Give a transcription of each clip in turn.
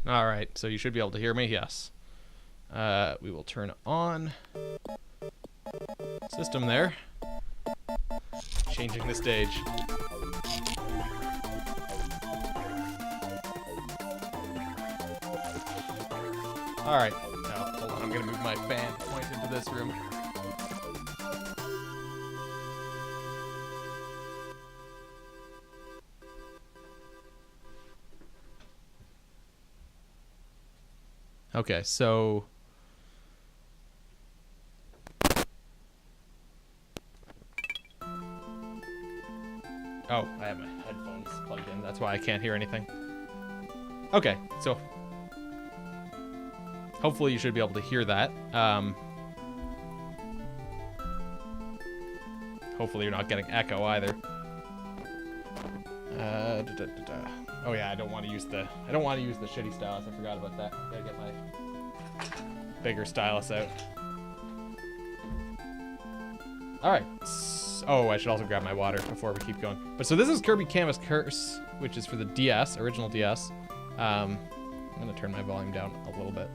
All right, so you should be able to hear me. Yes. We will turn on system there. Changing the stage. All right. Now, hold on. I'm gonna move my fan point into this room. Okay, so oh, I have my headphones plugged in. That's why I can't hear anything. Okay, so hopefully you should be able to hear that. Hopefully you're not getting echo either. Oh yeah, I don't want to use the shitty stylus. I forgot about that. Gotta get my bigger stylus out. All right. Oh, I should also grab my water before we keep going. But so this is Kirby Canvas Curse, which is for the DS, original DS. I'm gonna turn my volume down a little bit.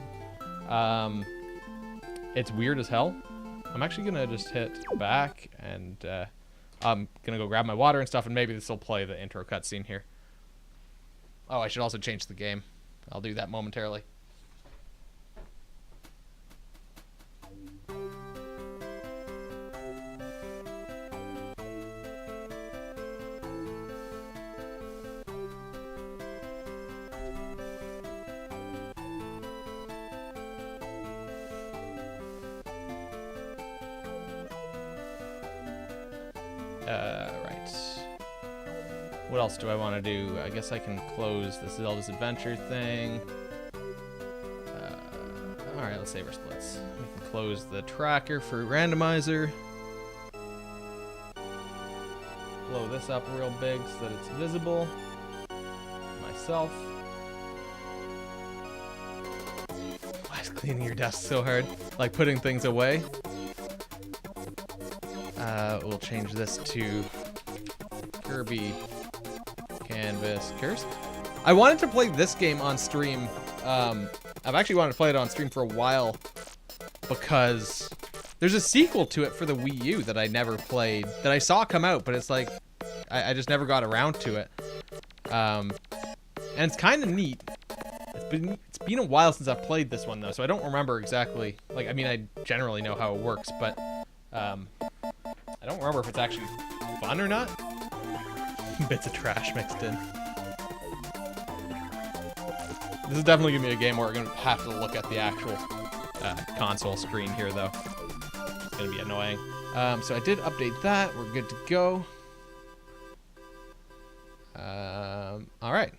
It's weird as hell. I'm actually gonna just hit back and I'm gonna go grab my water and stuff, and maybe this will play the intro cutscene here. Oh, I should also change the game. I'll do that momentarily. Right. What else do I want to do? I guess I can close the Zelda's Adventure thing. Alright, let's save our splits. We can close the tracker for randomizer. Blow this up real big so that it's visible. Myself. Why is cleaning your desk so hard? Like putting things away. We'll change this to Kirby Canvas Curse. I wanted to play this game on stream. I've actually wanted to play it on stream for a while because there's a sequel to it for the Wii U that I never played, that I saw come out, but it's like I just never got around to it. And it's kind of neat. It's been a while since I've played this one though, so I don't remember exactly. Like, I mean, I generally know how it works, but I don't remember if it's actually fun or not. Bits of trash mixed in. This is definitely gonna be a game where we're gonna have to look at the actual console screen here, though. It's gonna be annoying. So I did update that. We're good to go. All right.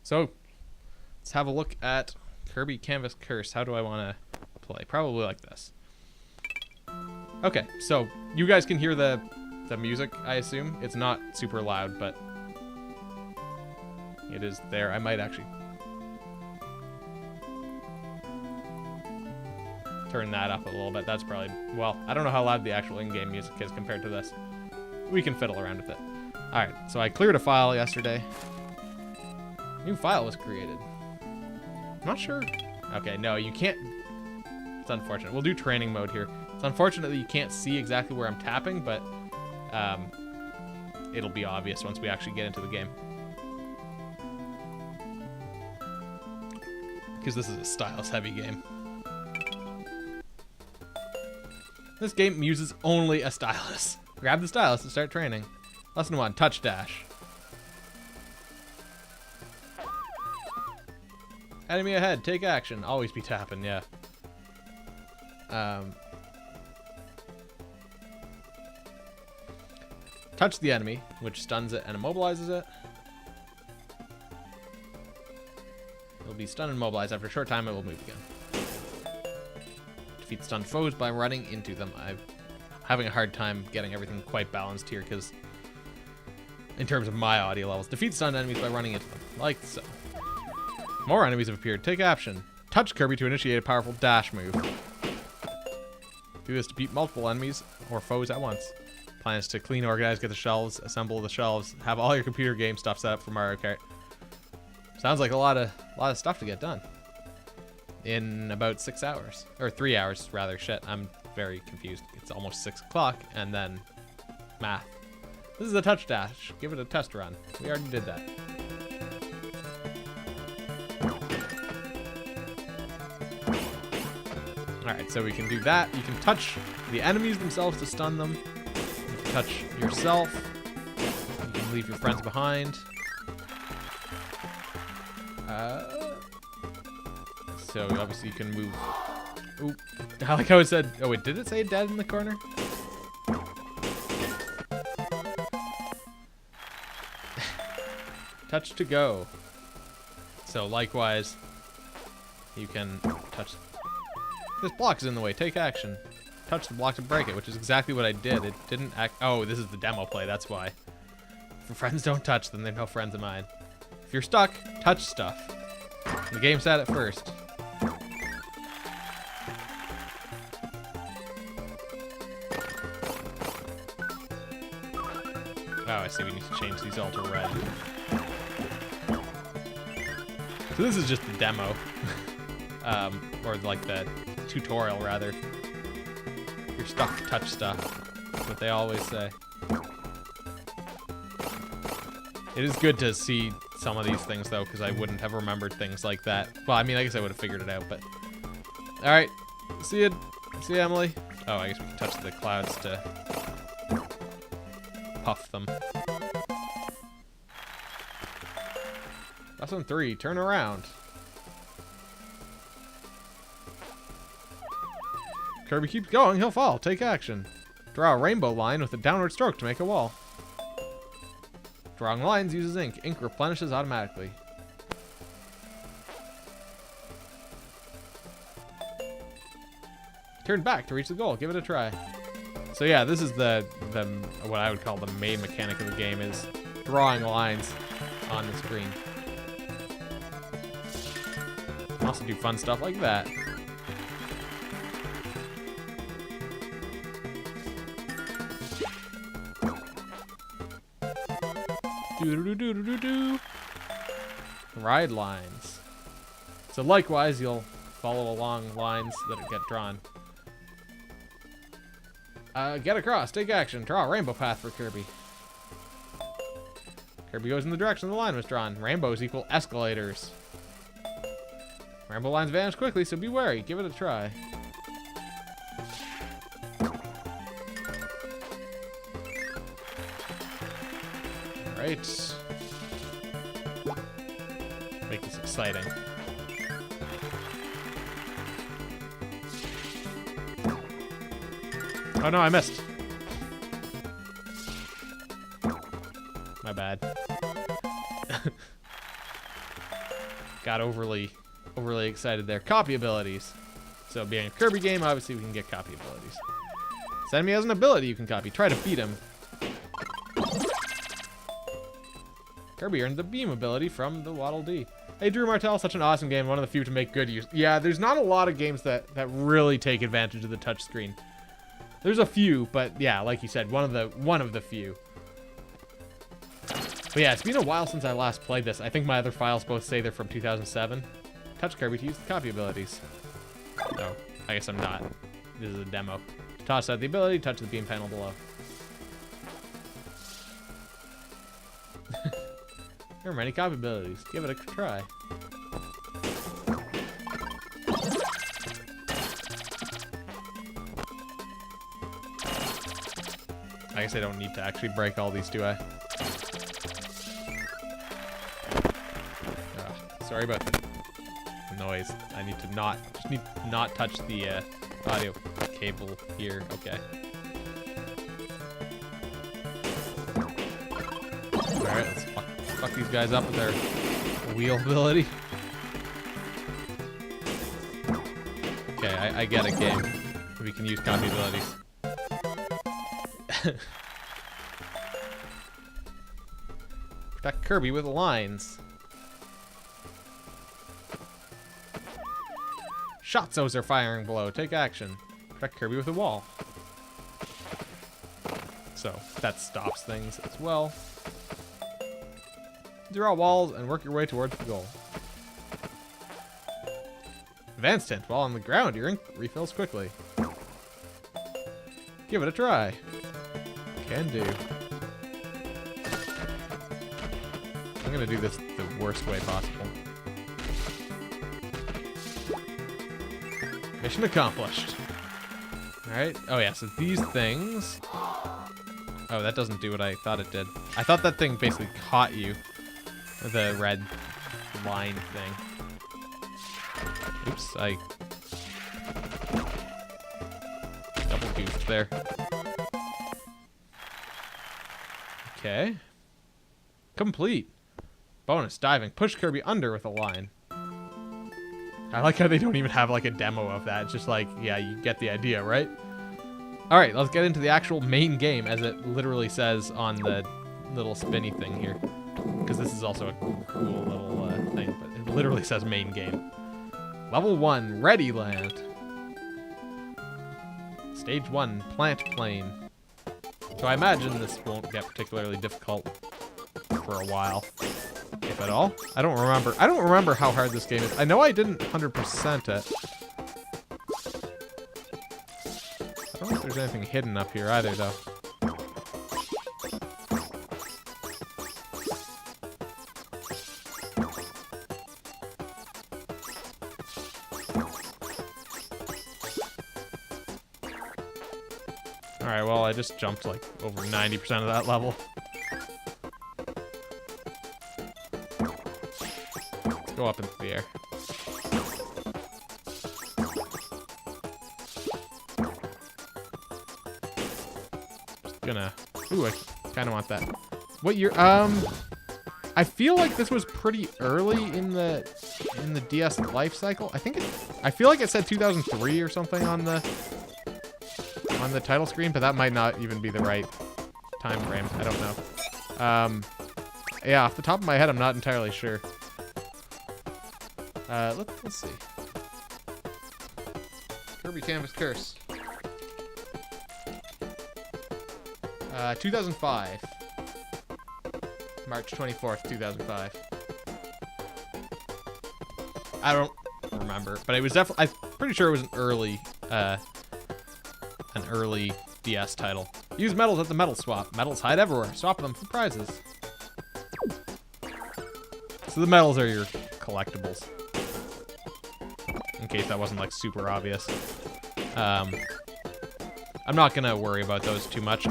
So let's have a look at Kirby Canvas Curse. How do I want to play? Probably like this. Okay, so you guys can hear the music, I assume. It's not super loud, but it is there. I might actually turn that up a little bit. That's probably, well, I don't know how loud the actual in-game music is compared to this. We can fiddle around with it. All right, so I cleared a file yesterday. New file was created. I'm not sure. Okay, no, you can't. It's unfortunate. We'll do training mode here. It's unfortunate that you can't see exactly where I'm tapping, but it'll be obvious once we actually get into the game. Because this is a stylus-heavy game. This game uses only a stylus. Grab the stylus and start training. Lesson 1, touch dash. Enemy ahead, take action. Always be tapping, yeah. Touch the enemy, which stuns it and immobilizes it. It'll be stunned and immobilized. After a short time, it will move again. Defeat stunned foes by running into them. I'm having a hard time getting everything quite balanced here, because in terms of my audio levels. Defeat stunned enemies by running into them, like so. More enemies have appeared. Take action. Touch Kirby to initiate a powerful dash move. Do this to beat multiple enemies or foes at once. Plan is to clean, organize, get the shelves, assemble the shelves, have all your computer game stuff set up for Mario Kart. Sounds like a lot of stuff to get done in about 6 hours, or 3 hours rather. Shit, I'm very confused. It's almost 6 o'clock, and then math. This is a touch dash. Give it a test run. We already did that. Alright, so we can do that. You can touch the enemies themselves to stun them. You can touch yourself. You can leave your friends behind. So obviously you can move. Oop. I like how it said. Oh wait, did it say dead in the corner? Touch to go. So likewise, you can touch. This block is in the way. Take action. Touch the block to break it, which is exactly what I did. It didn't act. Oh, this is the demo play. That's why. If your friends don't touch them, they're no friends of mine. If you're stuck, touch stuff. The game said it first. Oh, I see. We need to change these all to red. So this is just the demo. Or like the tutorial, rather. If you're stuck, touch stuff. That's what they always say. It is good to see some of these things, though, because I wouldn't have remembered things like that. Well, I mean, I guess I would have figured it out, but... Alright. See you, Emily. Oh, I guess we can touch the clouds to puff them. Lesson 3, turn around. Kirby keeps going, he'll fall. Take action. Draw a rainbow line with a downward stroke to make a wall. Drawing lines uses ink. Ink replenishes automatically. Turn back to reach the goal. Give it a try. So yeah, this is the what I would call the main mechanic of the game, is drawing lines on the screen. You can also do fun stuff like that. Do-do-do-do-do-do. Ride lines. So likewise, you'll follow along lines that get drawn. Get across. Take action. Draw a rainbow path for Kirby. Kirby goes in the direction the line was drawn. Rainbows equal escalators. Rainbow lines vanish quickly, so be wary. Give it a try. Right. Make this exciting. Oh no, I missed. My bad. Got overly excited there. Copy abilities. So being a Kirby game, obviously we can get copy abilities. This enemy has an ability you can copy. Try to beat him. Kirby earned the beam ability from the Waddle Dee. Hey, Drew Martell, such an awesome game. One of the few to make good use. Yeah, there's not a lot of games that really take advantage of the touchscreen. There's a few, but yeah, like you said, one of the few. But yeah, it's been a while since I last played this. I think my other files both say they're from 2007. Touch Kirby to use the copy abilities. No, I guess I'm not. This is a demo. To toss out the ability, touch the beam panel below. There are many copy abilities. Give it a try. I guess I don't need to actually break all these, do I? Sorry about the noise. I need to not touch the audio cable here. Okay. Alright, let's fuck these guys up with their wheel ability. Okay, I get a game. We can use copy abilities. Protect Kirby with lines. Shotzos are firing below. Take action. Protect Kirby with a wall. So that stops things as well. Draw walls and work your way towards the goal. Advanced hint. While on the ground, your ink refills quickly. Give it a try. Can do. I'm gonna do this the worst way possible. Mission accomplished. Alright. Oh yeah, so these things... Oh, that doesn't do what I thought it did. I thought that thing basically caught you. The red line thing. Oops, I... double goofed there. Okay. Complete. Bonus, diving. Push Kirby under with a line. I like how they don't even have like a demo of that. It's just like, yeah, you get the idea, right? Alright, let's get into the actual main game, as it literally says on the little spinny thing here. Because this is also a cool little thing, but it literally says main game. Level 1, Ready Land. Stage 1, Plant Plane. So I imagine this won't get particularly difficult for a while, if at all. I don't remember how hard this game is. I know I didn't 100% it. I don't know if there's anything hidden up here either, though. Alright, well, I just jumped like over 90% of that level. Let's go up into the air. Just gonna... Ooh, I kind of want that. What year? I feel like this was pretty early in the DS life cycle. I feel like it said 2003 or something on the title screen, but that might not even be the right time frame. I don't know. Yeah, off the top of my head, I'm not entirely sure. Let's see. Kirby Canvas Curse. 2005. March 24th, 2005. I don't remember, but it was definitely... I'm pretty sure it was an early DS title. Use medals at the medal swap. Medals hide everywhere. Swap them for prizes. So the medals are your collectibles. In case that wasn't like super obvious. I'm not gonna worry about those too much.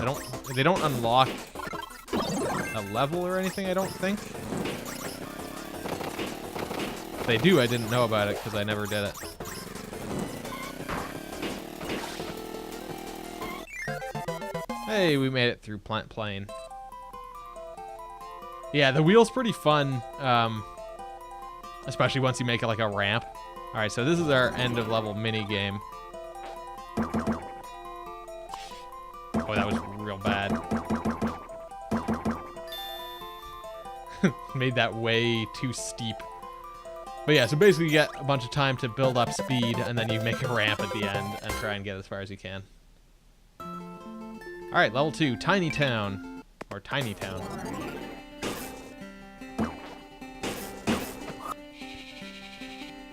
They don't unlock a level or anything, I don't think. If they do, I didn't know about it because I never did it. Hey, we made it through Plant Plane. Yeah, the wheel's pretty fun, especially once you make it like a ramp. Alright, so this is our end of level mini game. Oh, that was real bad. Made that way too steep. But yeah, so basically you get a bunch of time to build up speed, and then you make a ramp at the end and try and get as far as you can. Alright, level 2, Tiny Town. Or Tiny Town.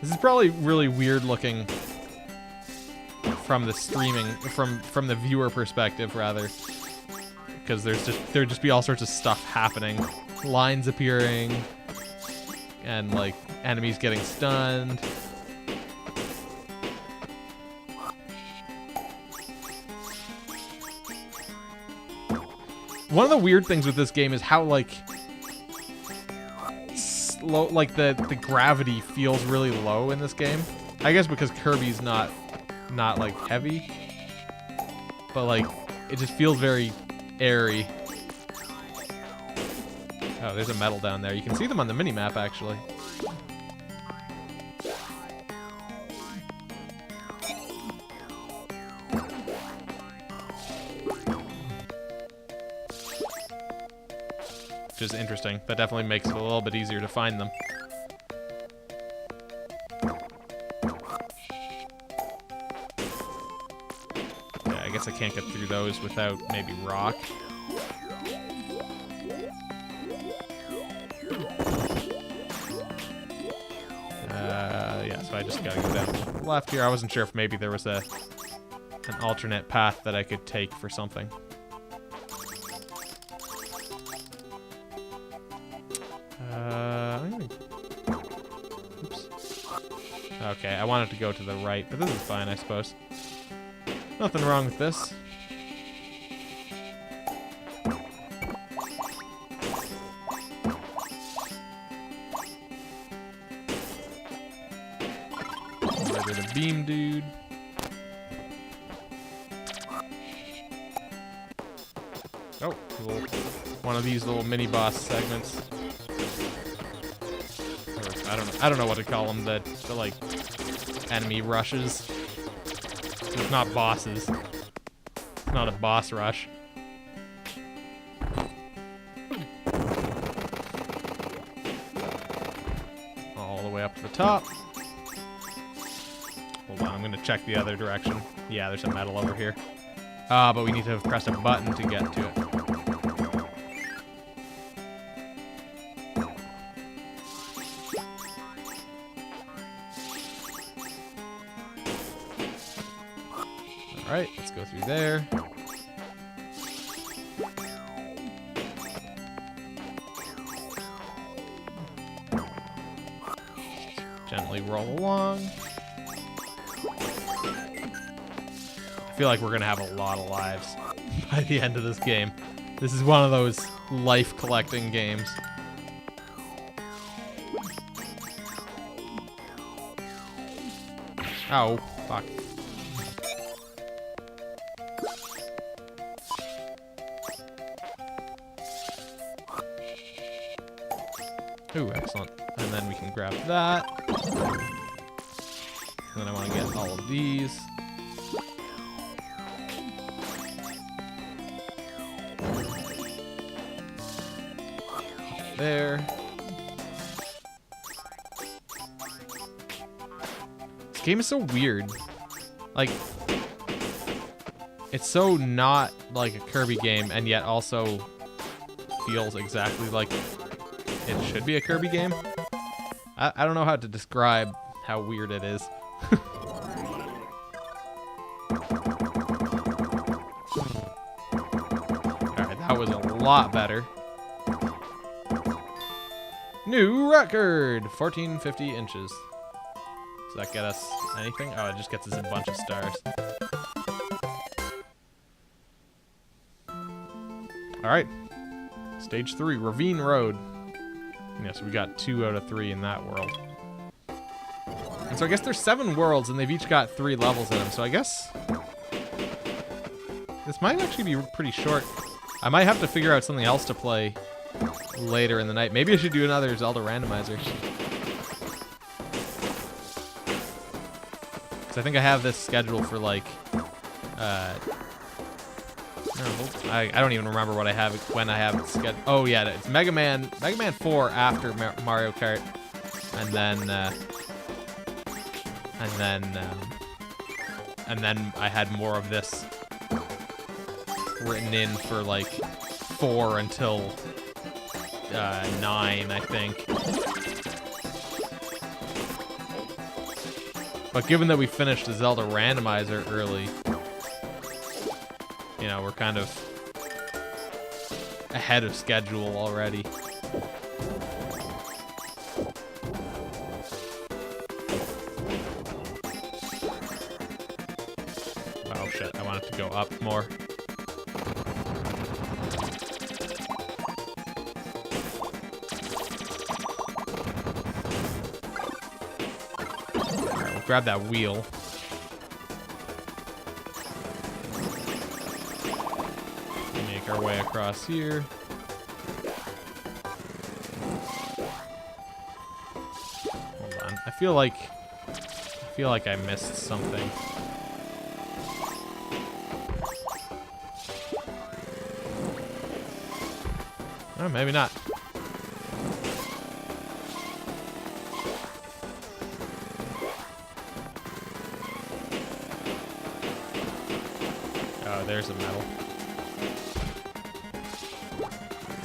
This is probably really weird looking from the streaming, from the viewer perspective, rather. Because there'd just be all sorts of stuff happening. Lines appearing, and like enemies getting stunned. One of the weird things with this game is how like slow, like the gravity feels really low in this game. I guess because Kirby's not like heavy, but like it just feels very airy. Oh, there's a medal down there. You can see them on the mini-map, actually. Which is interesting. That definitely makes it a little bit easier to find them. Yeah, I guess I can't get through those without maybe rock. I just gotta go down to the left here. I wasn't sure if maybe there was an alternate path that I could take for something. Oops. Okay, I wanted to go to the right, but this is fine, I suppose. Nothing wrong with this. Murder the beam dude. Oh, cool. One of these little mini boss segments. Or, I don't know what to call them. The like enemy rushes. It's not bosses. It's not a boss rush. All the way up to the top. Hold on, I'm gonna check the other direction. Yeah, there's a medal over here. But we need to press a button to get to it. Alright, let's go through there. Gently roll along. I feel like we're gonna have a lot of lives by the end of this game. This is one of those life collecting games. Oh, fuck. Ooh, excellent. And then we can grab that. And then I want to get all of these. There. This game is so weird. Like, it's so not like a Kirby game, and yet also feels exactly like it should be a Kirby game. I don't know how to describe how weird it is. Alright, that was a lot better. New record! 1450 inches. Does that get us anything? Oh, it just gets us a bunch of stars. Alright. Stage 3, Ravine Road. Yeah, so we got 2 out of 3 in that world. And so I guess there's 7 worlds, and they've each got 3 levels in them. So I guess this might actually be pretty short. I might have to figure out something else to play later in the night. Maybe I should do another Zelda randomizer. Because I think I have this scheduled for like... I don't even remember what I have when I have it scheduled. Oh yeah, it's Mega Man 4 after Mario Kart, and then I had more of this written in for like 4 until 9, I think. But given that we finished the Zelda randomizer early, you know, we're kind of ahead of schedule already. Oh shit, I want it to go up more. Alright, we'll grab that wheel. Our way across here. Hold on. I feel like I missed something. Oh, maybe not. Oh, there's a medal.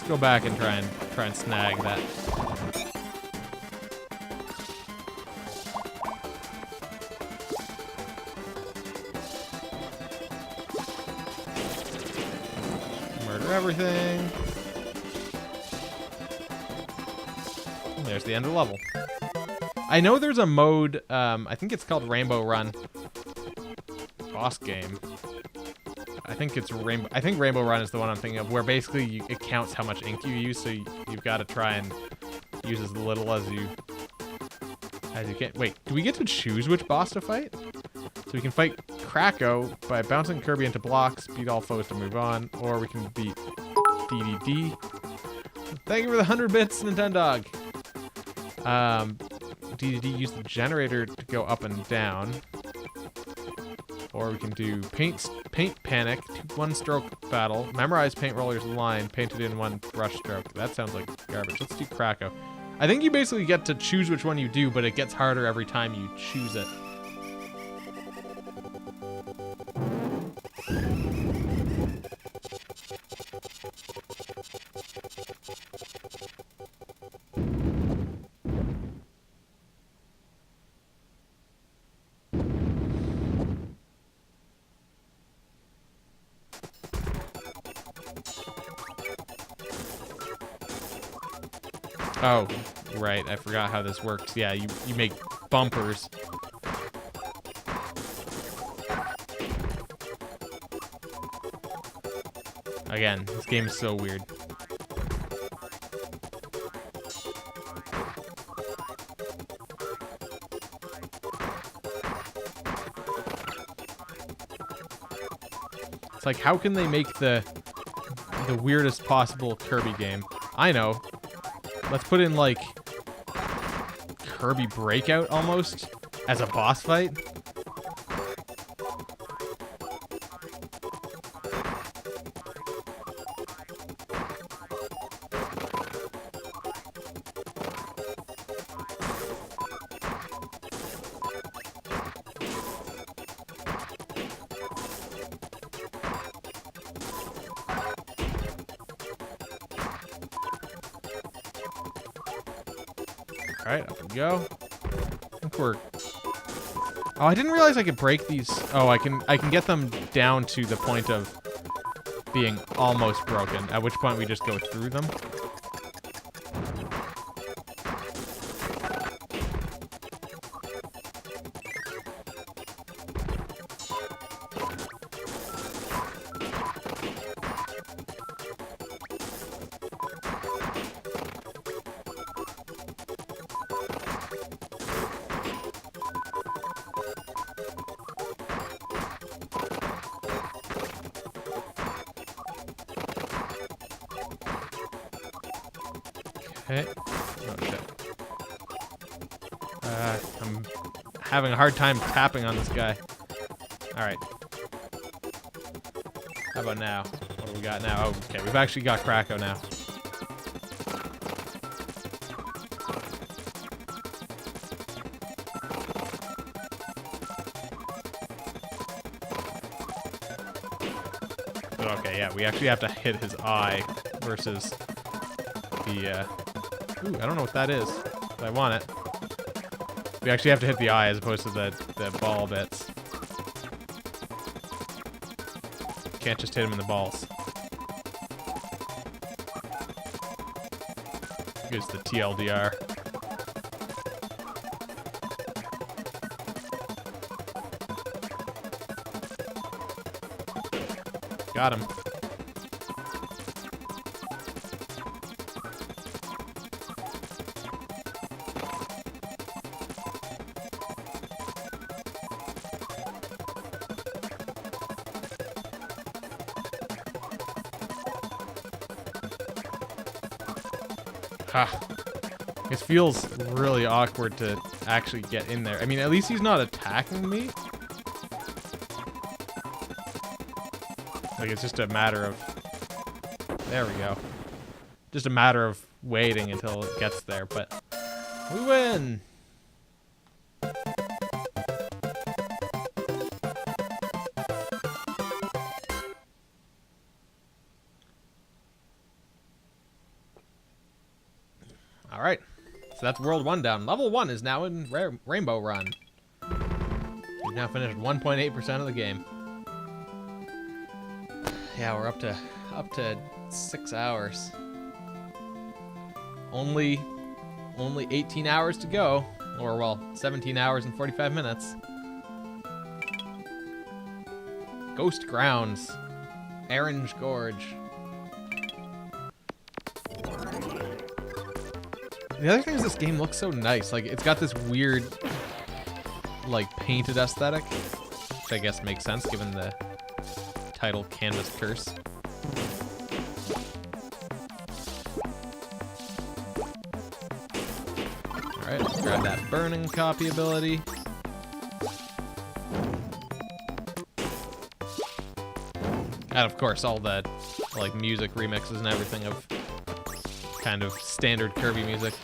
Go back and try and snag that. for everything. And there's the end of the level. I know there's a mode, I think it's called Rainbow Run. Boss game. I think Rainbow Run is the one I'm thinking of, where basically it counts how much ink you use, so you've got to try and use as little as you can. Wait, do we get to choose which boss to fight? So we can fight Kracko by bouncing Kirby into blocks, beat all foes to move on, or we can beat DDD. Thank you for the 100 bits, Nintendog. DDD use the generator to go up and down. Or we can do Paint Panic, 1-stroke battle, memorize Paint Roller's line, paint it in 1 brush stroke. That sounds like garbage. Let's do Kracko. I think you basically get to choose which one you do, but it gets harder every time you choose it. Oh, right. I forgot how this works. Yeah, you make bumpers. Again, this game is so weird. It's like, how can they make the weirdest possible Kirby game? I know. Let's put in, like, Kirby Breakout, almost, as a boss fight. Alright, up we go. I think we're... Oh, I didn't realize I could break these. Oh, I can get them down to the point of being almost broken, at which point we just go through them. Okay. Oh, shit. I'm having a hard time tapping on this guy. Alright. How about now? What do we got now? Oh, okay. We've actually got Kracko now. Okay, yeah. We actually have to hit his eye versus the, Ooh, I don't know what that is, but I want it. We actually have to hit the eye as opposed to the ball bits. Can't just hit him in the balls. Here's the TLDR. Got him. It feels really awkward to actually get in there. I mean, at least he's not attacking me. Like, it's just a matter of... There we go. Just a matter of waiting until it gets there, but... We win! Alright, so that's World 1 down. Level 1 is now in Rainbow Run. We've now finished 1.8% of the game. Yeah, we're up to 6 hours. Only 18 hours to go. Or, well, 17 hours and 45 minutes. Ghost Grounds. Orange Gorge. The other thing is this game looks so nice. Like, it's got this weird, like, painted aesthetic. Which I guess makes sense given the title Canvas Curse. Alright, let's grab that burning copy ability. And of course, all the like music remixes and everything of kind of standard Kirby music.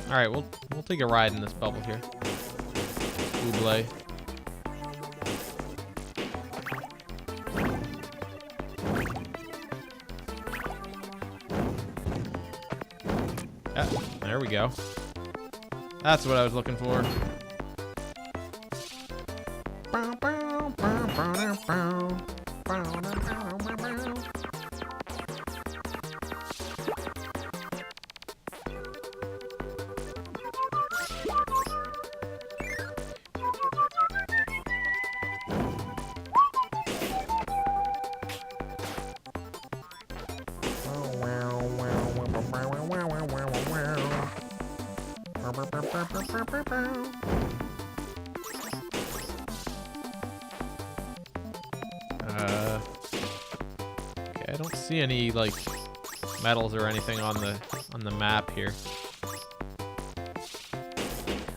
All right, we'll take a ride in this bubble here. Ooblay. There we go. That's what I was looking for. Okay, I don't see any like medals or anything on the map here.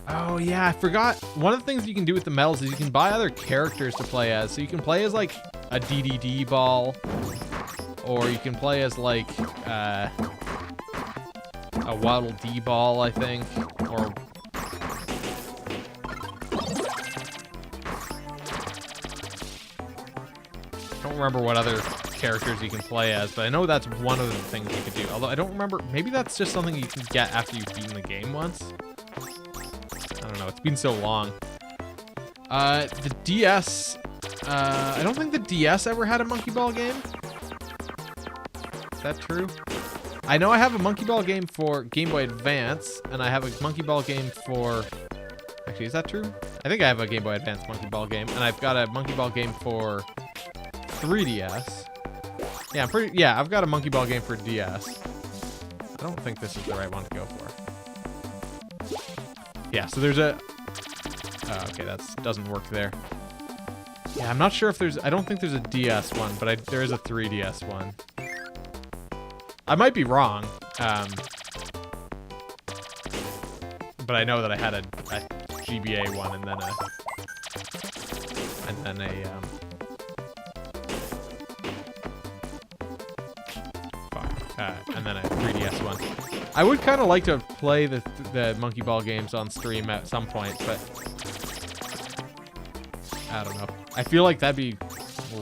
Oh yeah, I forgot. One of the things you can do with the medals is you can buy other characters to play as. So you can play as like a DDD ball, or you can play as like a Waddle Dee ball, I think, or I don't remember what other characters you can play as, but I know that's one of the things you could do. Although I don't remember, maybe that's just something you can get after you've beaten the game once. I don't know, it's been so long. The DS, I don't think the DS ever had a Monkey Ball game. Is that true? I know I have a Monkey Ball game for Game Boy Advance, and I have a Monkey Ball game for... Actually, is that true? I think I have a Game Boy Advance Monkey Ball game, and I've got a Monkey Ball game for 3DS. Yeah, I've got a Monkey Ball game for DS. I don't think this is the right one to go for. Yeah, so there's a... Oh, okay, that doesn't work there. Yeah, I'm not sure if there's... I don't think there's a DS one, but there is a 3DS one. I might be wrong, but I know that I had a GBA one and then a 3DS one. I would kind of like to play the Monkey Ball games on stream at some point, but I don't know. I feel like that'd be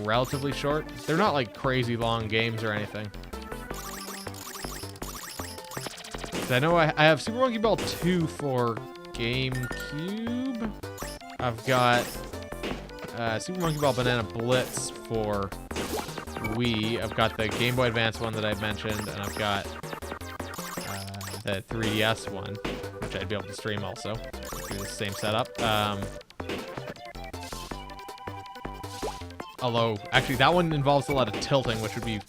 relatively short. They're not like crazy long games or anything. I know I have Super Monkey Ball 2 for GameCube. I've got Super Monkey Ball Banana Blitz for Wii. I've got the Game Boy Advance one that I mentioned, and I've got the 3DS one, which I'd be able to stream also through the same setup. Although, actually, that one involves a lot of tilting, which would be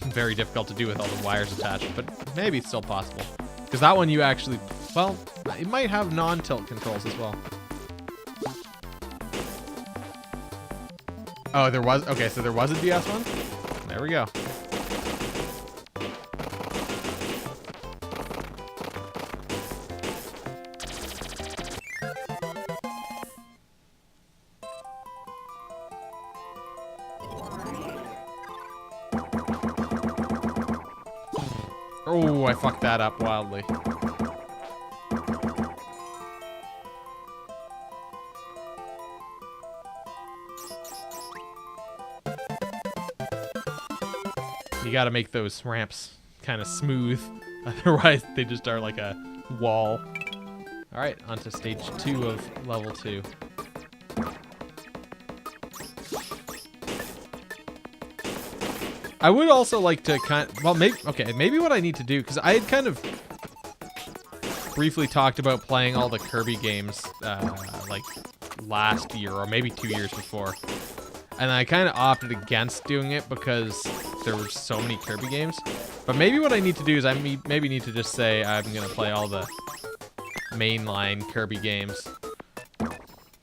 very difficult to do with all the wires attached, but maybe it's still possible. Because that one you actually, well, it might have non-tilt controls as well. Oh, there was, okay, so there was a DS one? There we go. Oh, I fucked that up wildly. You gotta make those ramps kind of smooth. Otherwise, they just are like a wall. All right, on to stage 2 of level 2. I would also like to maybe what I need to do, because I had kind of briefly talked about playing all the Kirby games like last year or maybe 2 years before. And I kind of opted against doing it because there were so many Kirby games. But maybe what I need to do is I maybe need to just say I'm going to play all the mainline Kirby games.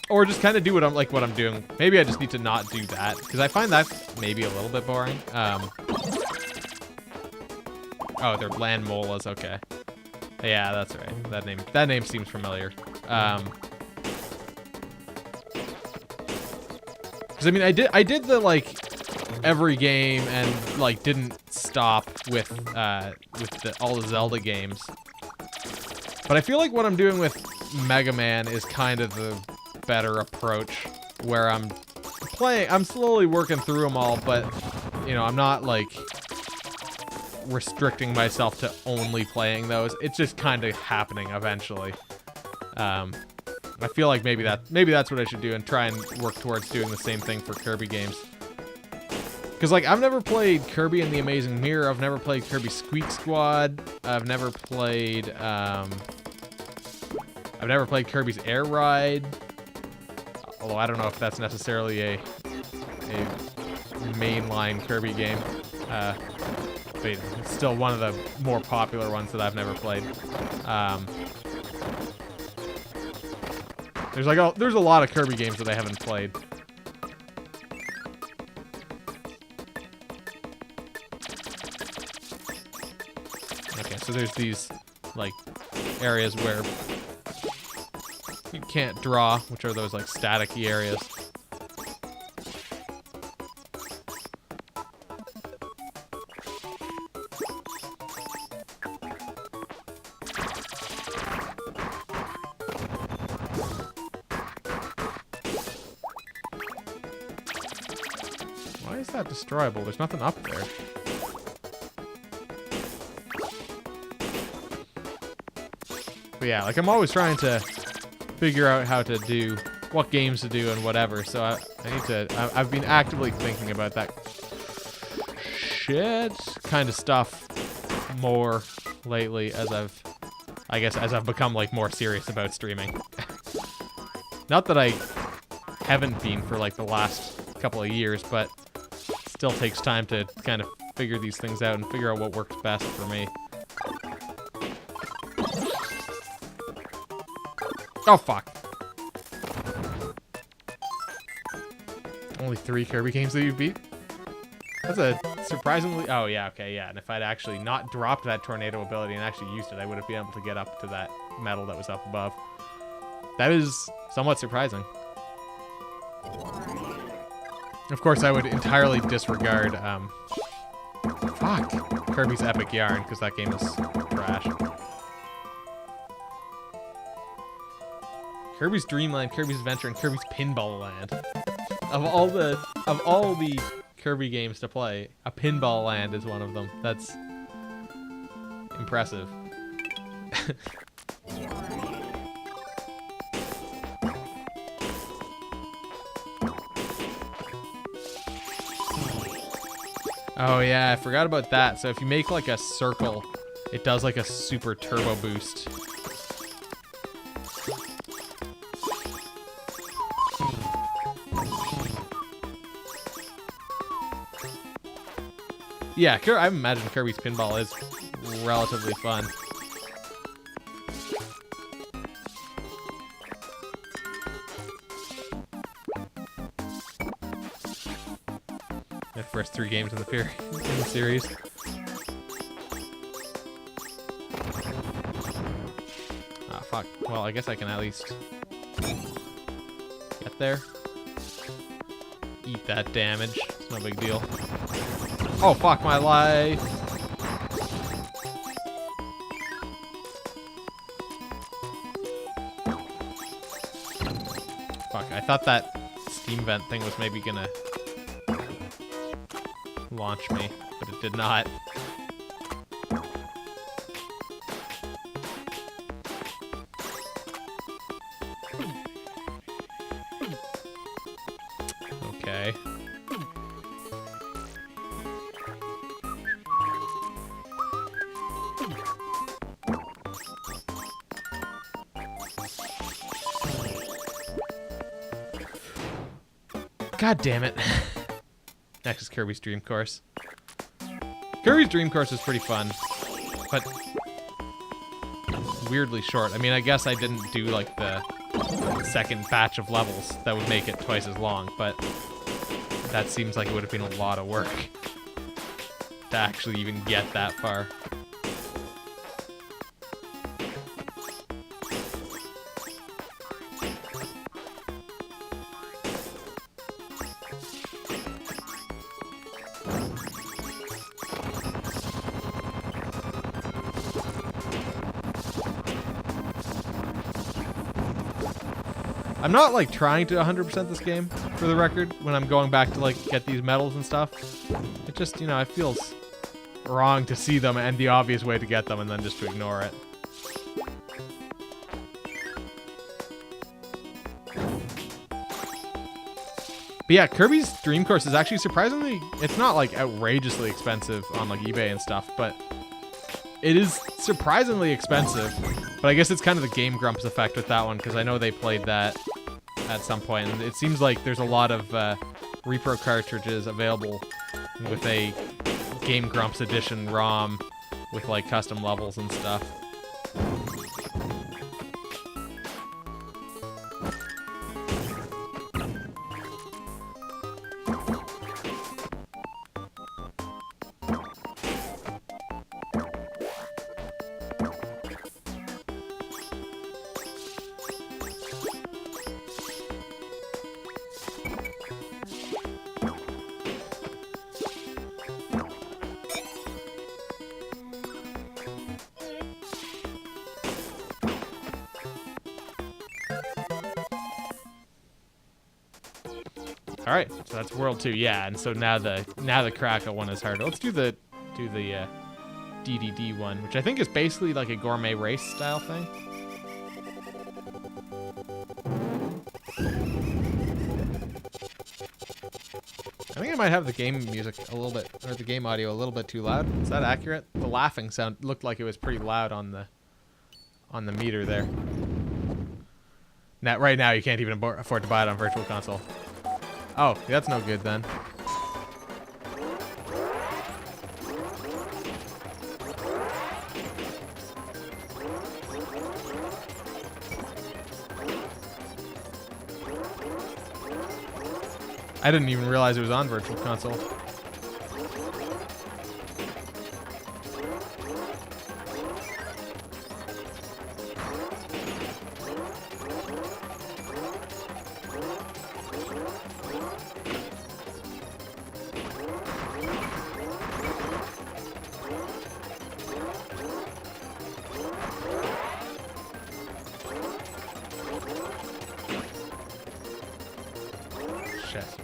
Or just kind of do what I'm doing. Maybe I just need to not do that, because I find that maybe a little bit boring. Oh, they're land molas. Okay. Yeah, that's right. That name seems familiar. Because I mean, I did the like every game and like didn't stop with all the Zelda games. But I feel like what I'm doing with Mega Man is kind of the better approach, where I'm slowly working through them all, but you know, I'm not like restricting myself to only playing those. It's just kind of happening eventually. I feel like maybe that's what I should do, and try and work towards doing the same thing for Kirby games. Because like I've never played Kirby and the Amazing Mirror, I've never played Kirby Squeak Squad, I've never played Kirby's Air Ride. Although I don't know if that's necessarily a mainline Kirby game. But it's still one of the more popular ones that I've never played. There's a lot of Kirby games that I haven't played. Okay, so there's these like areas where you can't draw, which are those like staticky areas. Why is that destroyable? There's nothing up there. But yeah, like I'm always trying to figure out how to do, what games to do and whatever, so I've been actively thinking about that shit kind of stuff more lately as I've become like more serious about streaming. Not that I haven't been for like the last couple of years, but it still takes time to kind of figure these things out and figure out what works best for me. Oh, fuck. Only 3 Kirby games that you've beat? That's a surprisingly... Oh, yeah, okay, yeah. And if I'd actually not dropped that tornado ability and actually used it, I would have been able to get up to that medal that was up above. That is somewhat surprising. Of course, I would entirely disregard, Kirby's Epic Yarn, because that game is trash. Kirby's Dream Land, Kirby's Adventure, and Kirby's Pinball Land. Of all the Kirby games to play, a Pinball Land is one of them. That's impressive. Oh yeah, I forgot about that. So if you make like a circle, it does like a super turbo boost. Yeah, I imagine Kirby's Pinball is relatively fun. The first 3 games in the series. Ah, fuck. Well, I guess I can at least get there. Eat that damage. It's no big deal. Oh, fuck my life. Fuck, I thought that steam vent thing was maybe gonna launch me, but it did not. God damn it. Next is Kirby's Dream Course. Kirby's Dream Course is pretty fun, but weirdly short. I mean, I guess I didn't do like the second batch of levels that would make it twice as long, but that seems like it would have been a lot of work to actually even get that far. I'm not like trying to 100% this game, for the record, when I'm going back to like get these medals and stuff. It just, you know, it feels wrong to see them and the obvious way to get them and then just to ignore it. But yeah, Kirby's Dream Course is actually surprisingly, it's not like outrageously expensive on like eBay and stuff, but it is surprisingly expensive. But I guess it's kind of the Game Grumps effect with that one, because I know they played that at some point, and it seems like there's a lot of repro cartridges available with a Game Grumps edition ROM with like custom levels and stuff. All right, so that's World 2, yeah, and so now the Krakow one is harder. Let's do the DDD one, which I think is basically like a gourmet race style thing. I think I might have the game music a little bit, or the game audio a little bit too loud. Is that accurate? The laughing sound looked like it was pretty loud on the meter there. Now, right now, you can't even afford to buy it on Virtual Console. Oh, that's no good then. I didn't even realize it was on Virtual Console.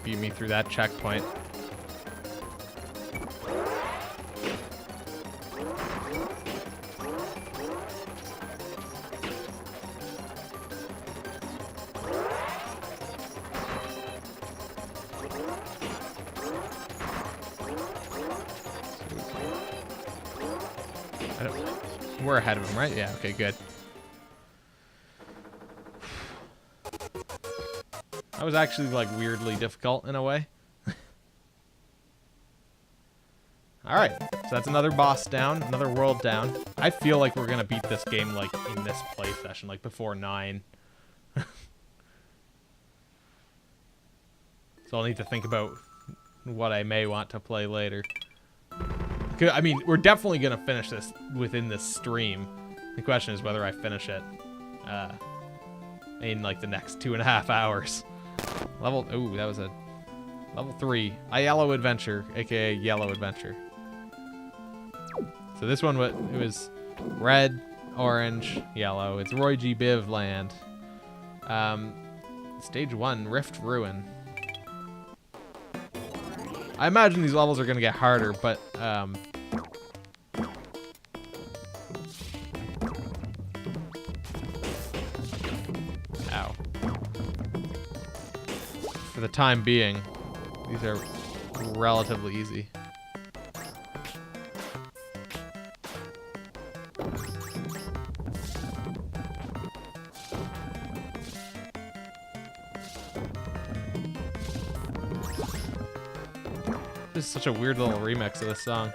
Beat me through that checkpoint. We're ahead of him, right? Yeah, okay, good. That was actually, like, weirdly difficult in a way. Alright, so that's another boss down, another world down. I feel like we're gonna beat this game, like, in this play session, like, before 9. So I'll need to think about what I may want to play later. I mean, we're definitely gonna finish this within this stream. The question is whether I finish it in, like, the next 2.5 hours. Ooh, that was a level 3. A Yellow Adventure, aka Yellow Adventure. So this one, it was red, orange, yellow. It's Roy G. Biv land. Stage 1, Rift Ruin. I imagine these levels are gonna get harder, but ow. For the time being, these are relatively easy. is such a weird little remix of this song.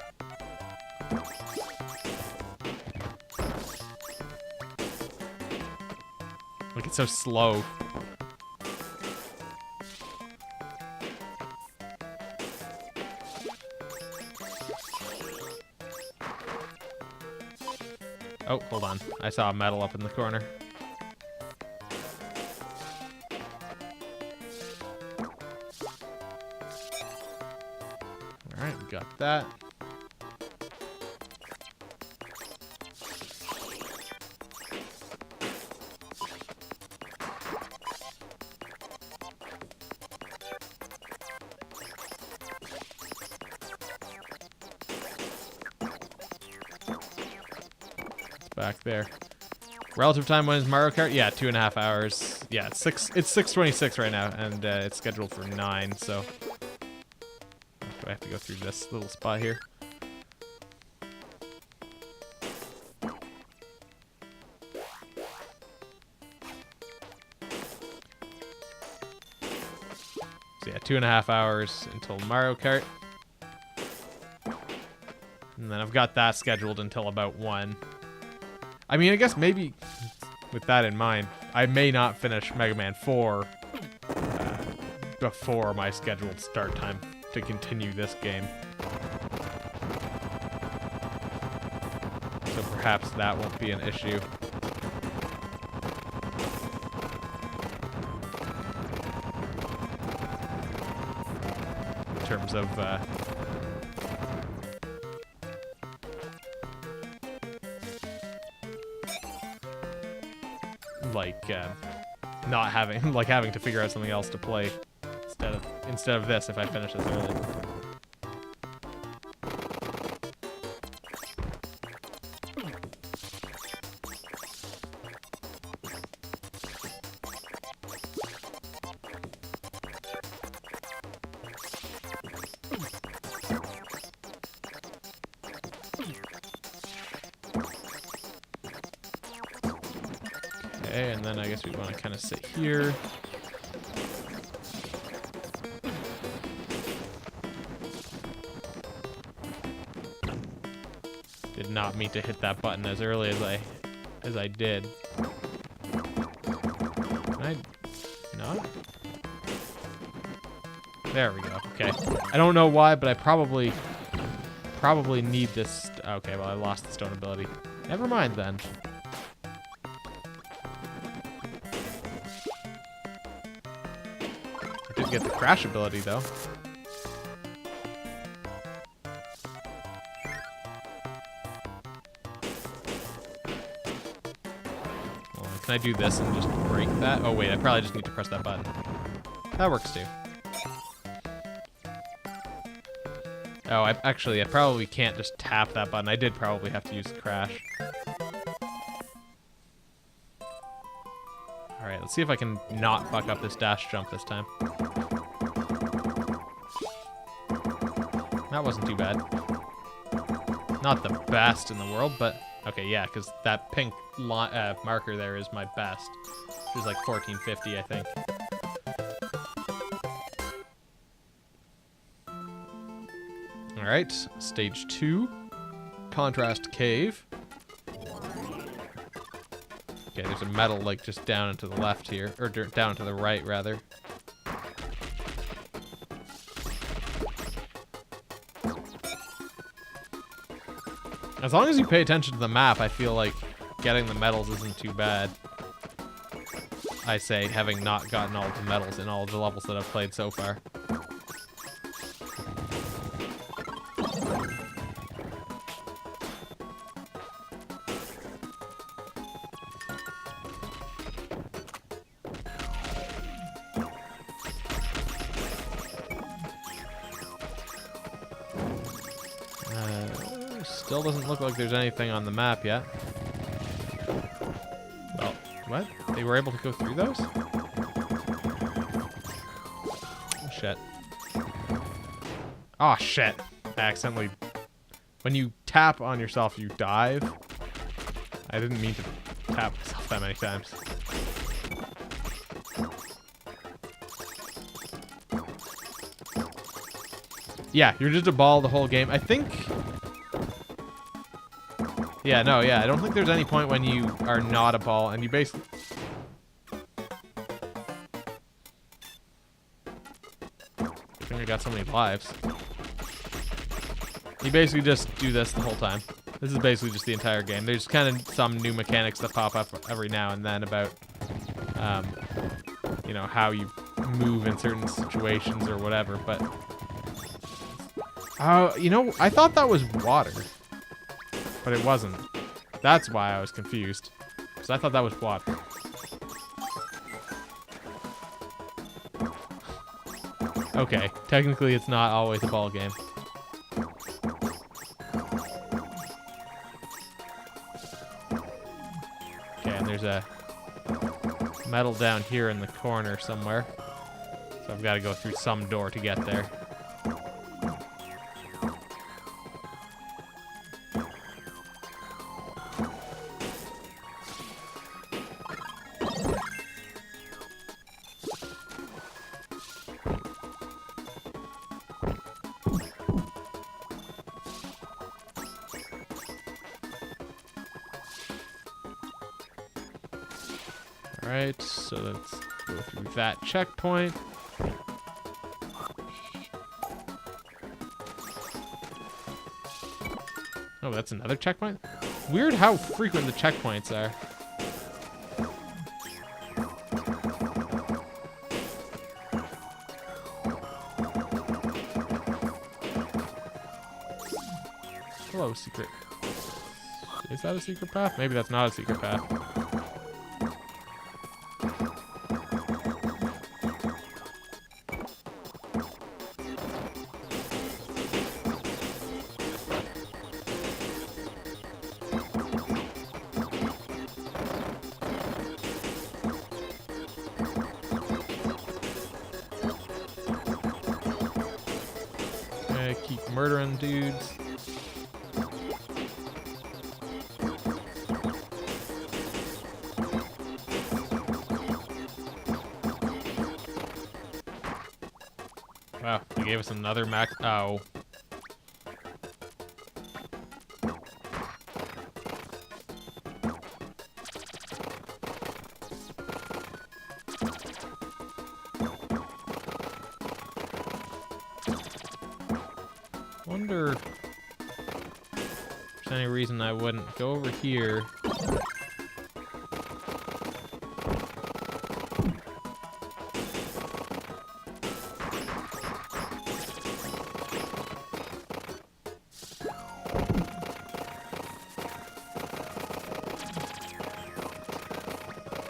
Like, it's so slow. Oh, hold on. I saw a medal up in the corner. Alright, we got that. Back there. Relative time when is Mario Kart? Yeah, 2.5 hours. Yeah, it's 6:26 right now, and it's scheduled for 9. So do I have to go through this little spot here? So yeah, 2.5 hours until Mario Kart, and then I've got that scheduled until about 1. I mean, I guess maybe with that in mind, I may not finish Mega Man 4 before my scheduled start time to continue this game. So perhaps that won't be an issue. In terms of not having having to figure out something else to play instead of this if I finish this early. Okay, and then I guess we want to kind of sit here. Did not mean to hit that button as early as I did. Can I not? There we go. Okay. I don't know why, but I probably need this. Okay, well I lost the stone ability. Never mind then. Get the crash ability though. Well, can I do this and just break that? Oh wait, I probably just need to press that button. That works too. Oh, I probably can't just tap that button. I did probably have to use the crash. Alright, let's see if I can not fuck up this dash jump this time. That wasn't too bad. Not the best in the world, but okay, yeah, because that pink marker there is my best. Which is like 1450, I think. Alright, stage 2. Contrast Cave. Okay, there's a medal like just down and to the left here, or down to the right rather. As long as you pay attention to the map, I feel like getting the medals isn't too bad. I say, having not gotten all of the medals in all of the levels that I've played so far. Still doesn't look like there's anything on the map yet. Well, what? They were able to go through those? Oh, shit. Oh, shit. I accidentally... When you tap on yourself, you dive. I didn't mean to tap myself that many times. Yeah, you're just a ball the whole game. I think... Yeah, no, yeah. I don't think there's any point when you are not a ball, and you basically... I think I got so many lives. You basically just do this the whole time. This is basically just the entire game. There's kind of some new mechanics that pop up every now and then about, you know, how you move in certain situations or whatever, but... you know, I thought that was water, but it wasn't. That's why I was confused, because I thought that was water. Okay, technically it's not always a ball game. Okay, and there's a metal down here in the corner somewhere. So I've got to go through some door to get there. Alright, so let's go through that checkpoint. Oh, that's another checkpoint? Weird how frequent the checkpoints are. Hello, secret. Is that a secret path? Maybe that's not a secret path. Keep murdering dudes. Wow, they gave us another max. Oh. Wonder if there's any reason I wouldn't go over here.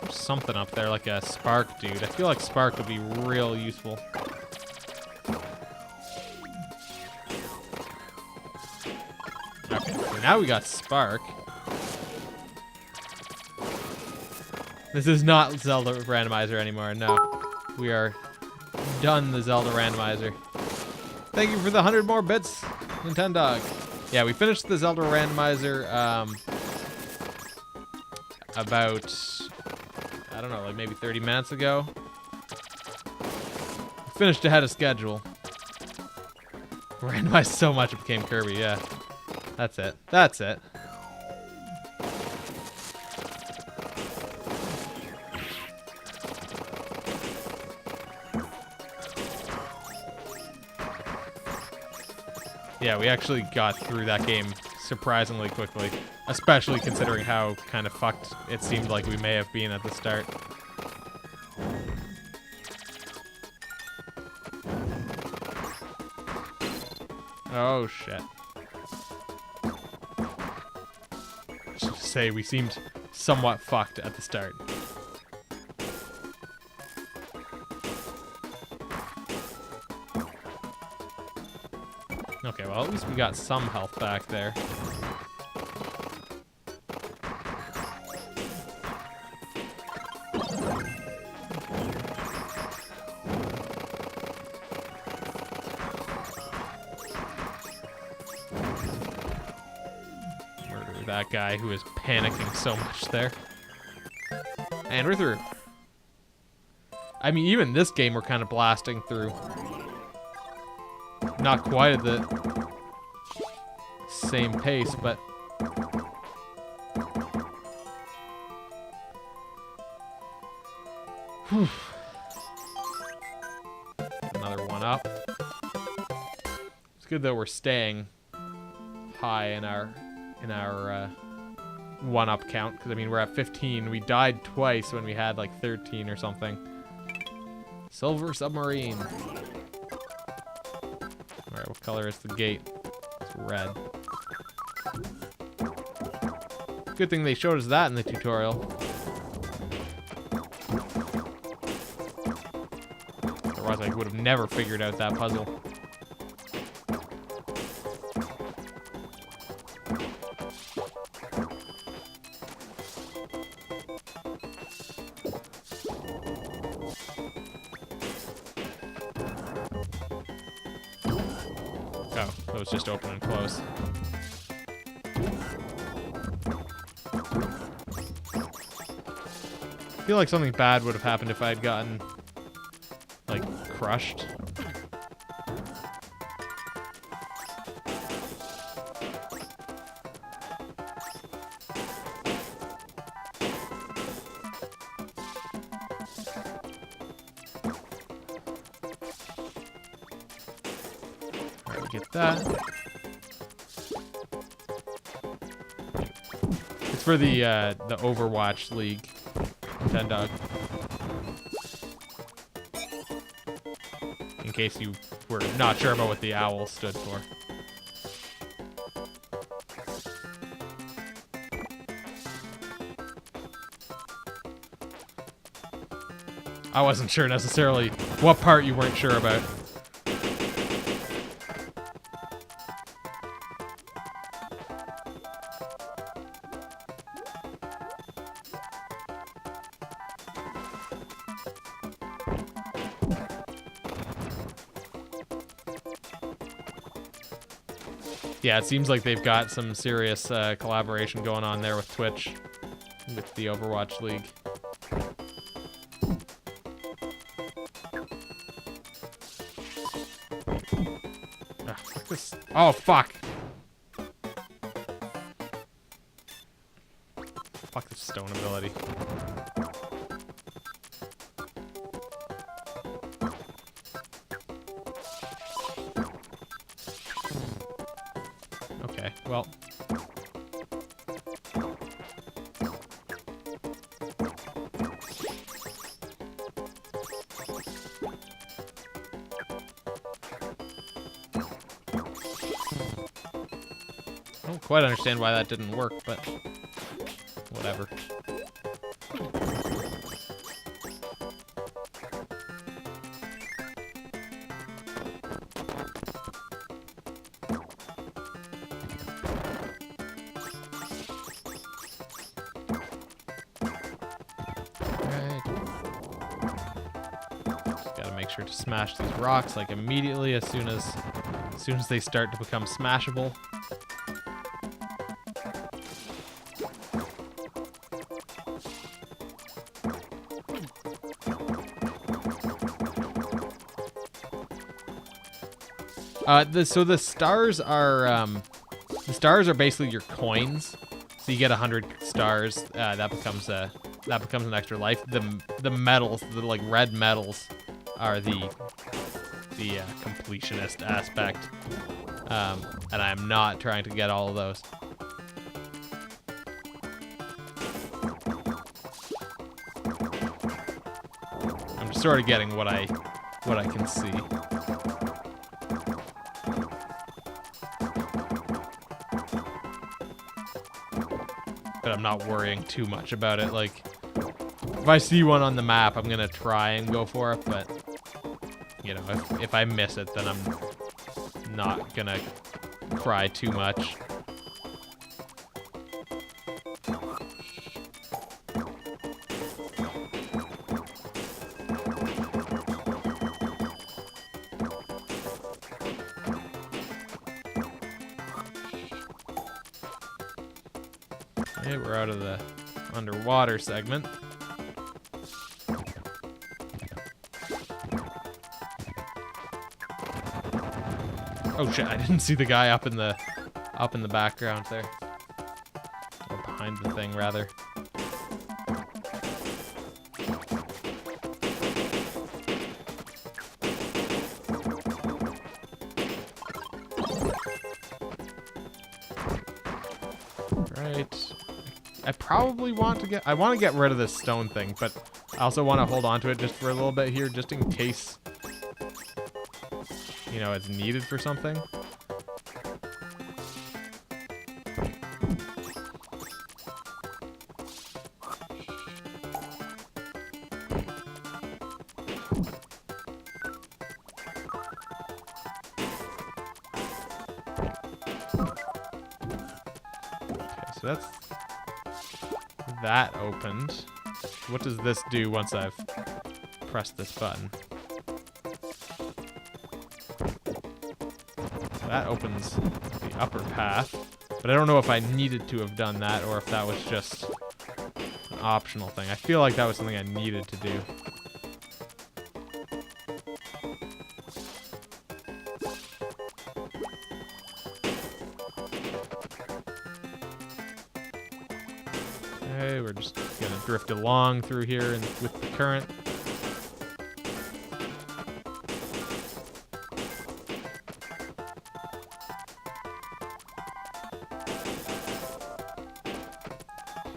There's something up there, like a spark dude. I feel like spark would be real useful. Now we got Spark. This is not Zelda Randomizer anymore, no. We are done the Zelda Randomizer. Thank you for the 100 more bits, Nintendo. Yeah, we finished the Zelda Randomizer about, I don't know, like maybe 30 minutes ago. Finished ahead of schedule. Randomized so much it became Kirby, yeah. That's it. That's it. Yeah, we actually got through that game surprisingly quickly, especially considering how kind of fucked it seemed like we may have been at the start. Oh, shit. Say we seemed somewhat fucked at the start. Okay, well at least we got some health back there. That guy who is panicking so much there. And we're through. I mean, even this game we're kind of blasting through. not quite at the same pace, but whew. Another one up. It's good that we're staying high in our one-up count, because I mean we're at 15. We died twice when we had like 13 or something. Silver submarine. Alright, what color is the gate? It's red. Good thing they showed us that in the tutorial. Otherwise I would have never figured out that puzzle. Oh, so it's just open and close. I feel like something bad would have happened if I had gotten, like, crushed. Get that. It's for the Overwatch League. Dog. In case you were not sure about what the owl stood for. I wasn't sure necessarily what part you weren't sure about. Yeah, it seems like they've got some serious collaboration going on there with Twitch, with the Overwatch League. Fuck this. Oh, fuck. Fuck this stone ability. Okay, well. I don't quite understand why that didn't work, but whatever. Make sure to smash these rocks like immediately as soon as they start to become smashable. So the stars are basically your coins. So you get 100 stars. That becomes an extra life. The medals, the like red medals, are the completionist aspect, and I am not trying to get all of those. I'm just sort of getting what I can see. But I'm not worrying too much about it. Like, if I see one on the map, I'm gonna try and go for it, but you know, if I miss it, then I'm not gonna cry too much. Okay, we're out of the underwater segment. Oh shit! I didn't see the guy up in the background there, or behind the thing rather. Right. I probably want to get rid of this stone thing, but I also want to hold on to it just for a little bit here, just in case, you know, it's needed for something. So that's that opened. What does this do once I've pressed this button? So that opens the upper path, but I don't know if I needed to have done that or if that was just an optional thing. I feel like that was something I needed to do. Okay, we're just gonna drift along through here and with the current.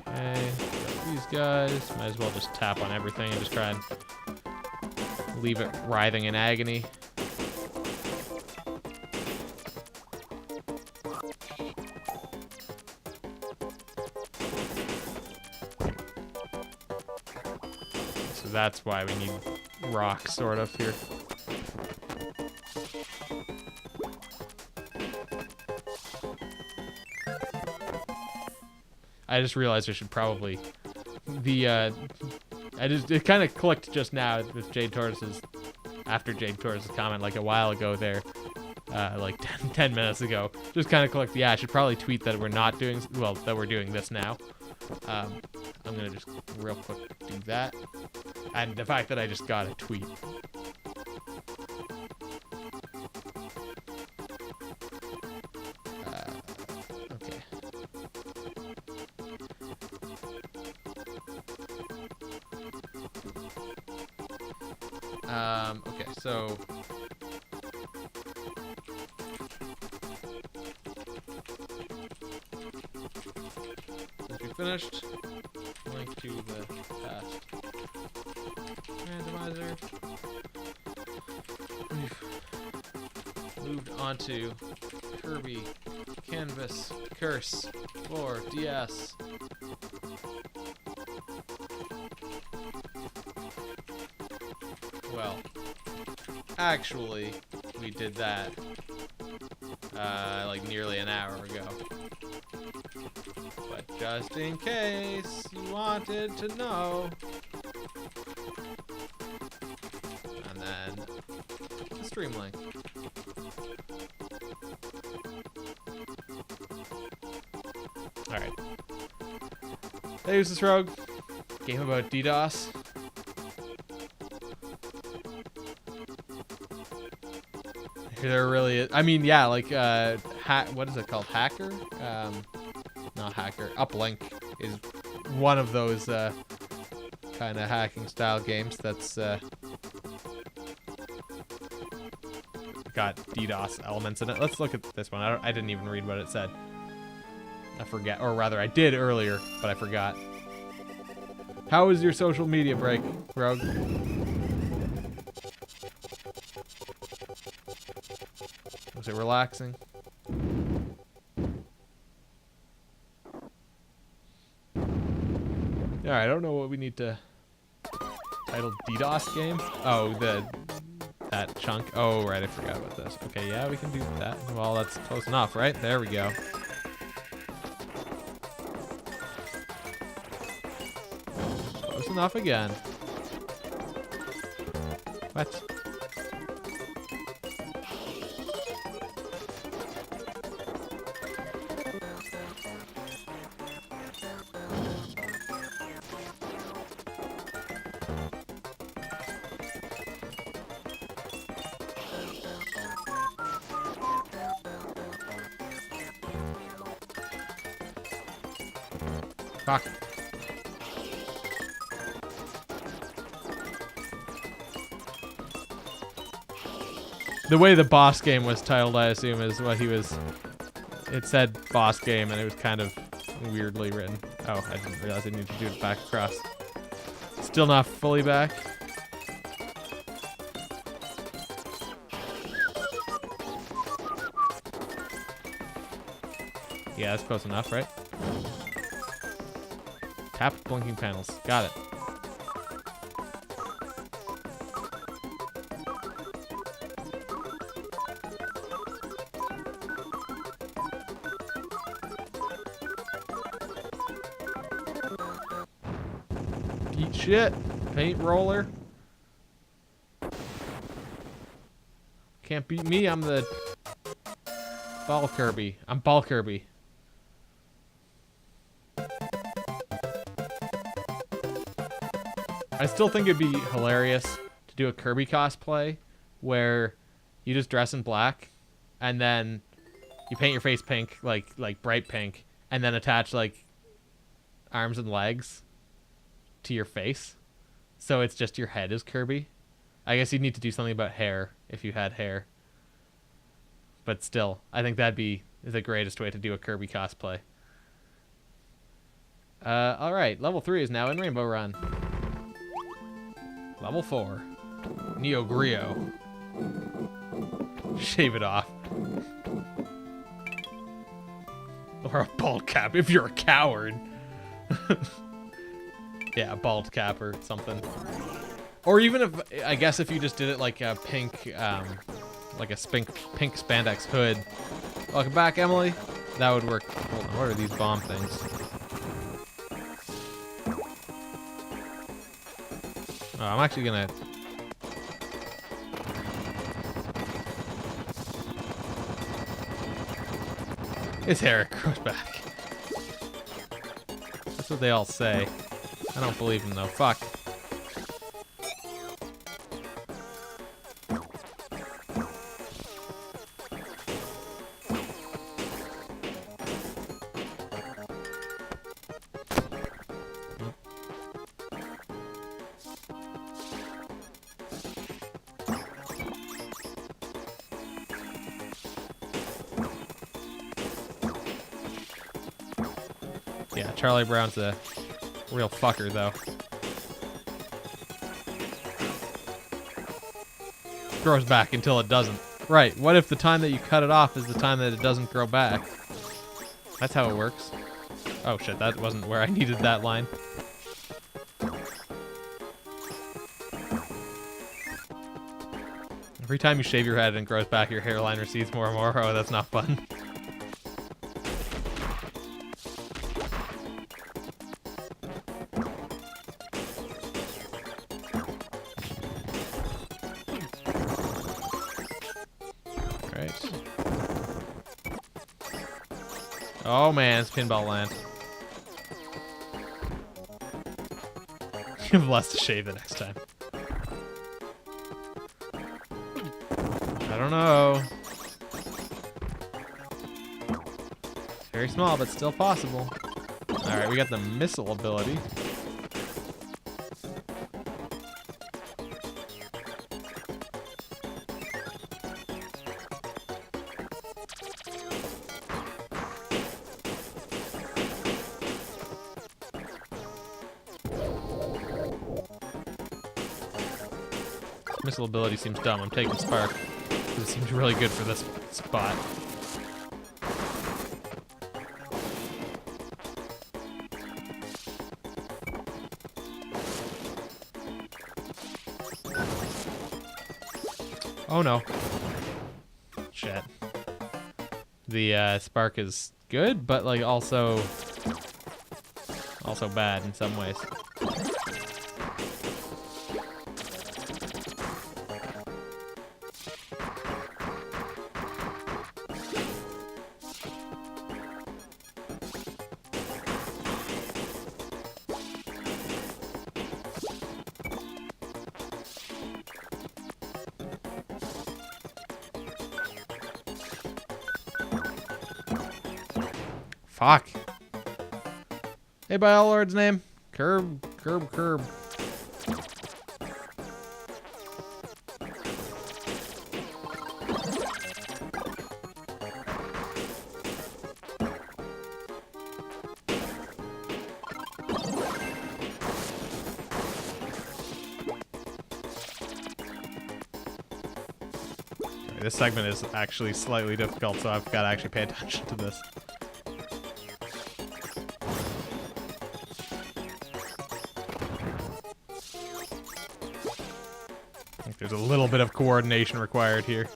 Okay, got these guys. Might as well just tap on everything and just try and leave it writhing in agony. So that's why we need rocks, sort of, here. I just realized I should probably... it kind of clicked just now with Jade Tortoise's... After Jade Tortoise's comment, like, a while ago there. Like 10 minutes ago. Just kind of clicked, yeah, I should probably tweet that we're not doing... Well, that we're doing this now. I'm gonna just real quick do that. And the fact that I just got a tweet. Okay. Okay, so... Once you're finished, link to the past randomizer. We've moved on to Kirby Canvas Curse for DS. Well, actually, we did that like nearly an hour ago. But just in case you wanted to know. And then the stream link. Alright. Hey, who's this Rogue? Game about DDoS. There really is. I mean, yeah, like, what is it called? Hacker? Not Hacker. Uplink is one of those, kind of hacking style games that's, got DDoS elements in it. Let's look at this one. I didn't even read what it said. I forget. Or rather, I did earlier, but I forgot. How was your social media break, Rogue? Was it relaxing? Yeah, I don't know what we need to title DDoS game. Oh, that chunk. Oh, right, I forgot about this. Okay, yeah, we can do that. Well, that's close enough, right? There we go. Close enough again. What? Fuck. The way the boss game was titled, I assume, is what he was... It said boss game, and it was kind of weirdly written. Oh, I didn't realize I needed to do it back across. Still not fully back. Yeah, that's close enough, right? Tap blinking panels. Got it. Eat shit. Paint roller. Can't beat me. I'm the ball Kirby. I'm ball Kirby. I still think it'd be hilarious to do a Kirby cosplay where you just dress in black and then you paint your face pink, like bright pink, and then attach like arms and legs to your face. So it's just your head is Kirby. I guess you'd need to do something about hair if you had hair. But still, I think that'd be the greatest way to do a Kirby cosplay. Alright, level 3 is now in Rainbow Run. Level 4. Neo Grio. Shave it off. Or a bald cap if you're a coward. Yeah, a bald cap or something. Or even if, I guess if you just did it like a pink, like a pink spandex hood. Welcome back, Emily. That would work. Hold on, what are these bomb things? Oh, I'm actually gonna... His hair grows back. That's what they all say. I don't believe him though. Fuck. Yeah, Charlie Brown's a real fucker, though. Grows back until it doesn't. Right, what if the time that you cut it off is the time that it doesn't grow back? That's how it works. Oh shit, that wasn't where I needed that line. Every time you shave your head and it grows back, your hairline recedes more and more. Oh, that's not fun. Oh man, it's pinball land. You have less to shave the next time. I don't know. It's very small, but still possible. Alright, we got the missile ability. Missile ability seems dumb. I'm taking Spark because it seems really good for this spot. Oh no. Shit. The Spark is good, but like also bad in some ways. Fuck. Hey, by all Lord's name. Curb. This segment is actually slightly difficult, so I've got to actually pay attention to this. I think there's a little bit of coordination required here.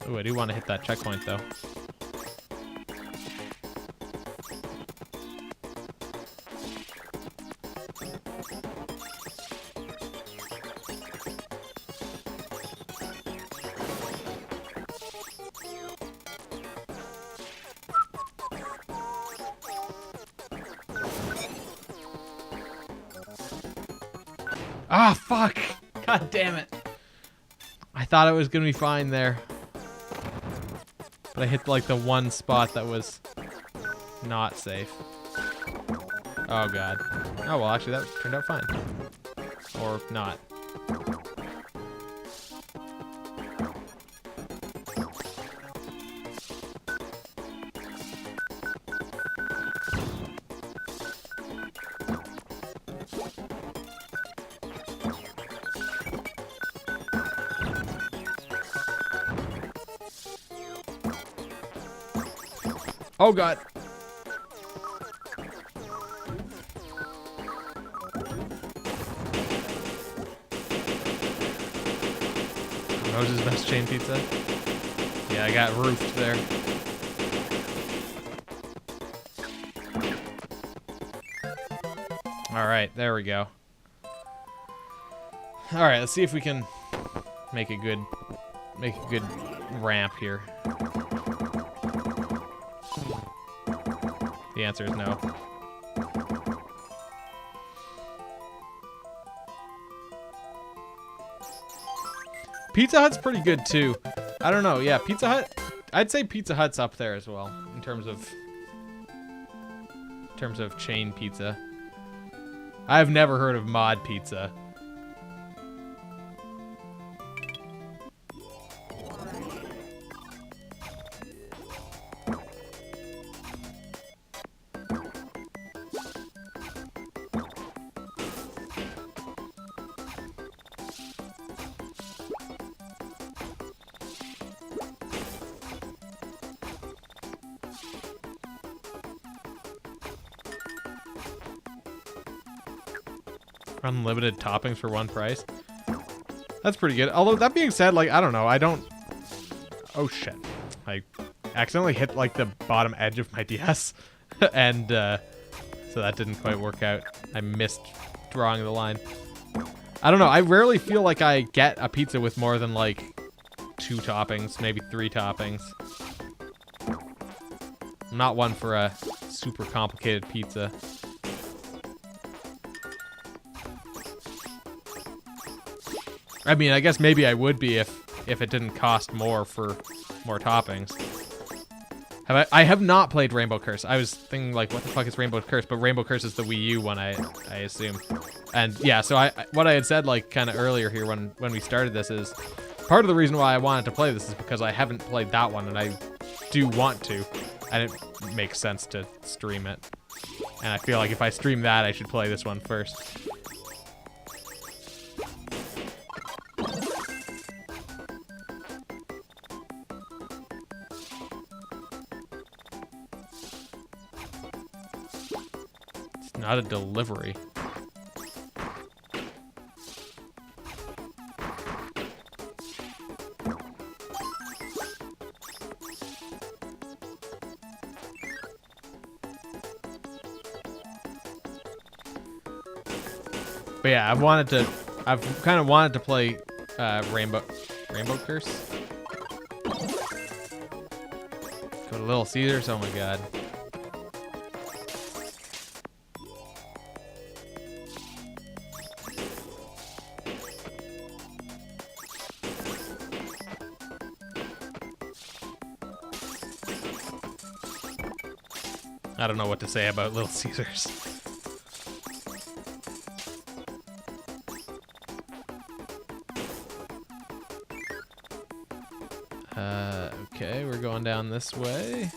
Ooh, I do want to hit that checkpoint, though. Ah, fuck! God damn it. I thought it was gonna be fine there. But I hit like the one spot that was not safe. Oh god. Oh well, actually that turned out fine. Or not. Oh god. Moses' best chain pizza. Yeah, I got roofed there. Alright, there we go. Alright, let's see if we can make a good ramp here. The answer is no. Pizza Hut's pretty good too. I don't know. Yeah, Pizza Hut. I'd say Pizza Hut's up there as well in terms of chain pizza. I've never heard of mod pizza. Unlimited toppings for one price. That's pretty good. Although, that being said, like, I don't know. I don't... Oh, shit. I accidentally hit, like, the bottom edge of my DS. And, so that didn't quite work out. I missed drawing the line. I don't know. I rarely feel like I get a pizza with more than, like, 2 toppings, maybe 3 toppings. I'm not one for a super complicated pizza. I mean, I guess maybe I would be if it didn't cost more for more toppings. I have not played Rainbow Curse. I was thinking, like, what the fuck is Rainbow Curse? But Rainbow Curse is the Wii U one, I assume. And yeah, so what I had said, like, kind of earlier here when we started this is part of the reason why I wanted to play this is because I haven't played that one, and I do want to, and it makes sense to stream it. And I feel like if I stream that, I should play this one first. Not a delivery. But yeah, I've kind of wanted to play Rainbow Curse. Go to Little Caesars. Oh my god. I don't know what to say about Little Caesars. Okay, we're going down this way.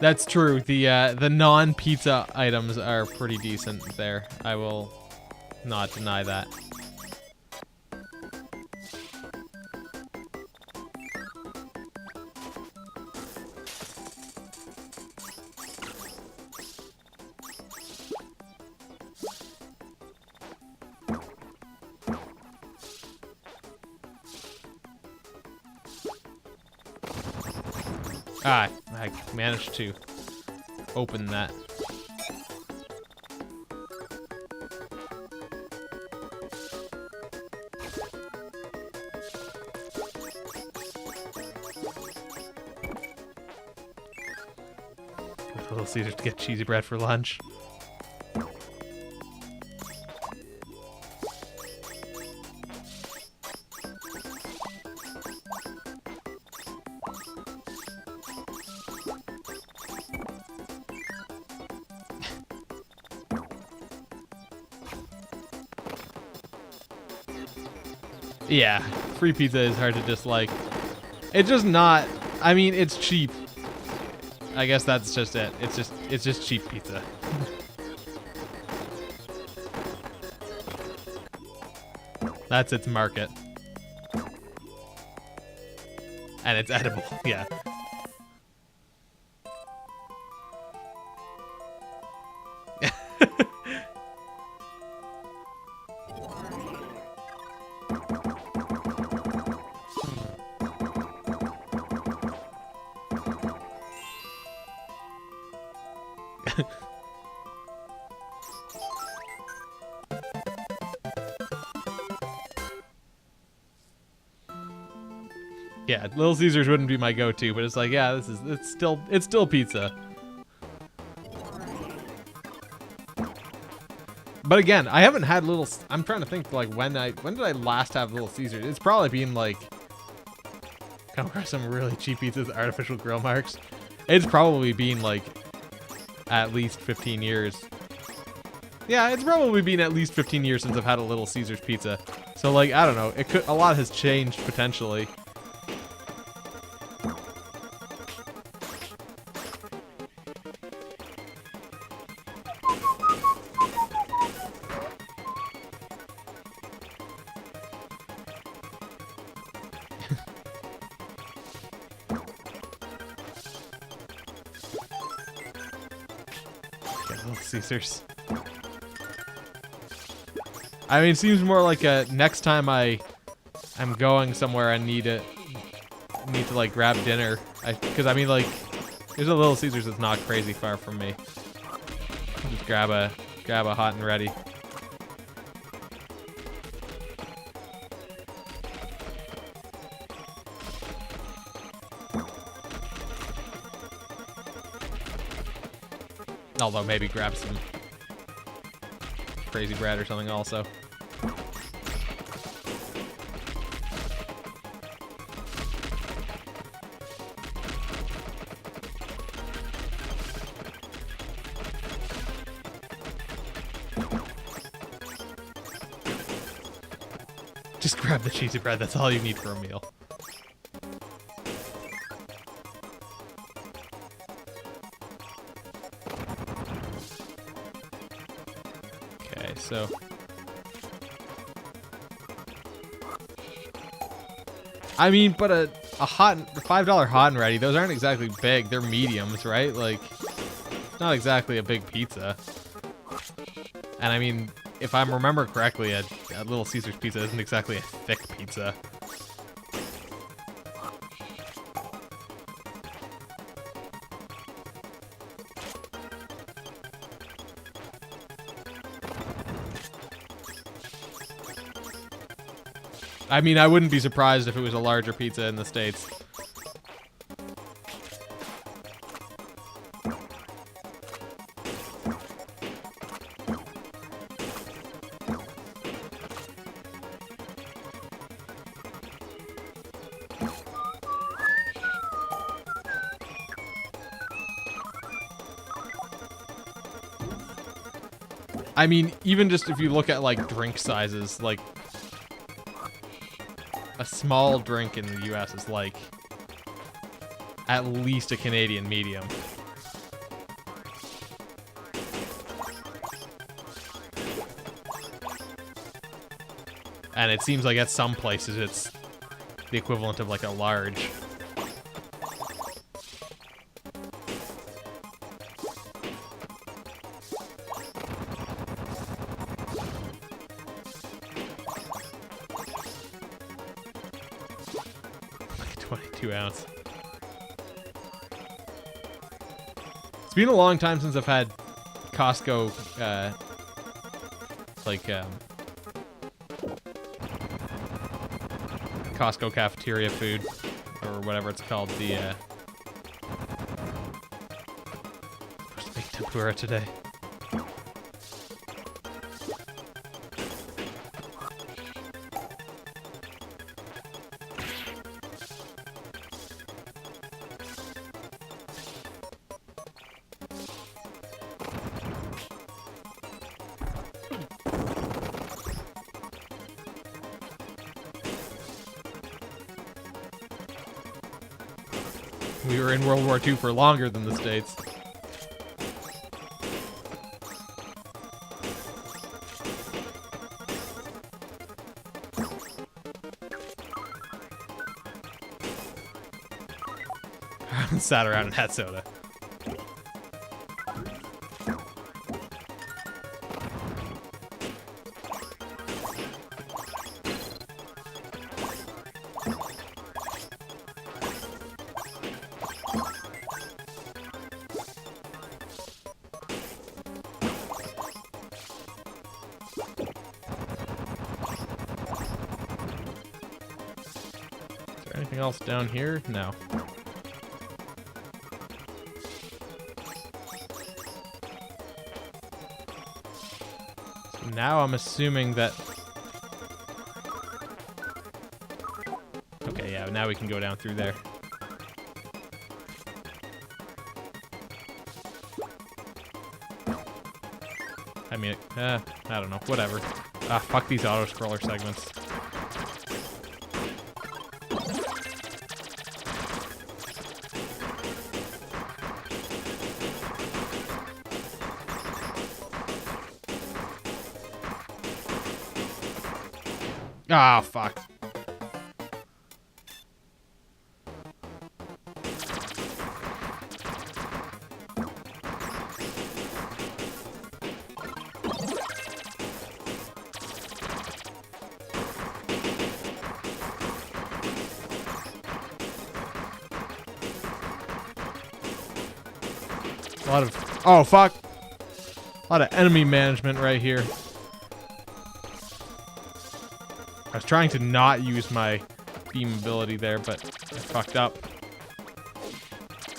That's true. The non-pizza items are pretty decent there. I will not deny that. Ah, I managed to open that. Go to Little Caesars to get cheesy bread for lunch. Yeah, free pizza is hard to dislike. It's just not. I mean, it's cheap. I guess that's just it. It's just cheap pizza. That's its market. And it's edible. Yeah. Yeah, Little Caesars wouldn't be my go-to, but it's like, yeah, it's still pizza. But again, I haven't had I'm trying to think like when did I last have Little Caesars? It's probably been like come across some really cheap pizzas with artificial grill marks. It's probably been like at least 15 years. Yeah, it's probably been at least 15 years since I've had a Little Caesars pizza. So like, I don't know, a lot has changed potentially. Little Caesars. I mean, it seems more like a next time I'm going somewhere and need to like grab dinner. Because I mean, like, there's a Little Caesars that's not crazy far from me. Just grab a hot and ready. Although maybe grab some crazy bread or something also. Just grab the cheesy bread, that's all you need for a meal. So I mean, but a $5 hot and ready, those aren't exactly big. They're mediums, right? Like, it's not exactly a big pizza. And I mean, if I remember correctly, a Little Caesars pizza isn't exactly a thick pizza. I mean, I wouldn't be surprised if it was a larger pizza in the States. I mean, even just if you look at like drink sizes, like a small drink in the US is like at least a Canadian medium. And it seems like at some places it's the equivalent of like a large. Like 22 ounce. It's been a long time since I've had Costco, Costco cafeteria food, or whatever it's called. Where's the big tempura today? We were in World War II for longer than the States. Sat around and had soda. Anything else down here? No. So now I'm assuming that... Okay, yeah, now we can go down through there. I mean, I don't know, whatever. Ah, fuck these auto-scroller segments. Ah, fuck. A lot of... Oh, fuck. A lot of enemy management right here. I was trying to not use my beam ability there, but I fucked up.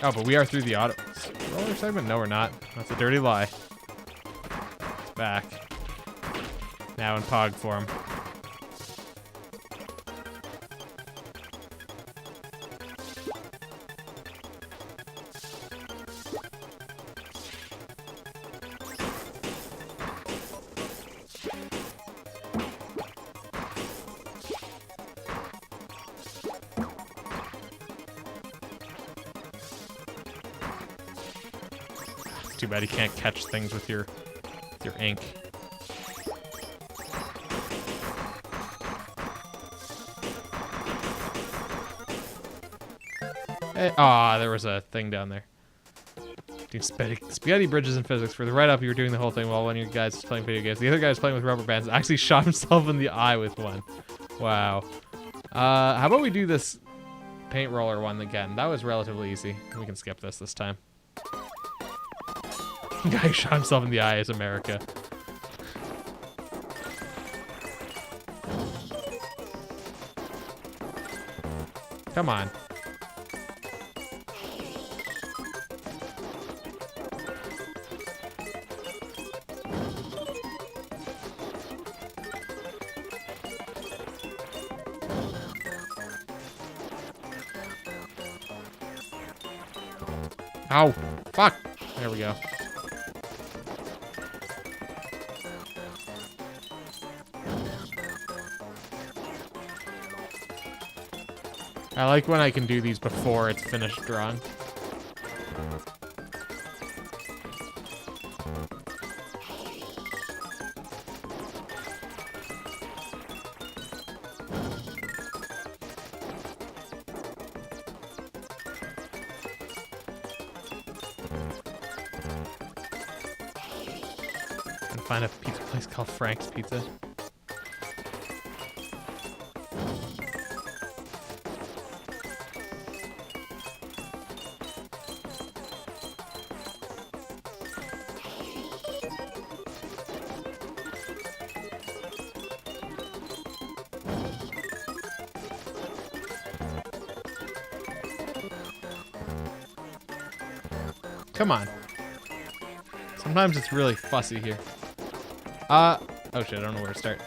Oh, but we are through the auto roller segment? No, we're not. That's a dirty lie. It's back. Now in Pog form. Too bad you can't catch things with your ink. Hey, there was a thing down there. Doing spaghetti bridges in physics. For the write-up, you were doing the whole thing while one of you guys was playing video games. The other guy was playing with rubber bands and actually shot himself in the eye with one. Wow. How about we do this paint roller one again? That was relatively easy. We can skip this time. The guy who shot himself in the eye is America. Come on. Ow. Fuck. There we go. I like when I can do these before it's finished drawing. And find a pizza place called Frank's Pizza. Come on. Sometimes it's really fussy here. Oh shit, I don't know where to start.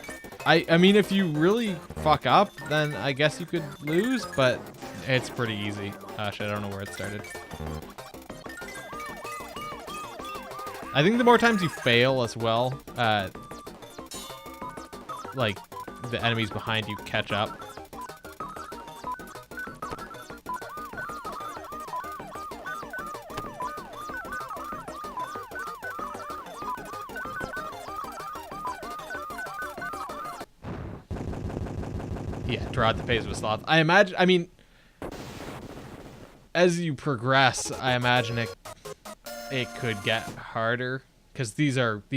I mean, if you really fuck up, then I guess you could lose, but it's pretty easy. Shit, I don't know where it started. I think the more times you fail as well, like, the enemies behind you catch up. Yeah, draw at the pace of a sloth. I imagine, I mean, as you progress, I imagine it could get harder, because these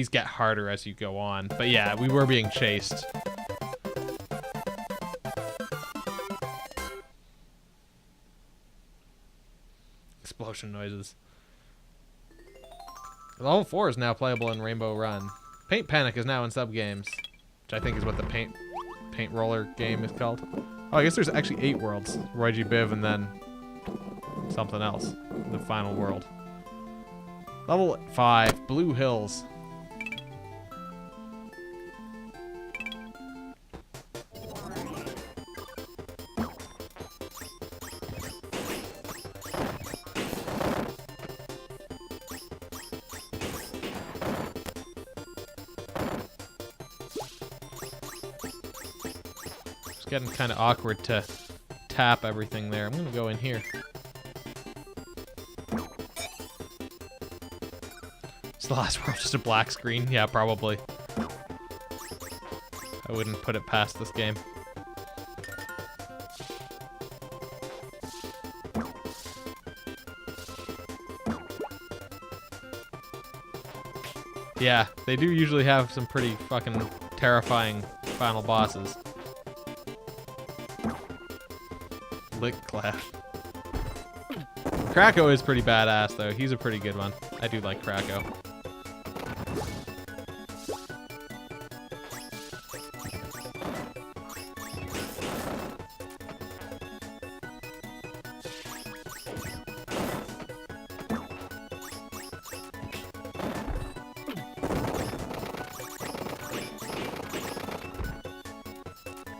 get harder as you go on. But yeah, we were being chased. Explosion noises. Level 4 is now playable in Rainbow Run. Paint Panic is now in sub-games, which I think is what the paint roller game is called. Oh, I guess there's actually 8 worlds. Roy G. Biv and then something else. The final world. Level 5, Blue Hills. Getting kind of awkward to tap everything there. I'm gonna go in here. Is the last world just a black screen? Yeah, probably. I wouldn't put it past this game. Yeah, they do usually have some pretty fucking terrifying final bosses. Lick Clap. Kracko is pretty badass, though. He's a pretty good one. I do like Kracko.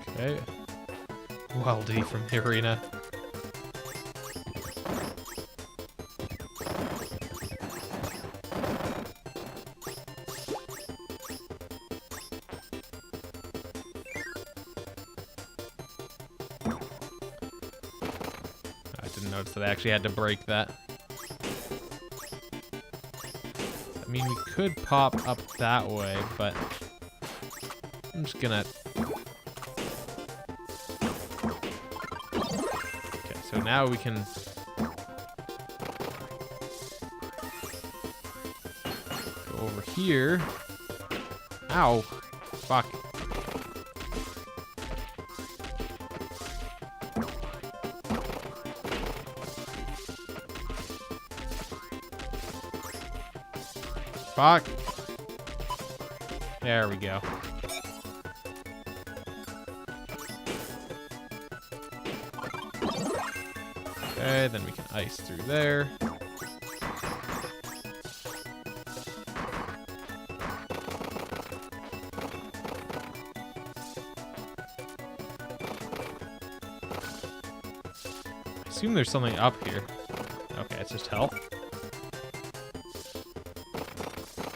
Okay. Weldy from the arena. I didn't notice that I actually had to break that. I mean, we could pop up that way, but I'm just gonna... So now we can go over here. Ow. Fuck. Fuck. There we go. Okay, then we can ice through there. I assume there's something up here. Okay, it's just health.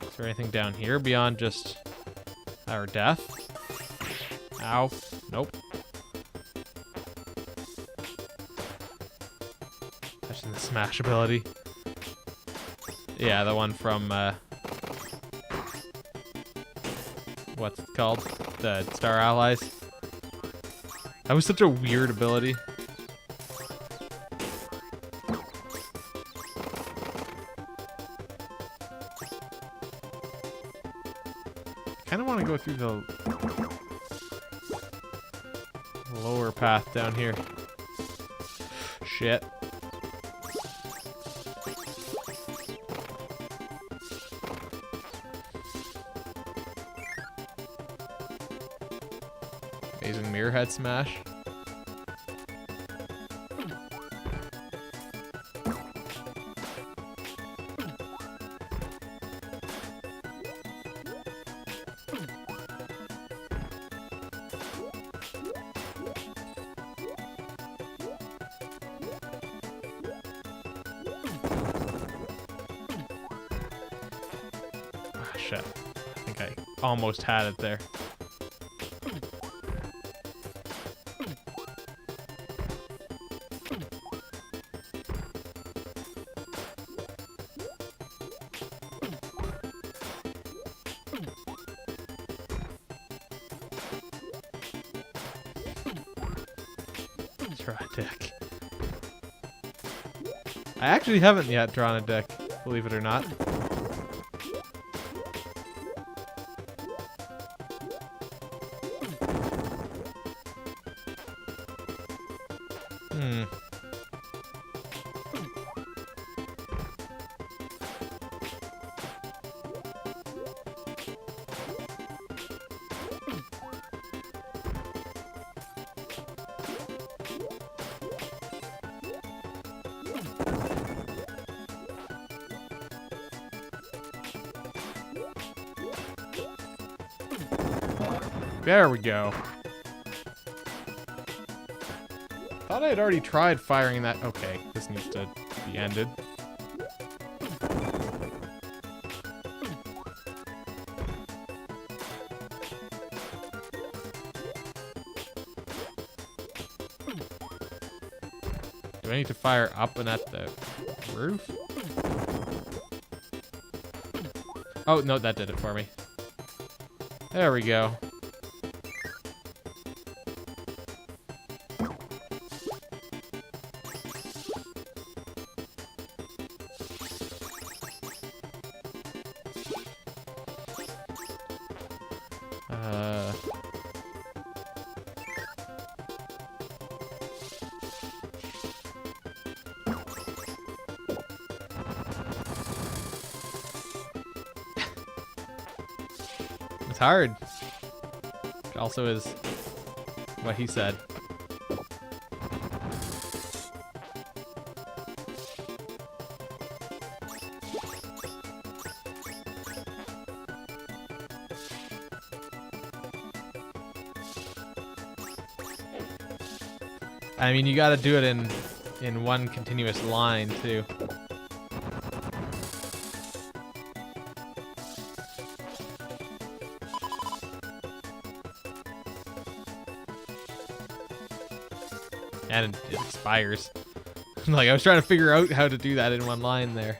Is there anything down here beyond just our death? Ow. Nope. using the smash ability. Yeah, the one from, what's it called? The Star Allies. That was such a weird ability. I kind of want to go through the lower path down here. Shit. Amazing mirror head smash. Ah, shit. I think I almost had it there. Draw a deck. I actually haven't yet drawn a deck, believe it or not. There we go. Thought I had already tried firing that. Okay, this needs to be ended. Do I need to fire up and at the roof? Oh, no, that did it for me. There we go. It's hard. It also is what he said. I mean, you gotta do it in one continuous line, too. And it expires. Like, I was trying to figure out how to do that in one line there.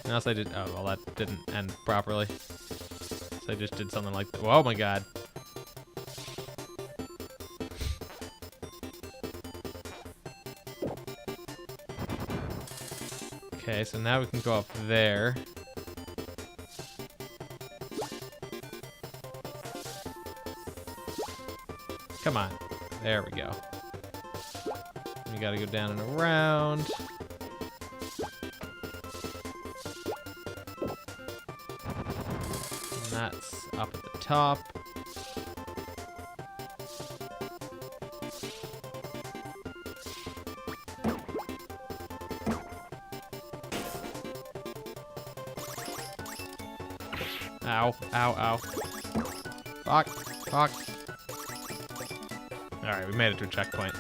And else I did. Oh, well, that didn't end properly. So I just did something like that. Oh my god. Okay, so now we can go up there. Come on. There we go. We gotta go down and around. And that's up at the top. Ow, ow, ow. Fuck, fuck. Alright, we made it to a checkpoint.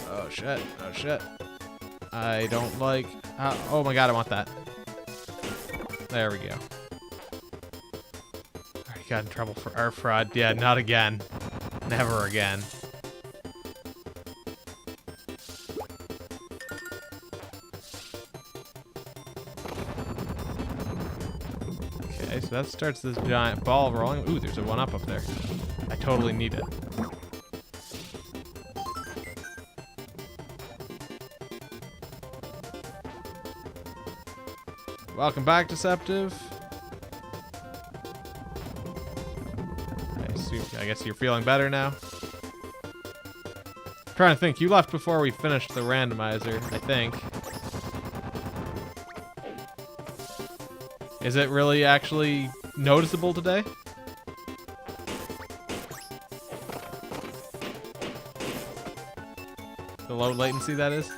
Oh shit, oh shit. I don't like... oh my god, I want that. There we go. I got in trouble for art fraud. Yeah, not again. Never again. Okay, so that starts this giant ball rolling. Ooh, there's a 1-up up there. I totally need it. Welcome back, Deceptive. I guess you're feeling better now. I'm trying to think. You left before we finished the randomizer, I think. Is it really actually noticeable today? The low latency, that is?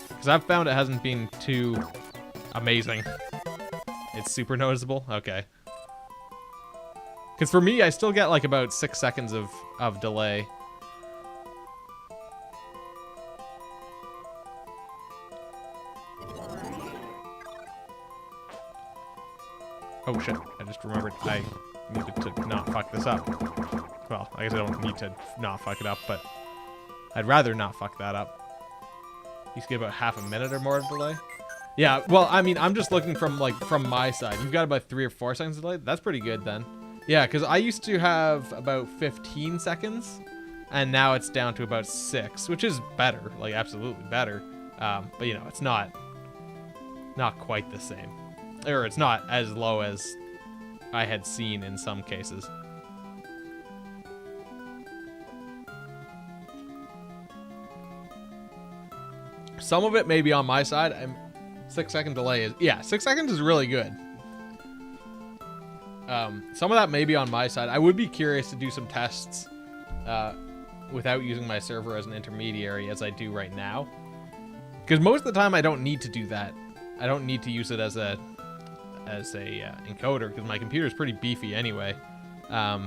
Because I've found it hasn't been too amazing. It's super noticeable? Okay. Because for me, I still get like about 6 seconds of delay. Oh shit, I just remembered I needed to not fuck this up. Well, I guess I don't need to not fuck it up, but I'd rather not fuck that up. You get about half a minute or more of delay. Yeah, well, I mean, I'm just looking from my side. You've got about 3 or 4 seconds delay. That's pretty good then. Yeah, because I used to have about 15 seconds, and now it's down to about 6, which is better, like absolutely better. But you know, it's not quite the same, or it's not as low as I had seen in some cases. Some of it may be on my side. 6-second delay is, yeah, 6 seconds is really good. Some of that may be on my side. I would be curious to do some tests without using my server as an intermediary as I do right now. Because most of the time I don't need to do that. I don't need to use it as a encoder because my computer is pretty beefy anyway. I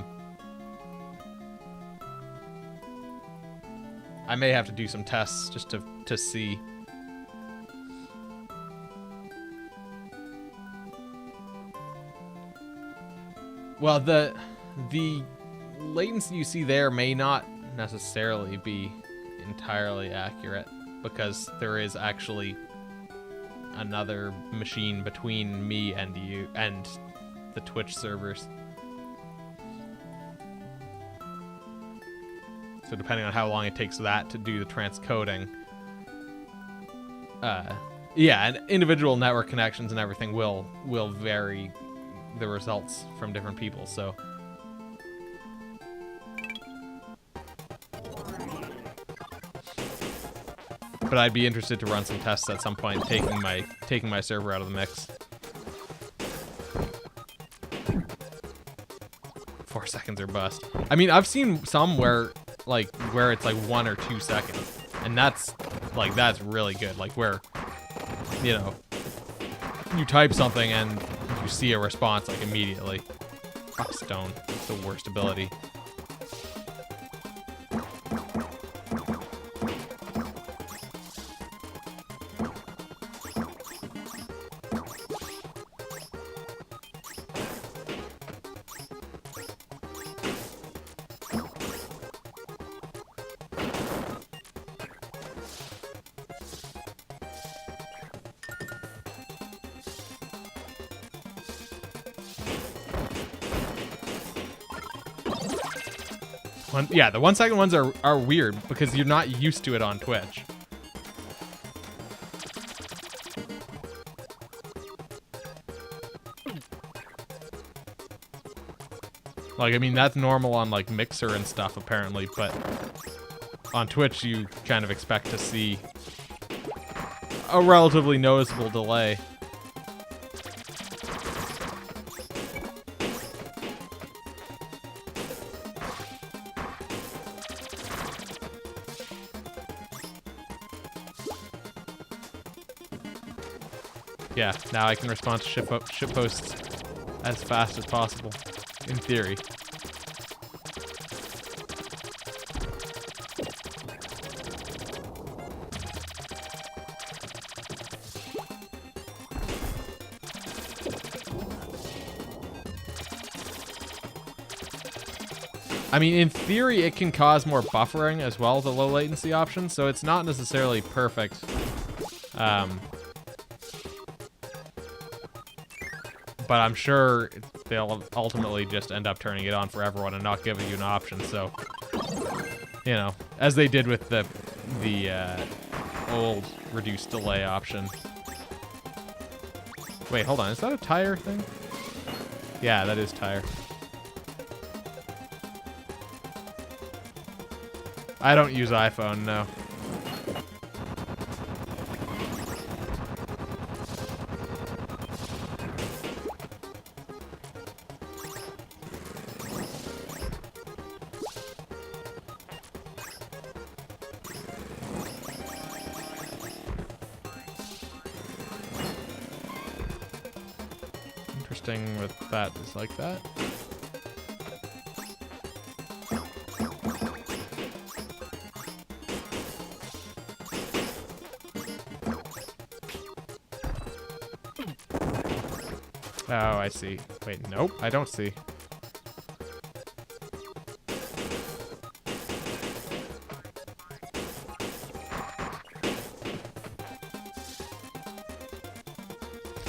may have to do some tests just to see. Well, the latency you see there may not necessarily be entirely accurate because there is actually another machine between me and you and the Twitch servers. So depending on how long it takes that to do the transcoding, yeah, and individual network connections and everything will vary the results from different people, so. But I'd be interested to run some tests at some point, taking my server out of the mix. 4 seconds or bust. I mean, I've seen some where it's like 1 or 2 seconds, and that's really good. Like where, you know, you type something and you see a response like immediately. Oh, stone. It's the worst ability. Yeah, the 1 second ones are weird because you're not used to it on Twitch. Like, I mean, that's normal on like Mixer and stuff apparently, but on Twitch you kind of expect to see a relatively noticeable delay. Yeah, now I can respond to ship posts. as fast as possible, in theory. I mean, in theory, it can cause more buffering as well, the low latency option, so it's not necessarily perfect. But I'm sure they'll ultimately just end up turning it on for everyone and not giving you an option, so, you know, as they did with the old reduced delay option. Wait, hold on, is that a tire thing? Yeah, that is tire. I don't use iPhone, no. Interesting with that is like that. Oh, I see. Wait, nope, I don't see.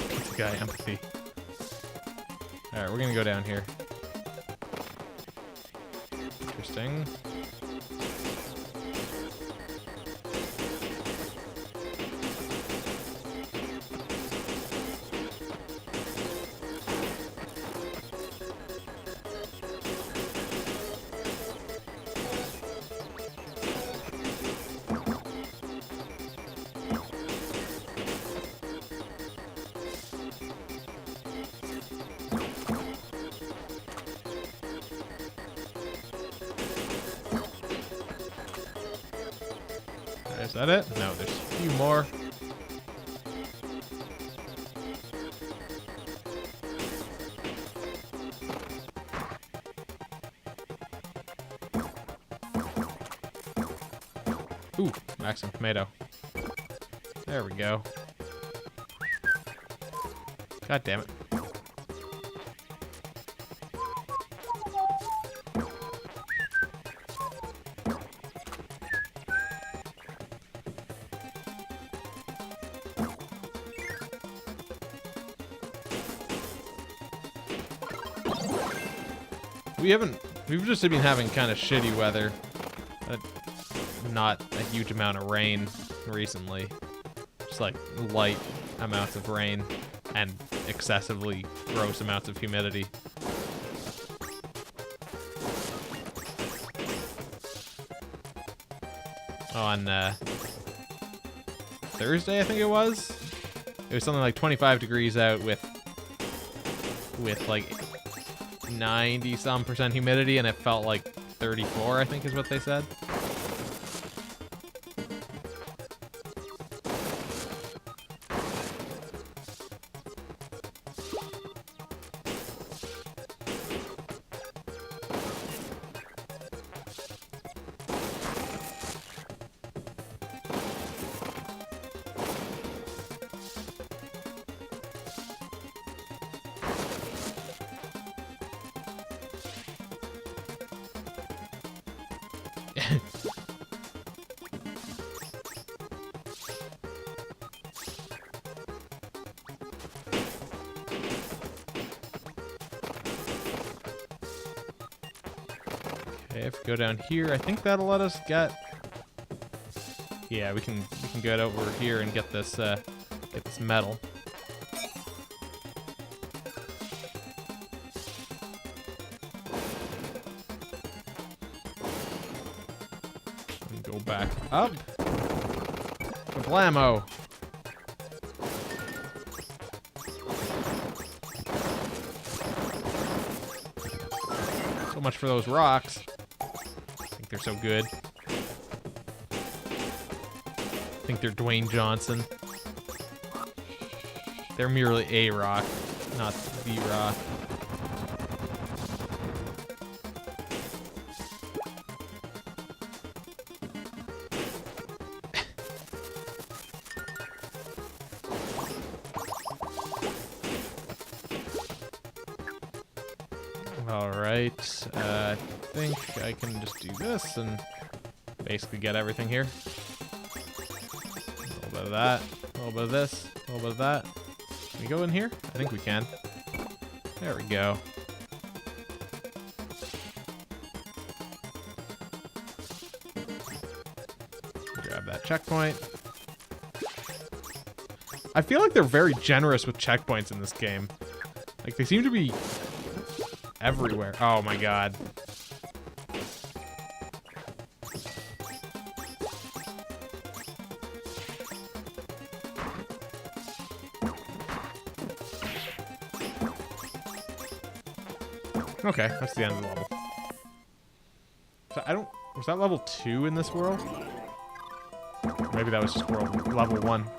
This guy, empathy. Alright, we're gonna go down here. Interesting. Is that it? No, there's a few more. Ooh, maximum tomato. There we go. God damn it. We've just been having kind of shitty weather. Not a huge amount of rain recently. Just like light amounts of rain and excessively gross amounts of humidity. On Thursday, I think it was something like 25 degrees out with like 90-some% humidity, and it felt like 34, I think is what they said. Okay, if we go down here, I think that'll let us get. Yeah, we can get over here and get this metal. And go back up. Kablamo! So much for those rocks. I think they're so good. I think they're Dwayne Johnson. They're merely a rock, not the rock. Alright, I think I can just do this and basically get everything here. A little bit of that, a little bit of this, a little bit of that. Can we go in here? I think we can. There we go. Grab that checkpoint. I feel like they're very generous with checkpoints in this game. Like, they seem to be everywhere. Oh my god. Okay, that's the end of the level. So was that level 2 in this world? Maybe that was just level 1.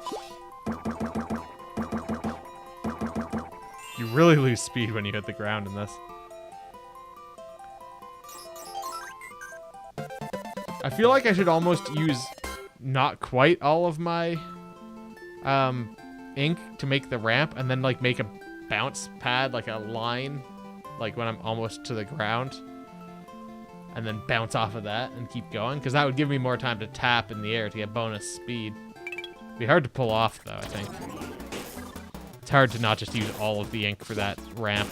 You really lose speed when you hit the ground in this. I feel like I should almost use not quite all of my ink to make the ramp, and then like make a bounce pad, like a line, like when I'm almost to the ground, and then bounce off of that and keep going, because that would give me more time to tap in the air to get bonus speed. It'd be hard to pull off though, I think. It's hard to not just use all of the ink for that ramp.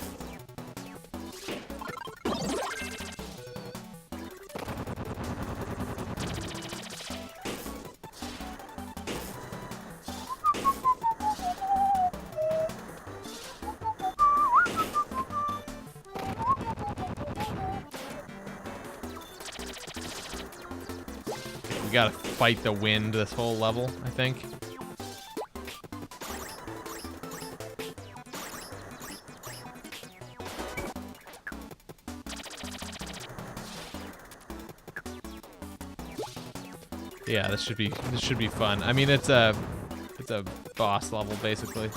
We gotta fight the wind this whole level, I think. Yeah, this should be fun. I mean, it's a boss level basically.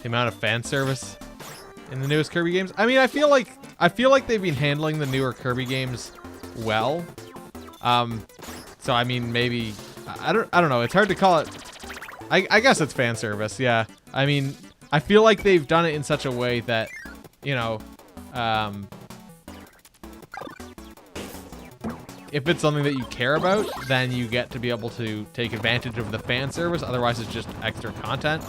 The amount of fan service in the newest Kirby games. I mean, I feel like they've been handling the newer Kirby games well. So I mean, maybe I don't know. It's hard to call it. I guess it's fan service. Yeah. I mean, I feel like they've done it in such a way that, you know, if it's something that you care about, then you get to be able to take advantage of the fan service. Otherwise, it's just extra content.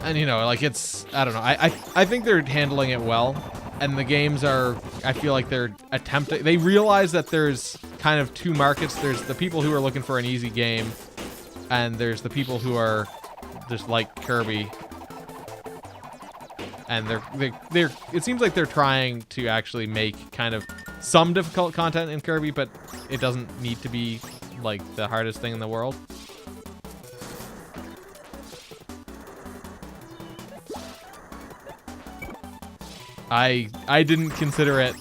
And, you know, like, it's, I don't know. I think they're handling it well. And the games are, I feel like they're attempting, they realize that there's kind of two markets. There's the people who are looking for an easy game, and there's the people who are just like Kirby. And they're it seems like they're trying to actually make kind of some difficult content in Kirby, but it doesn't need to be like the hardest thing in the world. I didn't consider it.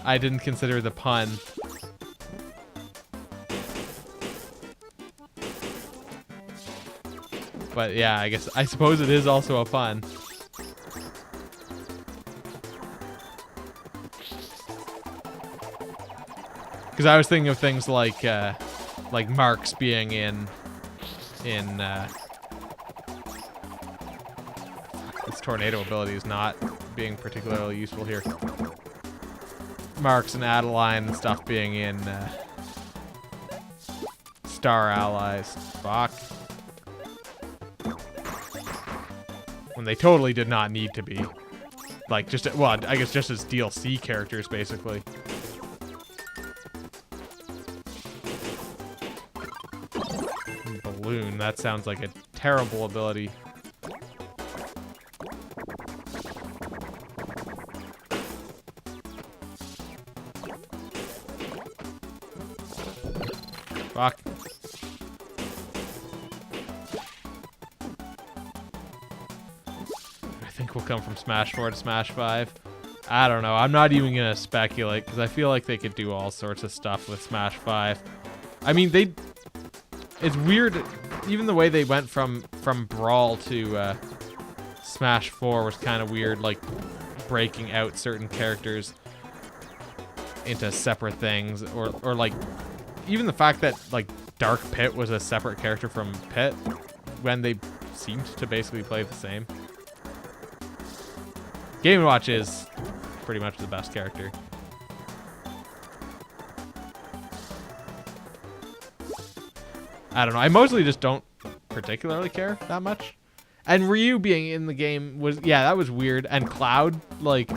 I didn't consider the pun. But yeah, I suppose it is also a pun. Because I was thinking of things like Marks being in this tornado ability is not being particularly useful here. Marks and Adeline and stuff being in Star Allies. Fuck. When they totally did not need to be. Like, just, well, I guess just as DLC characters, basically. Balloon, that sounds like a terrible ability. Fuck. I think we'll come from Smash 4 to Smash 5. I don't know. I'm not even gonna speculate because I feel like they could do all sorts of stuff with Smash 5. I mean, it's weird. Even the way they went from Brawl to Smash 4 was kind of weird, like breaking out certain characters. into separate things, or like even the fact that like Dark Pit was a separate character from Pit when they seemed to basically play the same. Game & Watch is pretty much the best character. I don't know. I mostly just don't particularly care that much. And Ryu being in the game was, yeah, that was weird. And Cloud, like...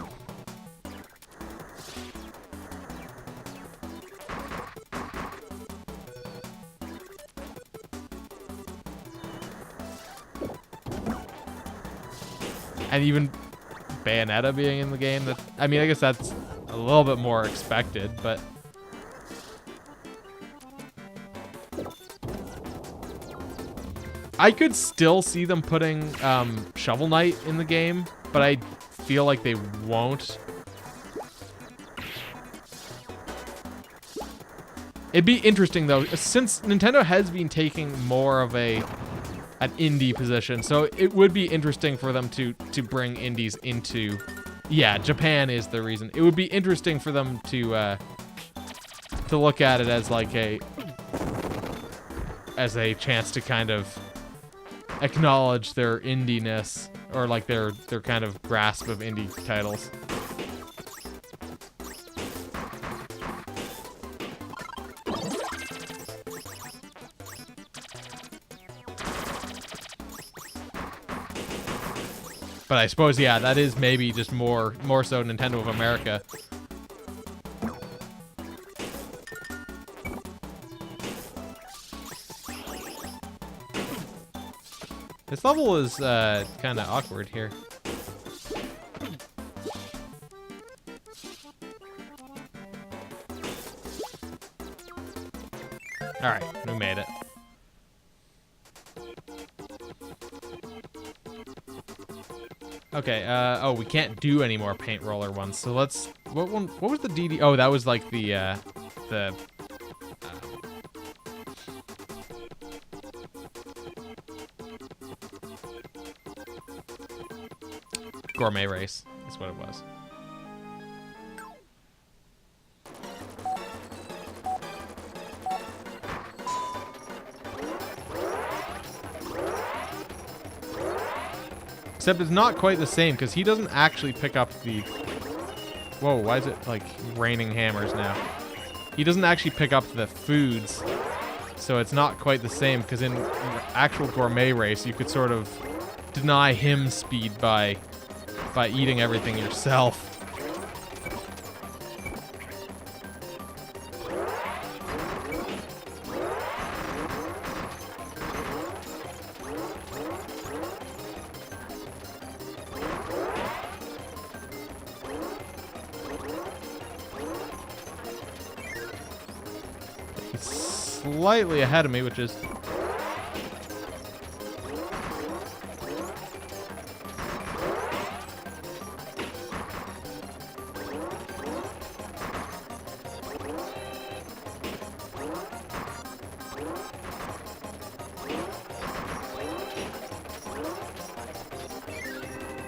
And even Bayonetta being in the game. That, I mean, I guess that's a little bit more expected, but... I could still see them putting Shovel Knight in the game, but I feel like they won't. It'd be interesting though, since Nintendo has been taking more of an indie position, so it would be interesting for them to bring indies into. Yeah, Japan is the reason. It would be interesting for them to look at it as like a chance to kind of acknowledge their indie-ness, or like their kind of grasp of indie titles. But I suppose, yeah, that is maybe just more so Nintendo of America. This level is kind of awkward here. All right, we made it. Okay. Oh, we can't do any more paint roller ones. So let's. What one? What was the DD? Oh, that was like the gourmet race is what it was. Except it's not quite the same because he doesn't actually pick up the... Whoa, why is it like raining hammers now? He doesn't actually pick up the foods, so it's not quite the same because in actual gourmet race you could sort of deny him speed by eating everything yourself. He's slightly ahead of me, which is...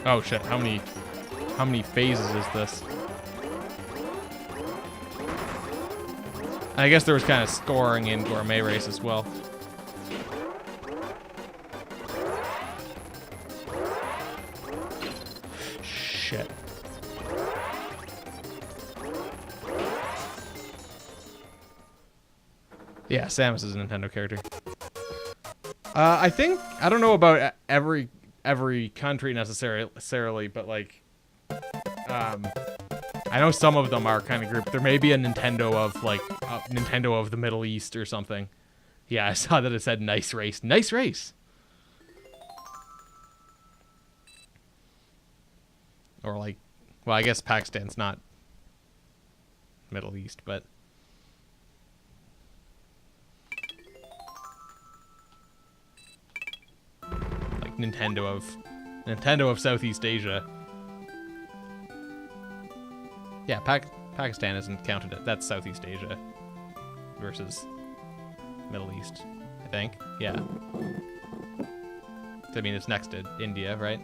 Oh shit, how many phases is this? I guess there was kind of scoring in gourmet race as well. Shit. Yeah, Samus is a Nintendo character. I think, I don't know about every country necessarily, but like, I know some of them are kind of grouped. There may be a Nintendo of like Nintendo of the Middle East or something. Yeah, I saw that it said nice race. Nice race. Or like, well, I guess Pakistan's not Middle East, but like Nintendo of Southeast Asia. Yeah, Pakistan isn't counted. That's Southeast Asia versus Middle East, I think. Yeah. I mean, it's next to India, right?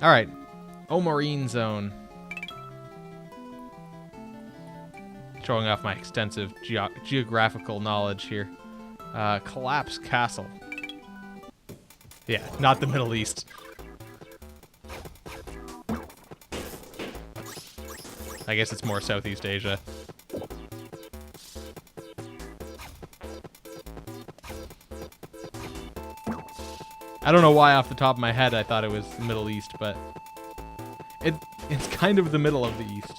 All right. Marine Zone. showing off my extensive geographical knowledge here. Collapse Castle. Yeah, not the Middle East. I guess it's more Southeast Asia. I don't know why off the top of my head I thought it was the Middle East, but it's kind of the middle of the East.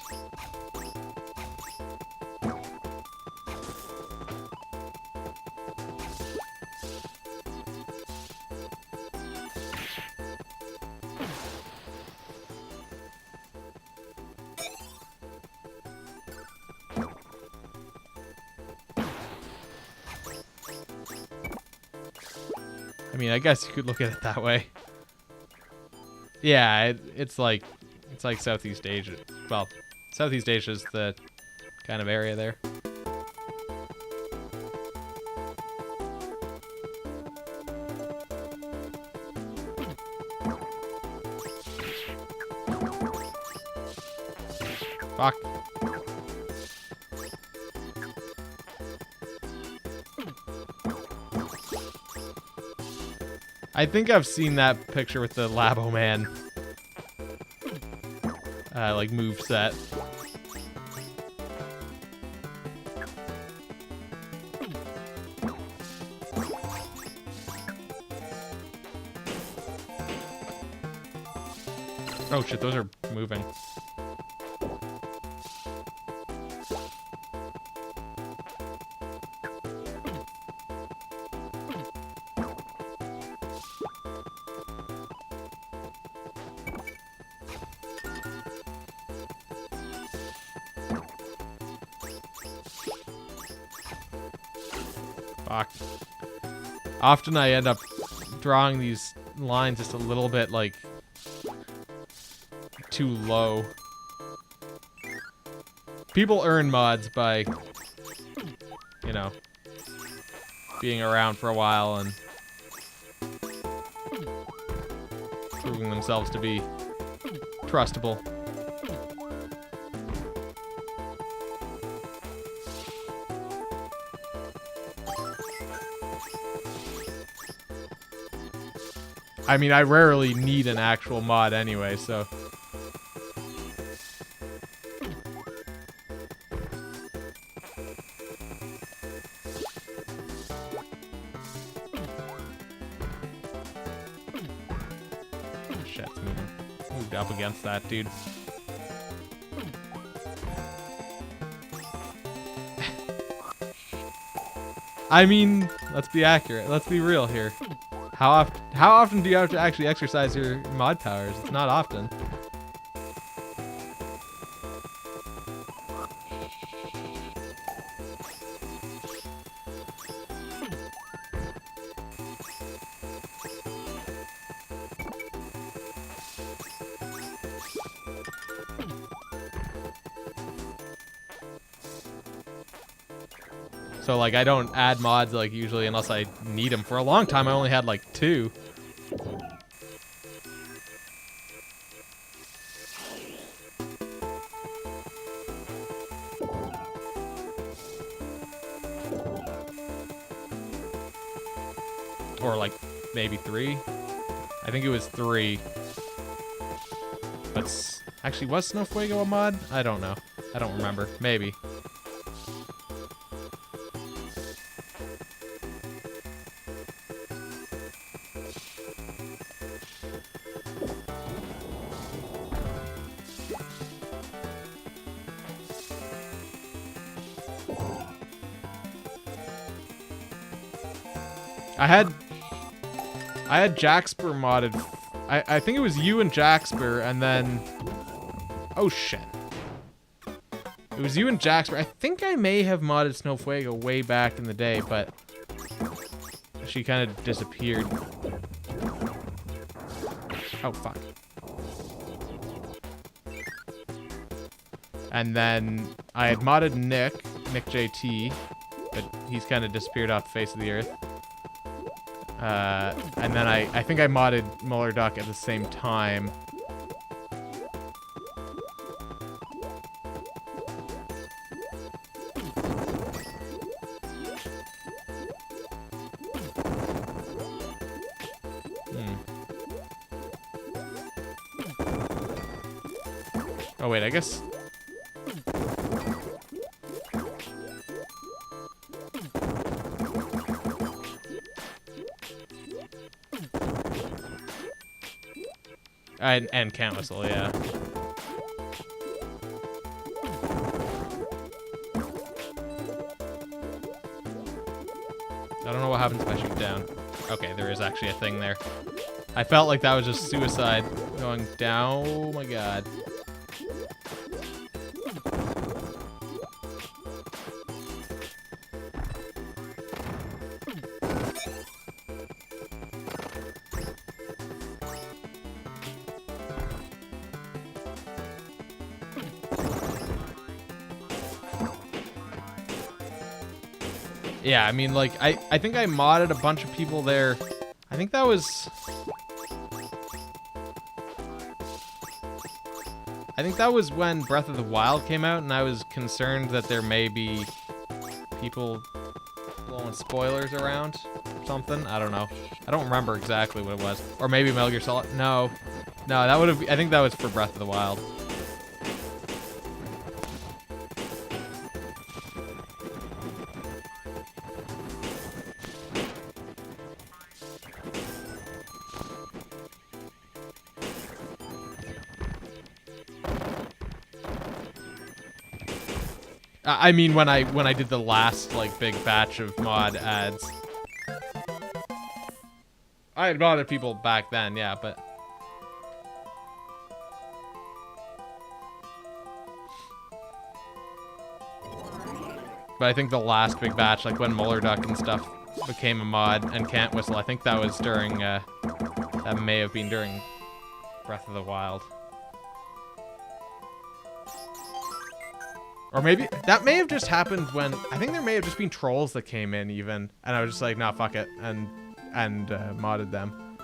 I mean, I guess you could look at it that way. Yeah, it's like Southeast Asia. Well, Southeast Asia is the kind of area there. Fuck. I think I've seen that picture with the Labo Man, like move set. Oh shit, those are moving. Fuck. Often I end up drawing these lines just a little bit, like, too low. People earn mods by, you know, being around for a while and proving themselves to be trustable. I mean, I rarely need an actual mod anyway, so... Shit, it's moving. Moved up against that, dude. I mean, let's be accurate. Let's be real here. How often do you have to actually exercise your mod powers? It's not often. So, like, I don't add mods, like, usually unless I need them. For a long time, I only had, like, 2. Or, like, maybe 3. I think it was 3. But, actually, was Snow Fuego a mod? I don't know. I don't remember. Maybe. I had Jaxper modded. I think it was you and Jaxper, and then... Oh, shit. It was you and Jaxper. I think I may have modded Snow Fuego way back in the day, but... She kind of disappeared. Oh, fuck. And then I had modded Nick JT, but he's kind of disappeared off the face of the earth. And then I think I modded Muller Duck at the same time. Oh wait, I guess. And can't whistle, yeah. I don't know what happens if I shoot down. Okay, there is actually a thing there. I felt like that was just suicide going down. Oh my god. Yeah, I mean, like, I think I modded a bunch of people there. I think that was... I think that was when Breath of the Wild came out, and I was concerned that there may be people blowing spoilers around or something. I don't know. I don't remember exactly what it was. Or maybe Metal Gear Solid. No. No, that would have... I think that was for Breath of the Wild. I mean, when I did the last, like, big batch of mod ads. I had modded people back then, yeah, but... But I think the last big batch, like when Muller Duck and stuff became a mod and Can't Whistle, I think that was during, that may have been during Breath of the Wild. Or maybe, that may have just happened when, I think there may have just been trolls that came in even, and I was just like, nah, fuck it, and modded them.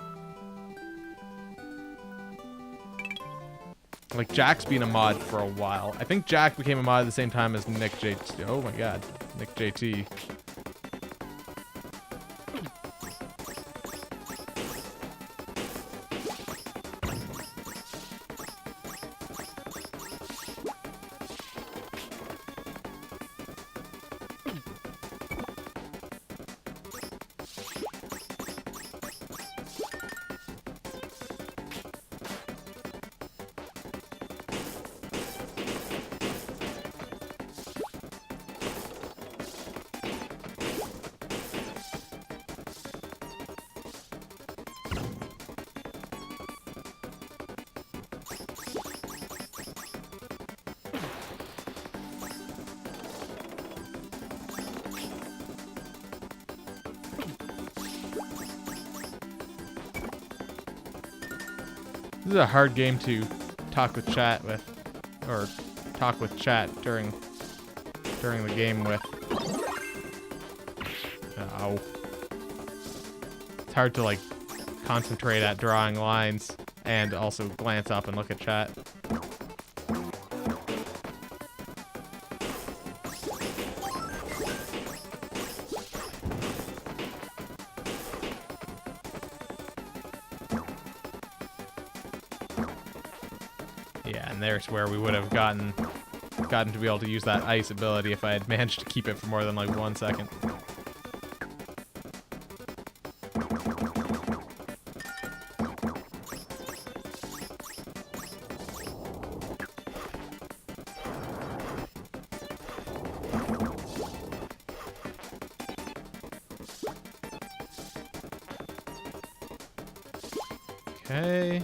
Like, Jack's been a mod for a while. I think Jack became a mod at the same time as Nick JT. Oh my god, Nick JT. This is a hard game to talk with chat with, or talk with chat during the game with. Ow. It's hard to, like, concentrate at drawing lines and also glance up and look at chat. Yeah, and there's where we would have gotten to be able to use that ice ability if I had managed to keep it for more than like 1 second. Okay.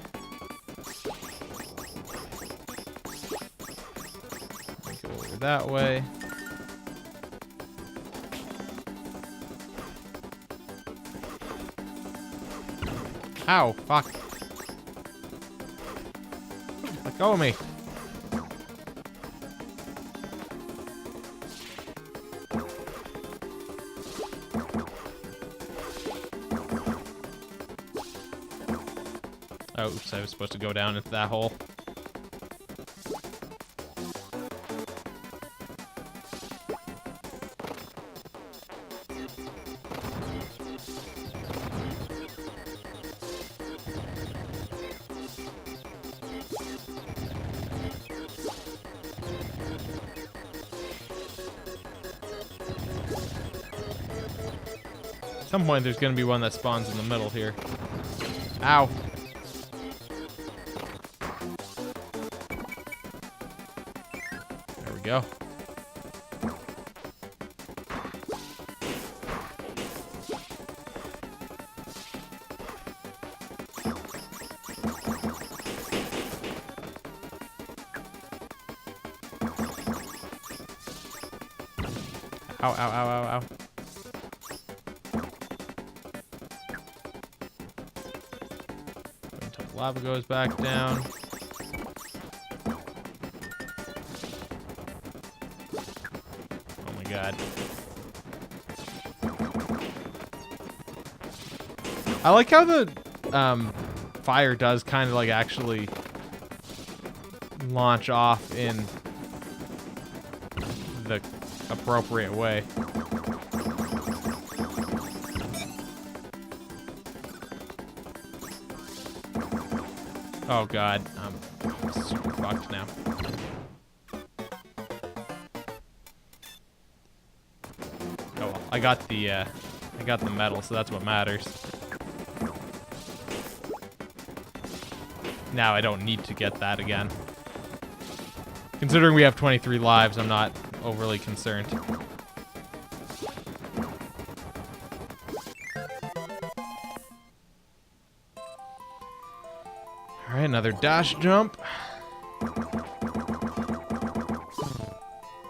Go over that way. Ow, fuck. Let go of me. Oh, oops, I was supposed to go down into that hole. some point there's gonna be one that spawns in the middle here. Ow. There we go. Ow, ow, ow, ow, ow. Until the lava goes back down. Oh my god. I like how the fire does kind of like actually launch off in the appropriate way. Oh god, I'm super fucked now. Oh well, I got the medal, so that's what matters. Now I don't need to get that again. Considering we have 23 lives, I'm not overly concerned. Alright, another dash jump.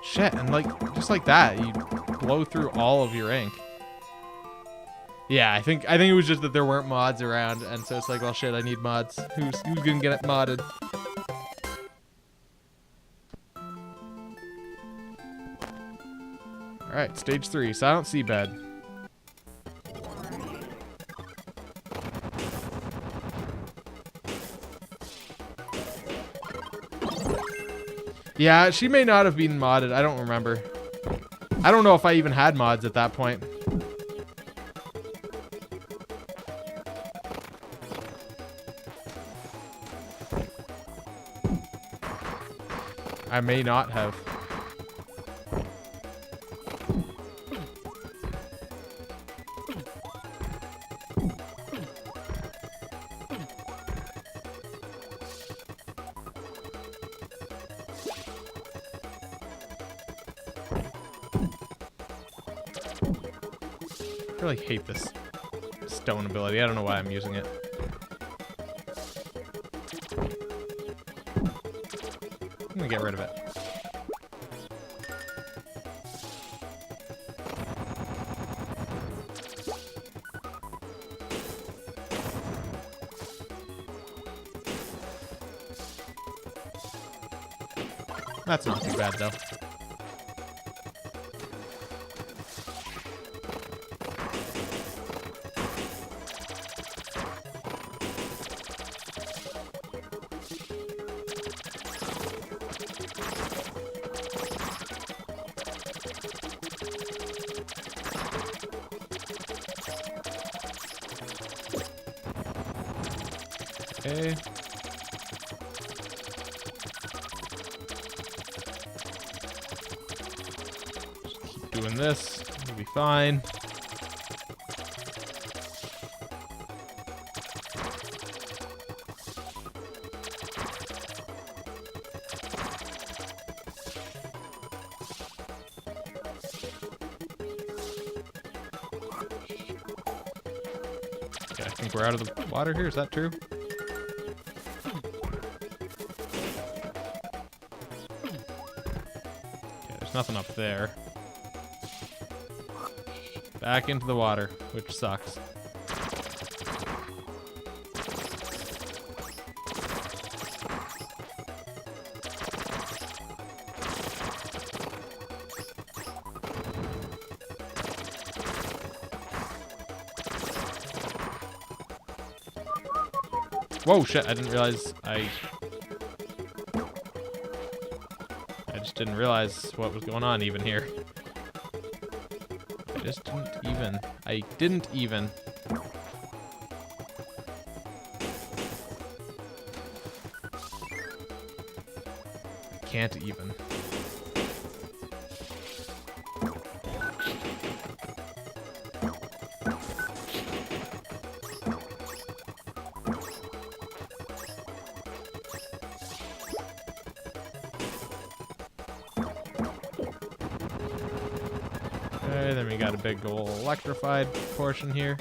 Shit, and like, just like that, you blow through all of your ink. Yeah, I think it was just that there weren't mods around, and so it's like, well shit, I need mods. Who's gonna get it modded? Alright, stage 3, Silent Seabed. Yeah, she may not have been modded, I don't remember. I don't know if I even had mods at that point. I may not have. I really hate this stone ability. I don't know why I'm using it. I'm gonna get rid of it. That's not too bad though. Okay. Just keep doing this. We'll be fine. Okay, I think we're out of the water here. Is that true? Nothing up there. Back into the water, which sucks. Whoa, shit, I didn't realize I didn't realize what was going on even here. I didn't even. I can't even. Okay, then we got a big old electrified portion here.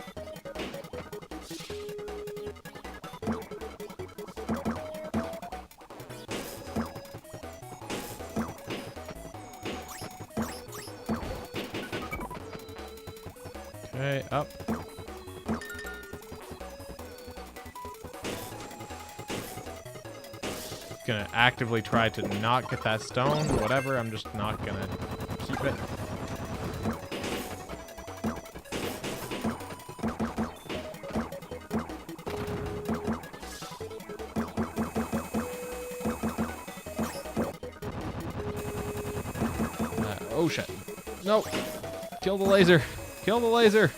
Okay, up. Gonna actively try to not get that stone, whatever. I'm just not gonna keep it. Oh shit. Nope. Kill the laser. Kill the laser.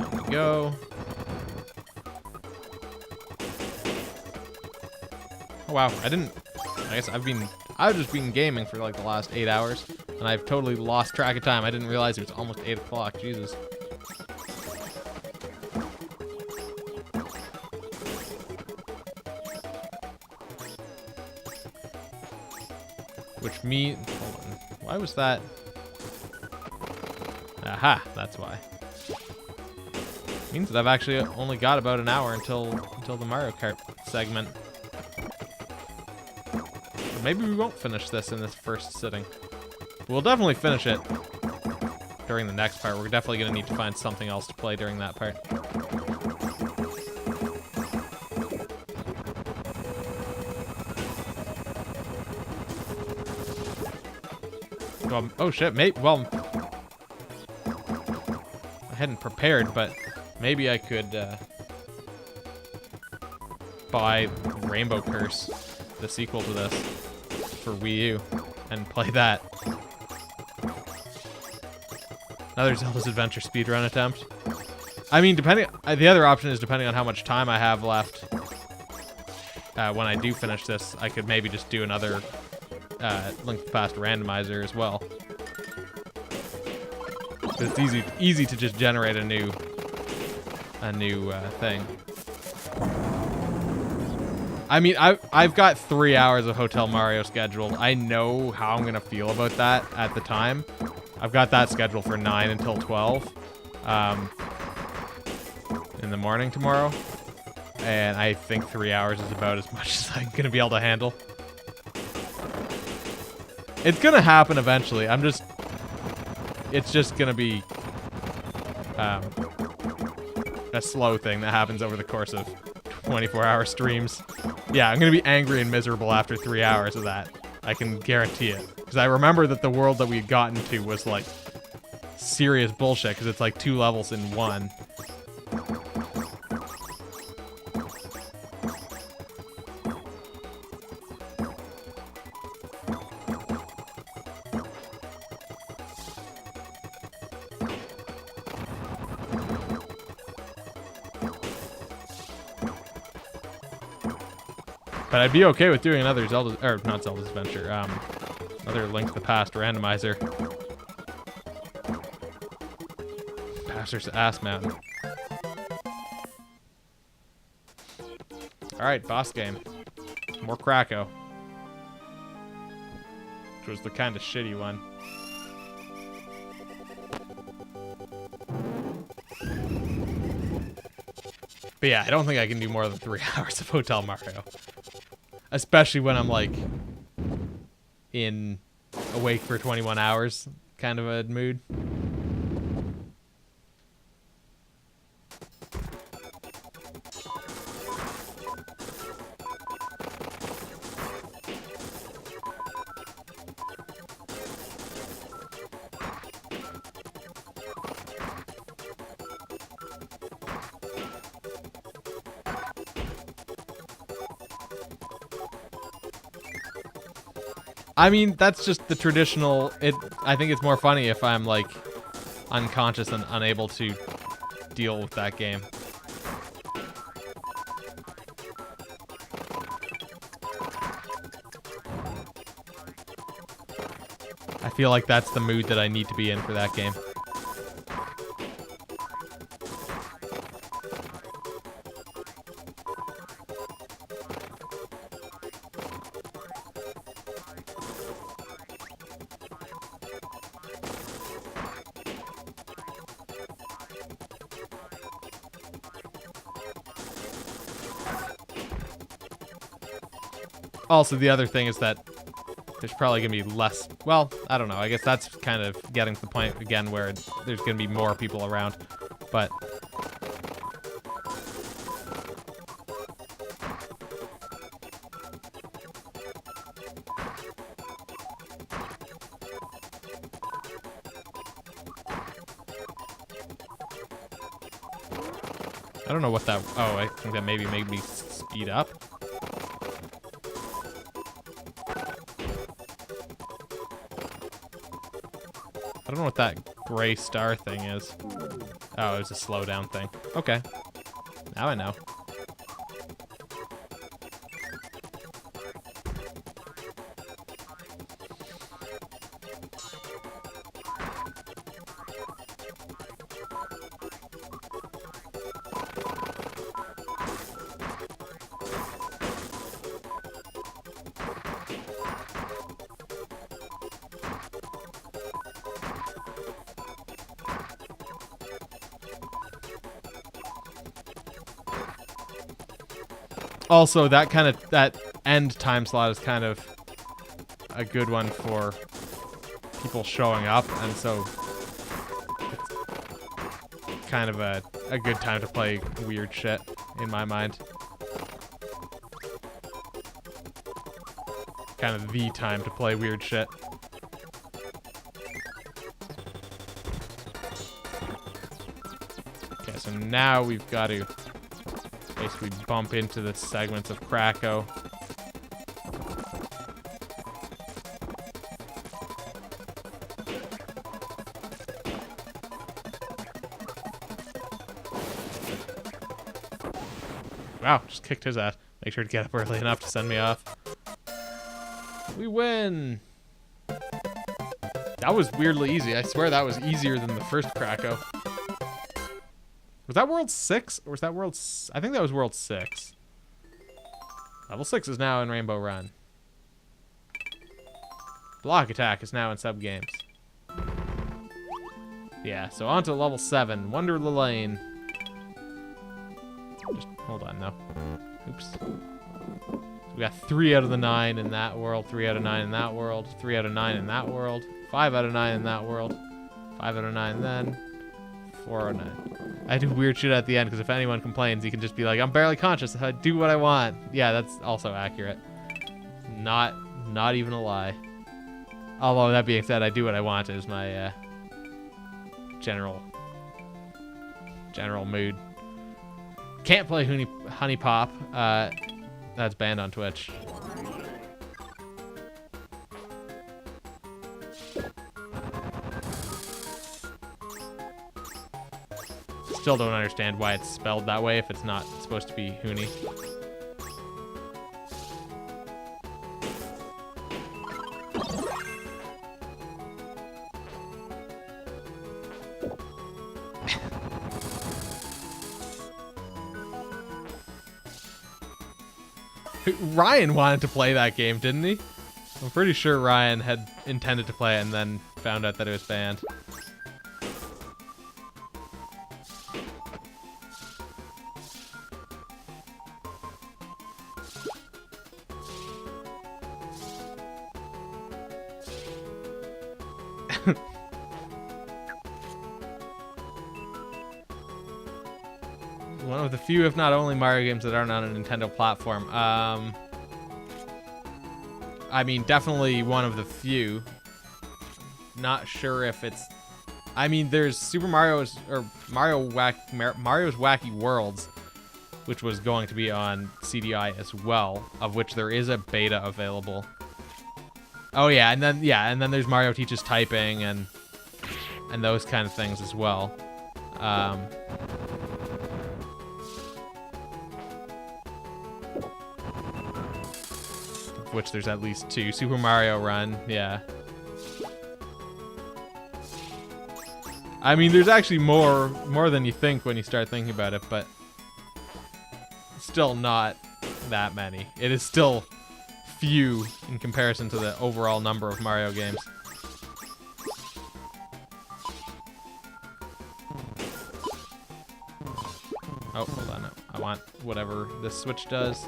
There we go. Oh wow, I guess I've just been gaming for like the last 8 hours, and I've totally lost track of time. I didn't realize it was almost 8 o'clock. Jesus. Which means, hold on, why was that? Aha, that's why. Means that I've actually only got about an hour until the Mario Kart segment. So maybe we won't finish this in this first sitting. We'll definitely finish it during the next part. We're definitely going to need to find something else to play during that part. Oh shit, mate. Well, I hadn't prepared, but maybe I could buy Rainbow Curse, the sequel to this, for Wii U, and play that. Another Zelda's Adventure speedrun attempt. I mean, the other option is depending on how much time I have left. When I do finish this, I could maybe just do another Link to the Past randomizer as well. It's easy to just generate a new thing. I mean, I've got 3 hours of Hotel Mario scheduled. I know how I'm gonna feel about that at the time. I've got that scheduled for 9 until 12 in the morning tomorrow, and I think 3 hours is about as much as I'm gonna be able to handle. It's gonna happen eventually. It's just gonna be a slow thing that happens over the course of 24-hour streams. Yeah, I'm gonna be angry and miserable after 3 hours of that. I can guarantee it. Because I remember that the world that we had gotten to was like serious bullshit, because it's like 2 levels in one. But I'd be okay with doing another Zelda's, or not Zelda's Adventure, another Link to the Past randomizer. Pastor's Ass Mountain. Alright, boss game. More Krakow. Which was the kind of shitty one. But yeah, I don't think I can do more than 3 hours of Hotel Mario. Especially when I'm like in awake for 21 hours kind of a mood. I mean, that's just the traditional. I think it's more funny if I'm like unconscious and unable to deal with that game. I feel like that's the mood that I need to be in for that game. Also, the other thing is that there's probably going to be less... Well, I don't know. I guess that's kind of getting to the point, again, where there's going to be more people around. But... I don't know what that... Oh, I think that maybe made me speed up. I don't know what that gray star thing is. Oh, it was a slowdown thing. Okay. Now I know. Also, that end time slot is kind of a good one for people showing up, and so it's kind of a good time to play weird shit, in my mind. Kind of the time to play weird shit. Okay, so now we've got to basically bump into the segments of Krakow. Wow, just kicked his ass. Make sure to get up early enough to send me off. We win! That was weirdly easy. I swear that was easier than the first Krakow. Was that World 6? Or was that World... I think that was World 6. Level 6 is now in Rainbow Run. Block Attack is now in sub-games. Yeah, so on to level 7. Wonder Lane. Just hold on, no. Oops. We got 3 out of the 9 in that world, 3 out of 9 in that world, 3 out of 9 in that world, 5 out of 9 in that world, 5 out of 9 then, 4 out of 9. I do weird shit at the end because if anyone complains, you can just be like, I'm barely conscious. I do what I want. Yeah, that's also accurate. Not even a lie. Although that being said, I do what I want is my general mood. Can't play Honey Pop. That's banned on Twitch. Still don't understand why it's spelled that way if it's not supposed to be Hoonie. Ryan wanted to play that game, didn't he? I'm pretty sure Ryan had intended to play it and then found out that it was banned. One of the few, if not only, Mario games that aren't on a Nintendo platform. I mean, definitely one of the few. Not sure if it's... I mean, there's Super Mario's... or Mario's Wacky Worlds, which was going to be on CDI as well, of which there is a beta available. Oh yeah, and then there's Mario Teaches Typing and those kind of things as well. Which there's at least 2. Super Mario Run, yeah. I mean, there's actually more than you think when you start thinking about it, but still not that many. It is still few in comparison to the overall number of Mario games. Oh, hold on. I want whatever this switch does.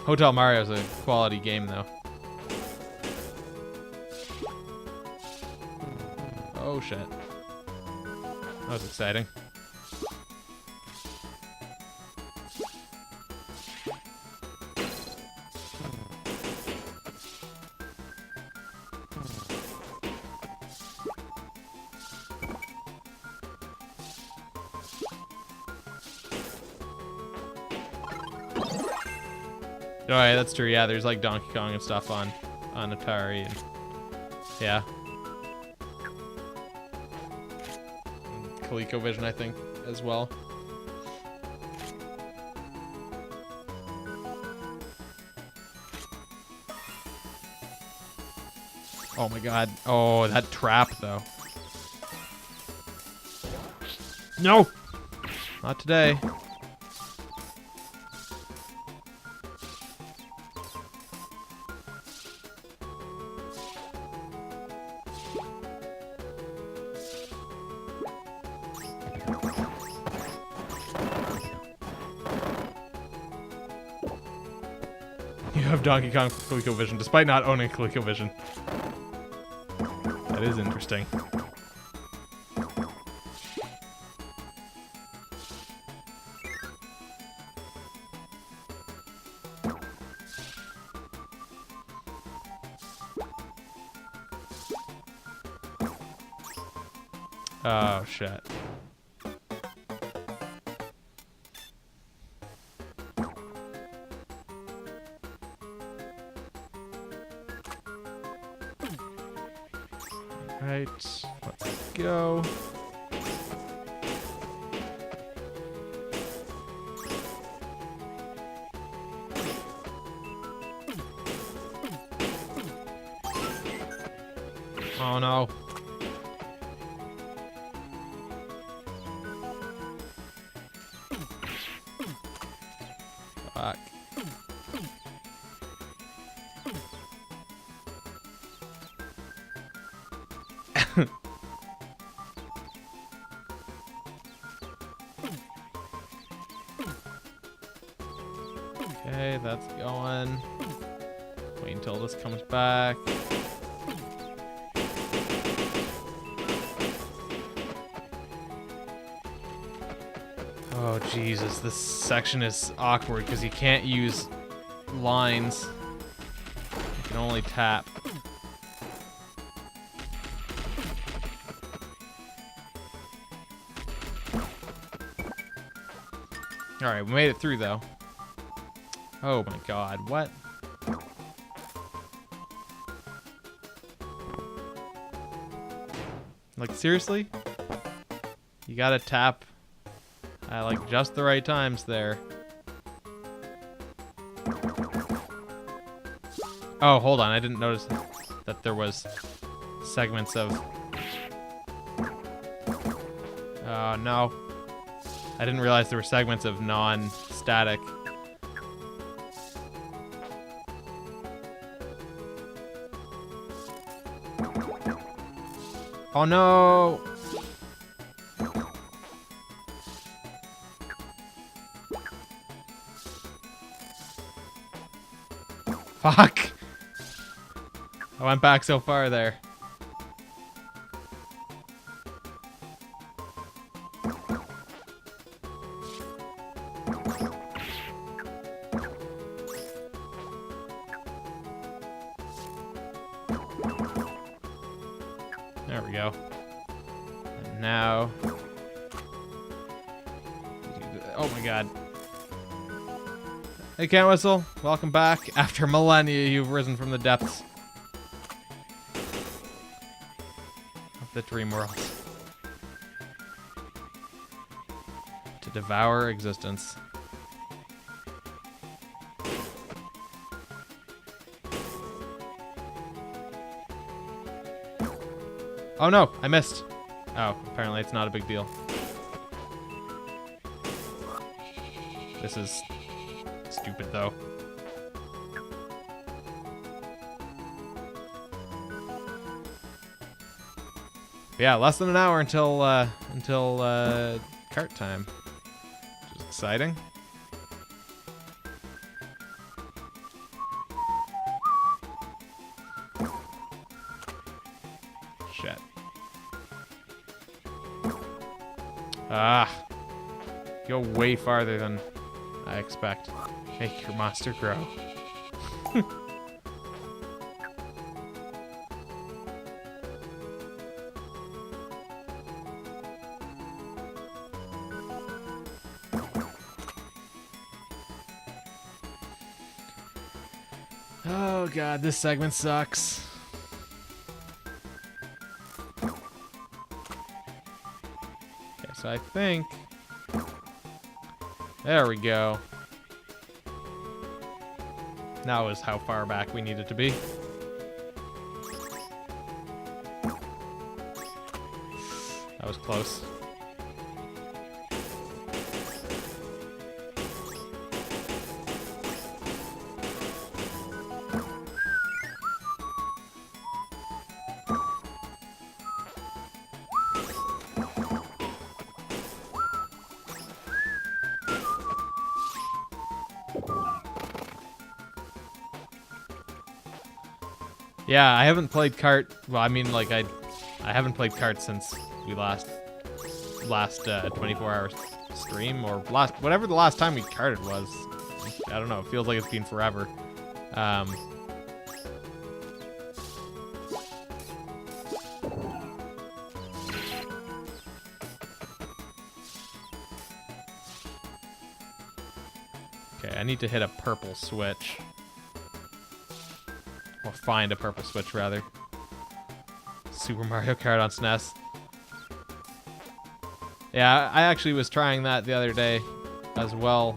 Hotel Mario's a quality game, though. Oh, shit. That was exciting. Oh, yeah, that's true. Yeah, there's like Donkey Kong and stuff on Atari, and yeah. And ColecoVision, I think, as well. Oh my god. Oh, that trap, though. No! Not today. You have Donkey Kong for ColecoVision, despite not owning ColecoVision. That is interesting. Oh, shit. Right, let's go. Oh no. Fuck. Okay, that's going. Wait until this comes back. Oh, Jesus. This section is awkward because you can't use lines. You can only tap. Alright, we made it through, though. Oh my god, what? Like, seriously? You gotta tap at, like, just the right times there. Oh, hold on, I didn't notice that there was segments of... Oh, no. I didn't realize there were segments of non-static. Oh no! Fuck! I went back so far there. There we go. And now... Oh my god. Hey, Can't Whistle. Welcome back. After millennia, you've risen from the depths of the dream world to devour existence. Oh no, I missed. Oh, apparently it's not a big deal. This is stupid though. Yeah, less than an hour until cart time, which is exciting. Shit. Ah. Go way farther than I expect. Make your monster grow. Oh god, this segment sucks. Okay, so I think... There we go. That was how far back we needed to be. That was close. Yeah, I haven't played kart. Well, I mean, like I haven't played kart since we last 24-hour stream or whatever the last time we karted was. I don't know. It feels like it's been forever. Okay, I need to hit a purple switch. Or find a purple switch, rather. Super Mario Kart on SNES. Yeah, I actually was trying that the other day as well.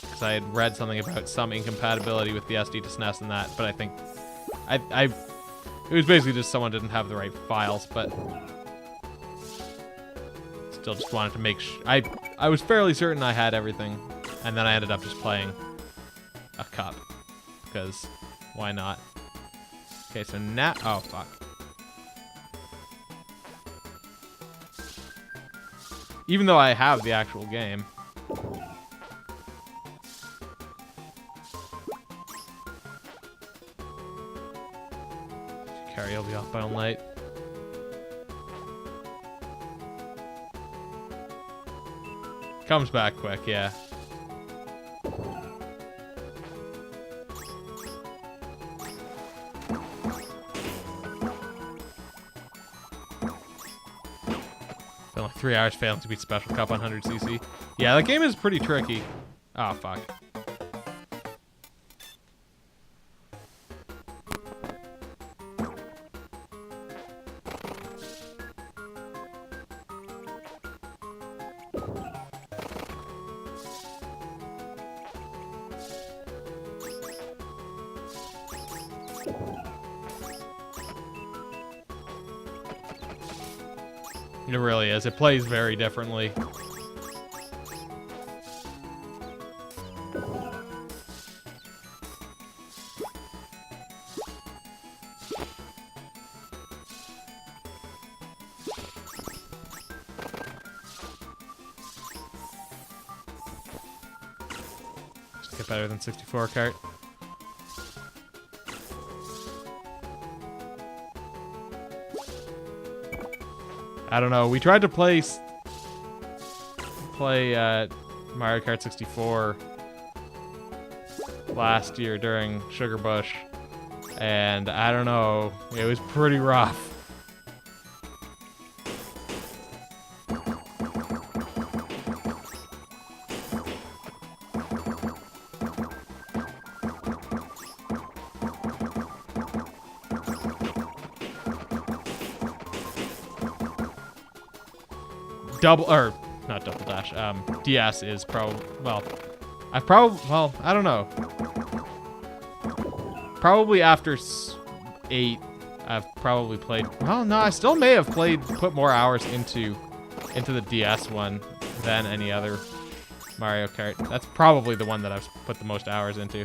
Because I had read something about some incompatibility with the SD to SNES and that. But I think... it was basically just someone didn't have the right files, but... Still just wanted to make sure... I was fairly certain I had everything. And then I ended up just playing a cup. Because why not? Okay, so now... Oh, fuck. Even though I have the actual game. Carry will be off by all night. Comes back quick, yeah. Been like 3 hours failing to beat Special Cup on 100cc. Yeah, that game is pretty tricky. Oh, fuck. It really is. It plays very differently. Just get better than 64 kart. I don't know. We tried to play Mario Kart 64 last year during Sugar Bush, and I don't know. It was pretty rough. Not double dash. DS is well, I don't know. Probably after 8, I've probably played. Well, no, I still may have put more hours into the DS one than any other Mario Kart. That's probably the one that I've put the most hours into.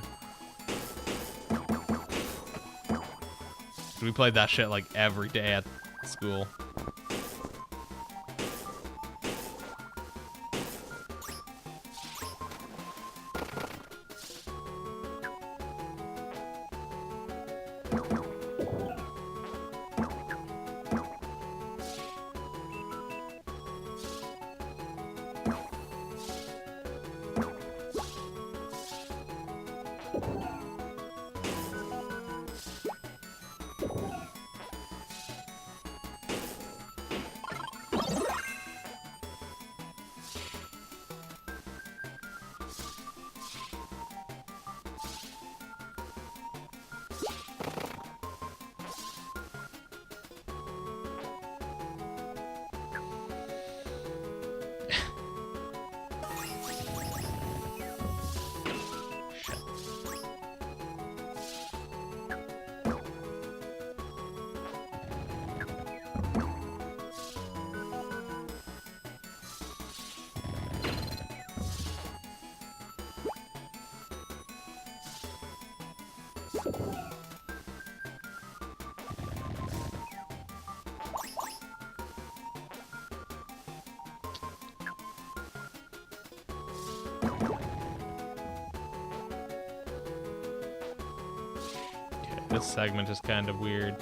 We played that shit like every day at school. This segment is kind of weird.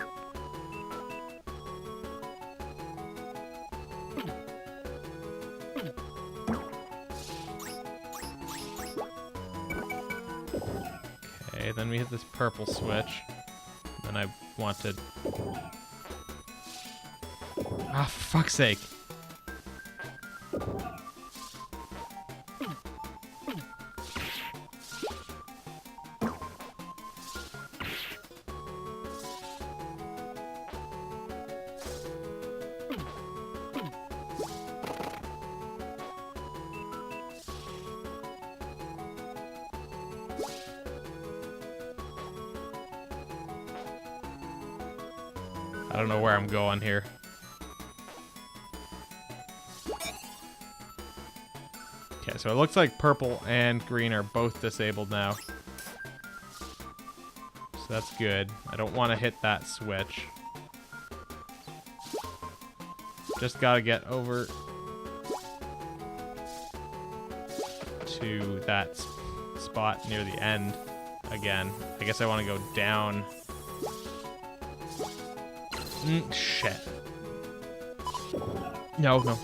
Okay, then we hit this purple switch. Then I want to... Ah, for fuck's sake. I don't know where I'm going here. Okay, so it looks like purple and green are both disabled now. So that's good. I don't want to hit that switch. Just gotta get over to that spot near the end again. I guess I want to go down. Shit. No, no.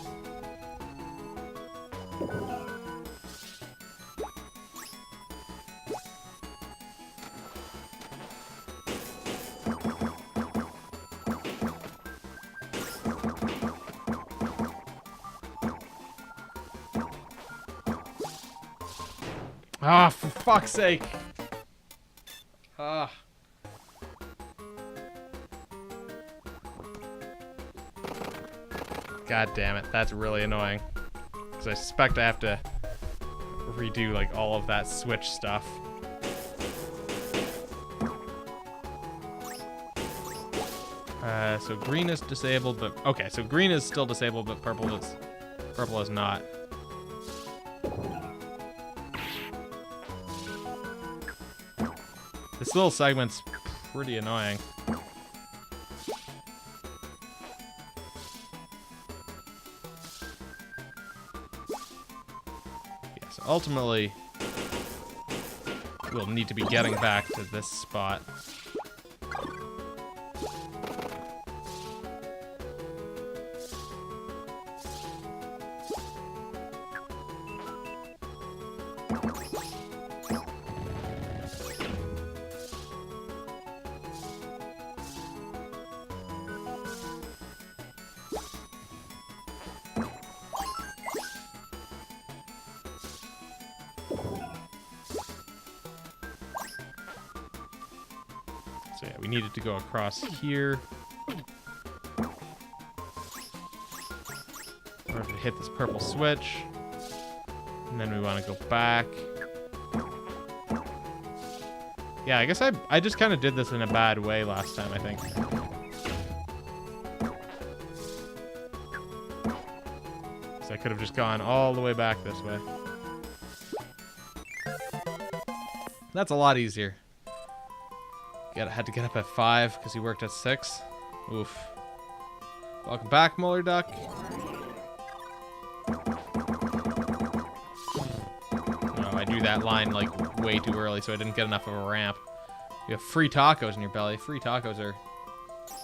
Ah, for fuck's sake. Ah. God damn it, that's really annoying. Because I suspect I have to redo like all of that switch stuff. So green is disabled, but okay, so green is still disabled, but purple is not. This little segment's pretty annoying. So ultimately, we'll need to be getting back to this spot. So yeah, we needed to go across here. In order to hit this purple switch. And then we want to go back. Yeah, I guess I just kind of did this in a bad way last time, I think. So I could have just gone all the way back this way. That's a lot easier. Had to get up at 5 because he worked at 6. Oof. Welcome back, Muller Duck. No, I do that line like way too early, so I didn't get enough of a ramp. You have free tacos in your belly. Free tacos are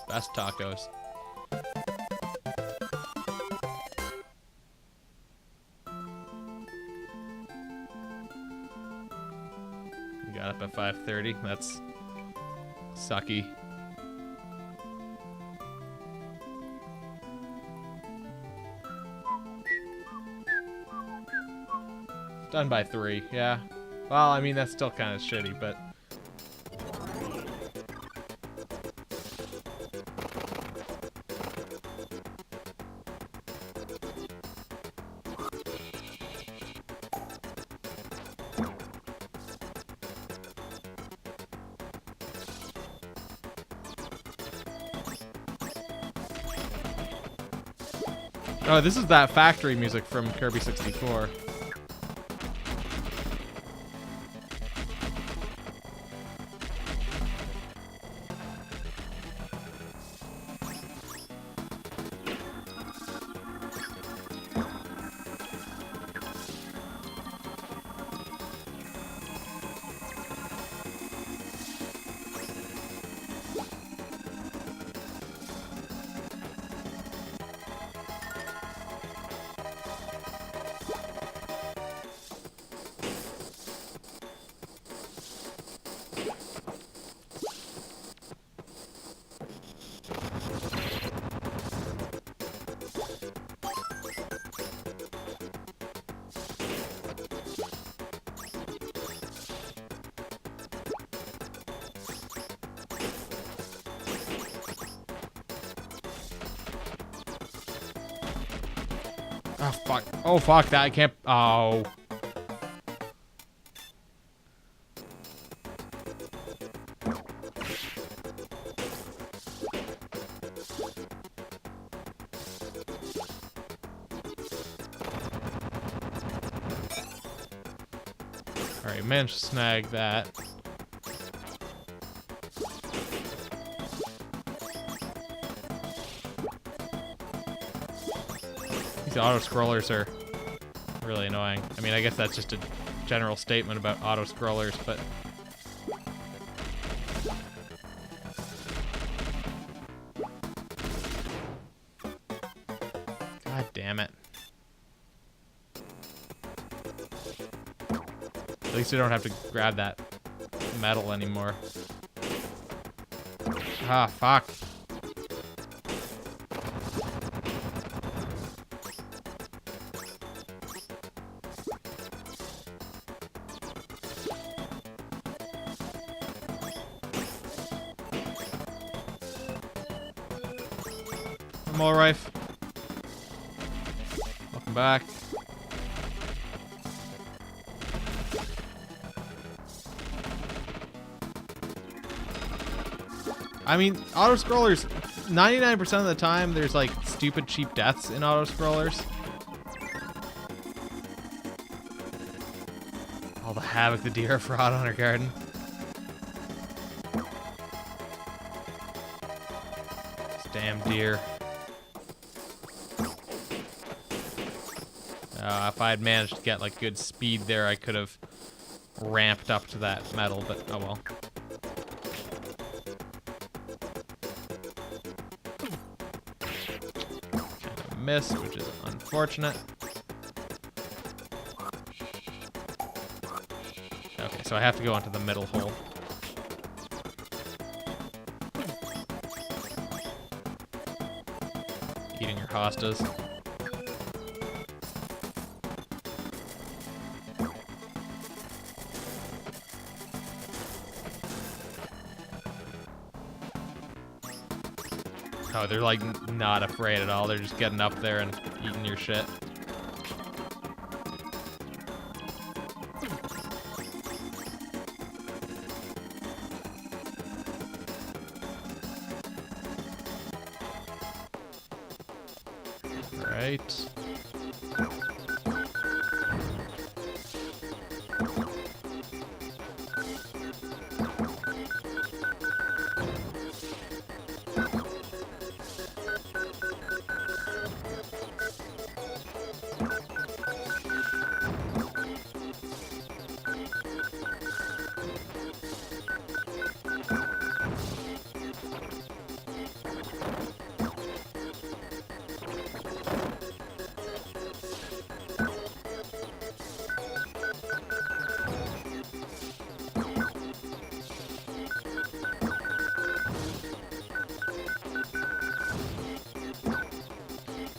best tacos. You got up at 5:30. That's sucky. Done by 3, yeah. Well, I mean, that's still kind of shitty, but... Oh, this is that factory music from Kirby 64. Oh, fuck. Oh, fuck. That I can't... Oh. Alright, managed to snag that. These auto-scrollers are really annoying. I mean, I guess that's just a general statement about auto-scrollers, but... God damn it. At least I don't have to grab that metal anymore. Ah, fuck. More Rife. Welcome back. I mean, auto-scrollers, 99% of the time, there's like stupid cheap deaths in auto-scrollers. All the havoc the deer have wrought on her garden. This damn deer. If I had managed to get like good speed there, I could have ramped up to that metal, but oh well. Kind of missed, which is unfortunate. Okay, so I have to go into the middle hole. Eating your hostas. Oh, they're like not afraid at all. They're just getting up there and eating your shit. Right.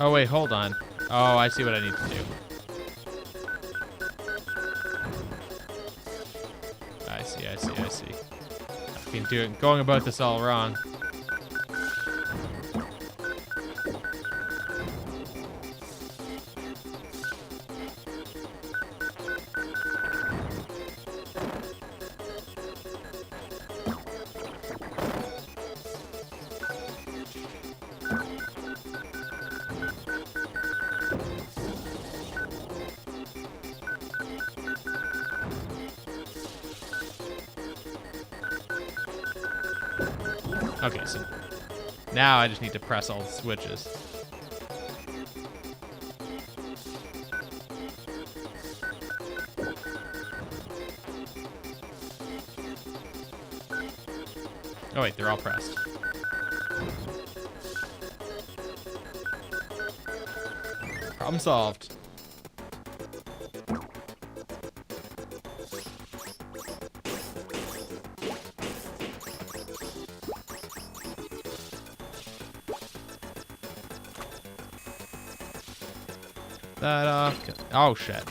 Oh, wait, hold on. Oh, I see what I need to do. I see. I've been going about this all wrong. Okay, so now I just need to press all the switches. Oh wait, they're all pressed. Problem solved. That off. Oh shit.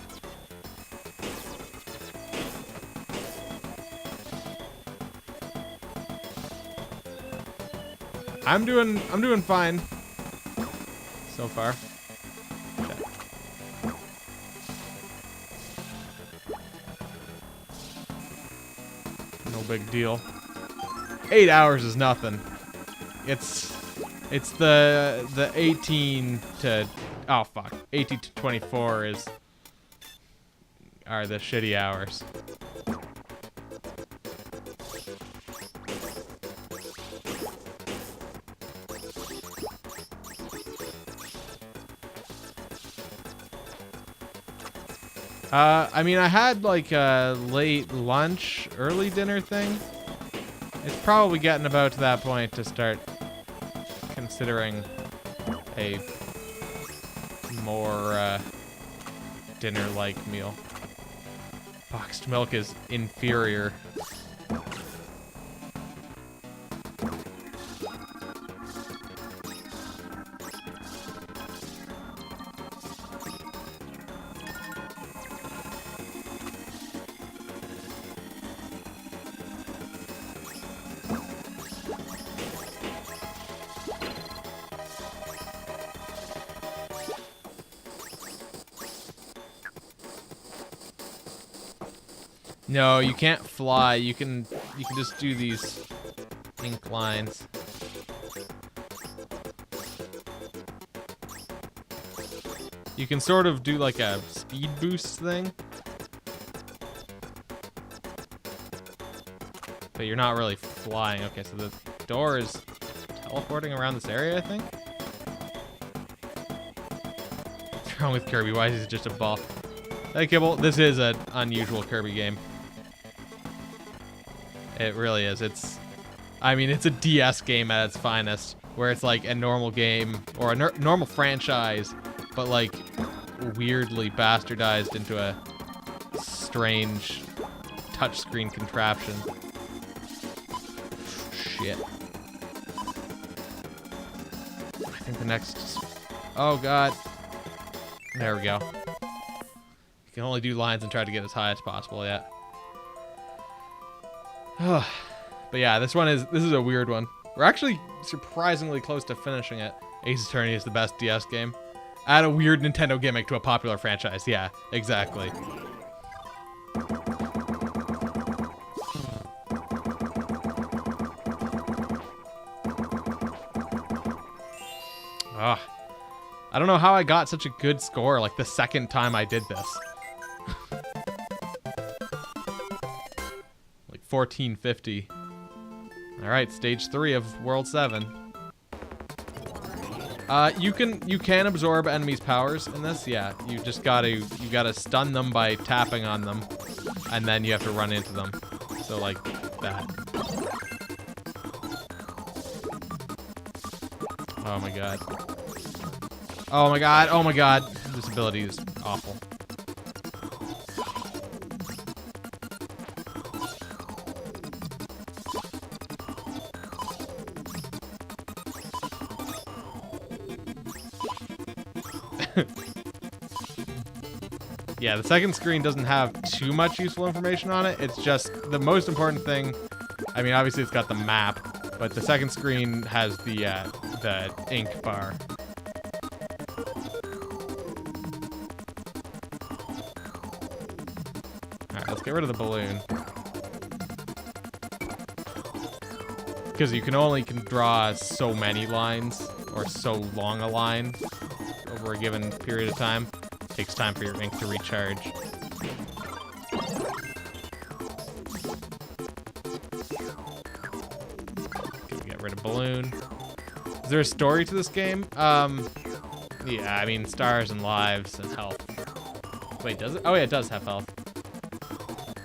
I'm doing fine so far. Shit. No big deal. 8 hours is nothing. It's the 18 to 18 to 24 are the shitty hours. I mean, I had like a late lunch, early dinner thing. It's probably getting about to that point to start considering a more dinner-like meal. Boxed milk is inferior. No, you can't fly. You can just do these ink lines. You can sort of do like a speed boost thing. But you're not really flying. Okay, so the door is teleporting around this area, I think. What's wrong with Kirby? Why is he just a ball? Hey, Kibble, this is an unusual Kirby game. It really is. I mean, it's a DS game at its finest, where it's like a normal game, or a normal franchise, but like weirdly bastardized into a strange touchscreen contraption. Shit. I think the next... Oh, God. There we go. You can only do lines and try to get as high as possible, yeah. But yeah, this is a weird one. We're actually surprisingly close to finishing it. Ace Attorney is the best DS game. Add a weird Nintendo gimmick to a popular franchise. Yeah, exactly. Ugh. I don't know how I got such a good score like the second time I did this. Like 1450. Alright, stage 3 of World 7. You can absorb enemies' powers in this, yeah. You gotta stun them by tapping on them, and then you have to run into them. So like that. Oh my god. Oh my god, oh my god. This ability is awful. Yeah, the second screen doesn't have too much useful information on it. It's just the most important thing. I mean, obviously it's got the map, but the second screen has the ink bar. Alright, let's get rid of the balloon. Because you can only draw so many lines, or so long a line, over a given period of time. Takes time for your ink to recharge. Get rid of balloon. Is there a story to this game? Yeah, I mean stars and lives and health. Wait, does it? Oh yeah, it does have health.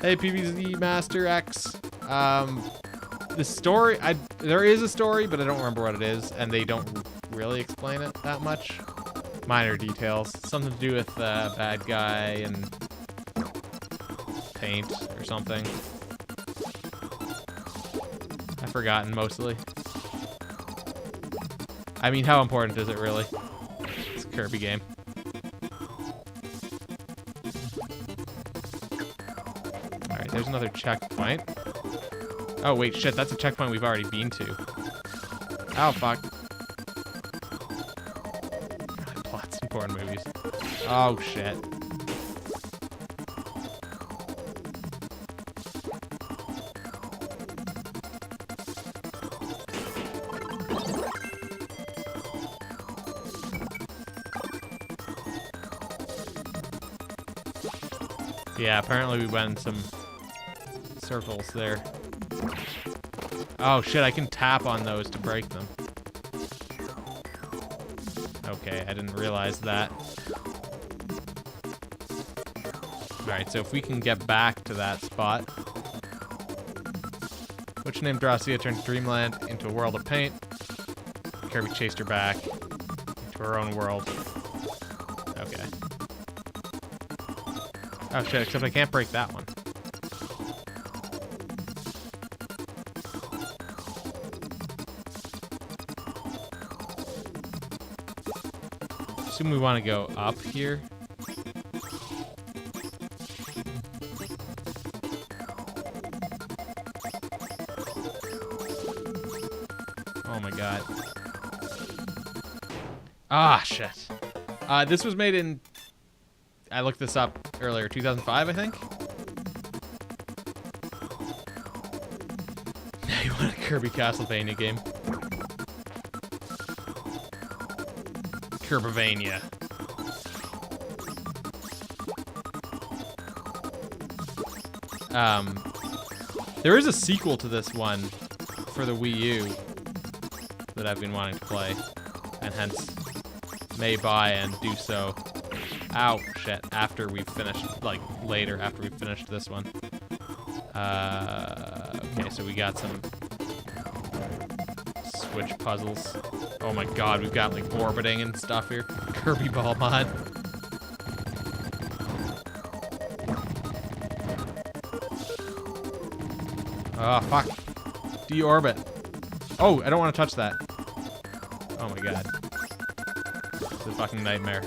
Hey, PvZ Master X. The story, there is a story, but I don't remember what it is, and they don't really explain it that much. Minor details. Something to do with bad guy and paint or something. I've forgotten mostly. I mean, how important is it really? It's a Kirby game. Alright, there's another checkpoint. Oh wait, shit, that's a checkpoint we've already been to. Oh, fuck. Porn movies. Oh shit. Yeah, apparently we went in some circles there. Oh shit, I can tap on those to break them. Okay, I didn't realize that. Alright, so if we can get back to that spot. Which named Dracia turned Dreamland into a world of paint. Kirby chased her back into her own world. Okay. Oh shit, except I can't break that one. Assume we want to go up here. Oh my god. Ah, shit. This was made in... I looked this up earlier, 2005, I think? Now you want a Kirby Castlevania game. Kirbivania. There is a sequel to this one for the Wii U that I've been wanting to play, and hence may buy and do so. Ow, shit, after we've finished, like, later, after we've finished this one. Okay, so we got some Switch puzzles. Oh my god, we've got, like, orbiting and stuff here. Kirby Ball mod. Oh, fuck. Deorbit. Oh, I don't want to touch that. Oh my god. It's a fucking nightmare.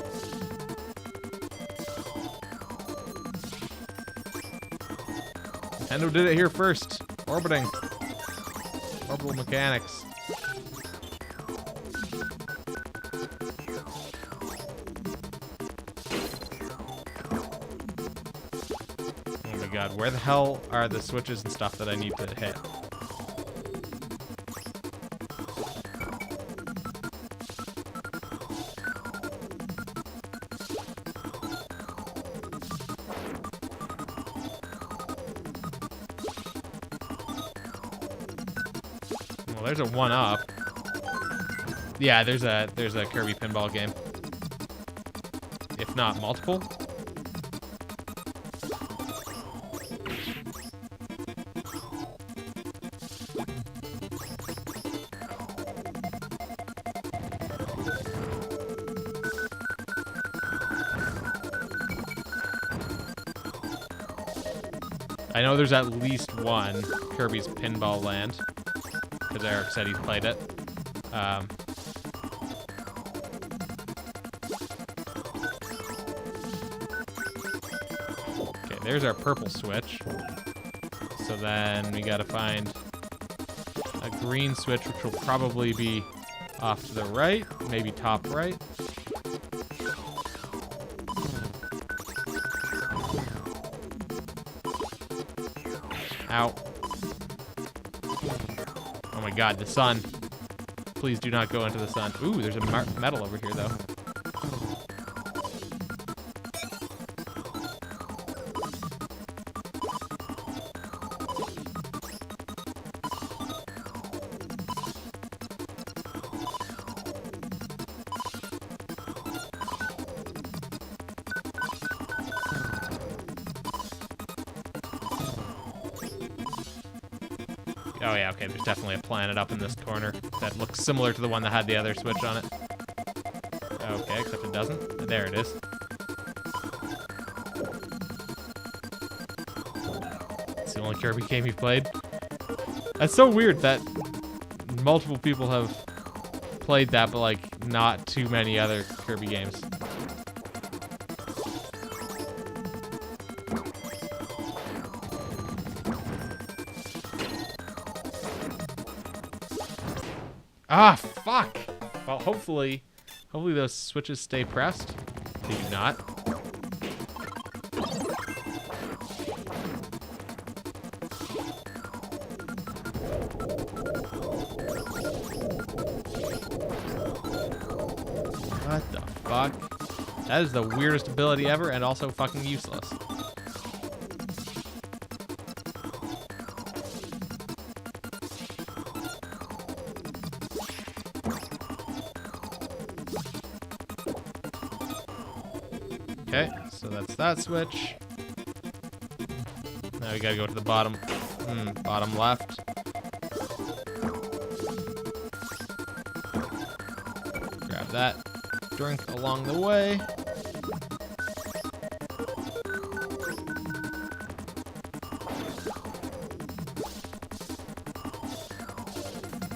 Nintendo did it here first. Orbiting. Orbital mechanics. Oh my god, where the hell are the switches and stuff that I need to hit? There's a 1-up. Yeah, there's a Kirby pinball game. If not multiple. I know there's at least one Kirby's Pinball Land. Because Eric said he's played it. Okay, there's our purple switch. So then we gotta find a green switch, which will probably be off to the right, maybe top right. Ow. Oh my god, the sun. Please do not go into the sun. Ooh, there's a medal over here, though. Oh yeah, okay, there's definitely a planet up in this corner that looks similar to the one that had the other switch on it. Okay, except it doesn't. There it is. It's the only Kirby game you've played. That's so weird that multiple people have played that, but like not too many other Kirby games. Ah, fuck! Well, hopefully those switches stay pressed. They do not. What the fuck? That is the weirdest ability ever and also fucking useless. Okay, so that's that switch. Now we gotta go to the bottom, bottom left. Grab that drink along the way.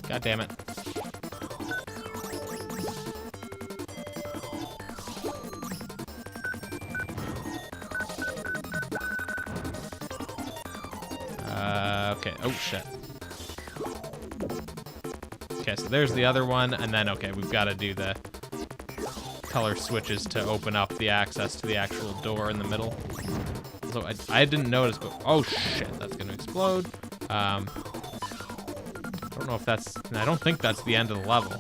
God damn it. Okay. Oh, shit. Okay, so there's the other one, and then, okay, we've got to do the color switches to open up the access to the actual door in the middle. So I didn't notice, but oh shit, that's gonna explode. I don't know if that's, I don't think that's the end of the level.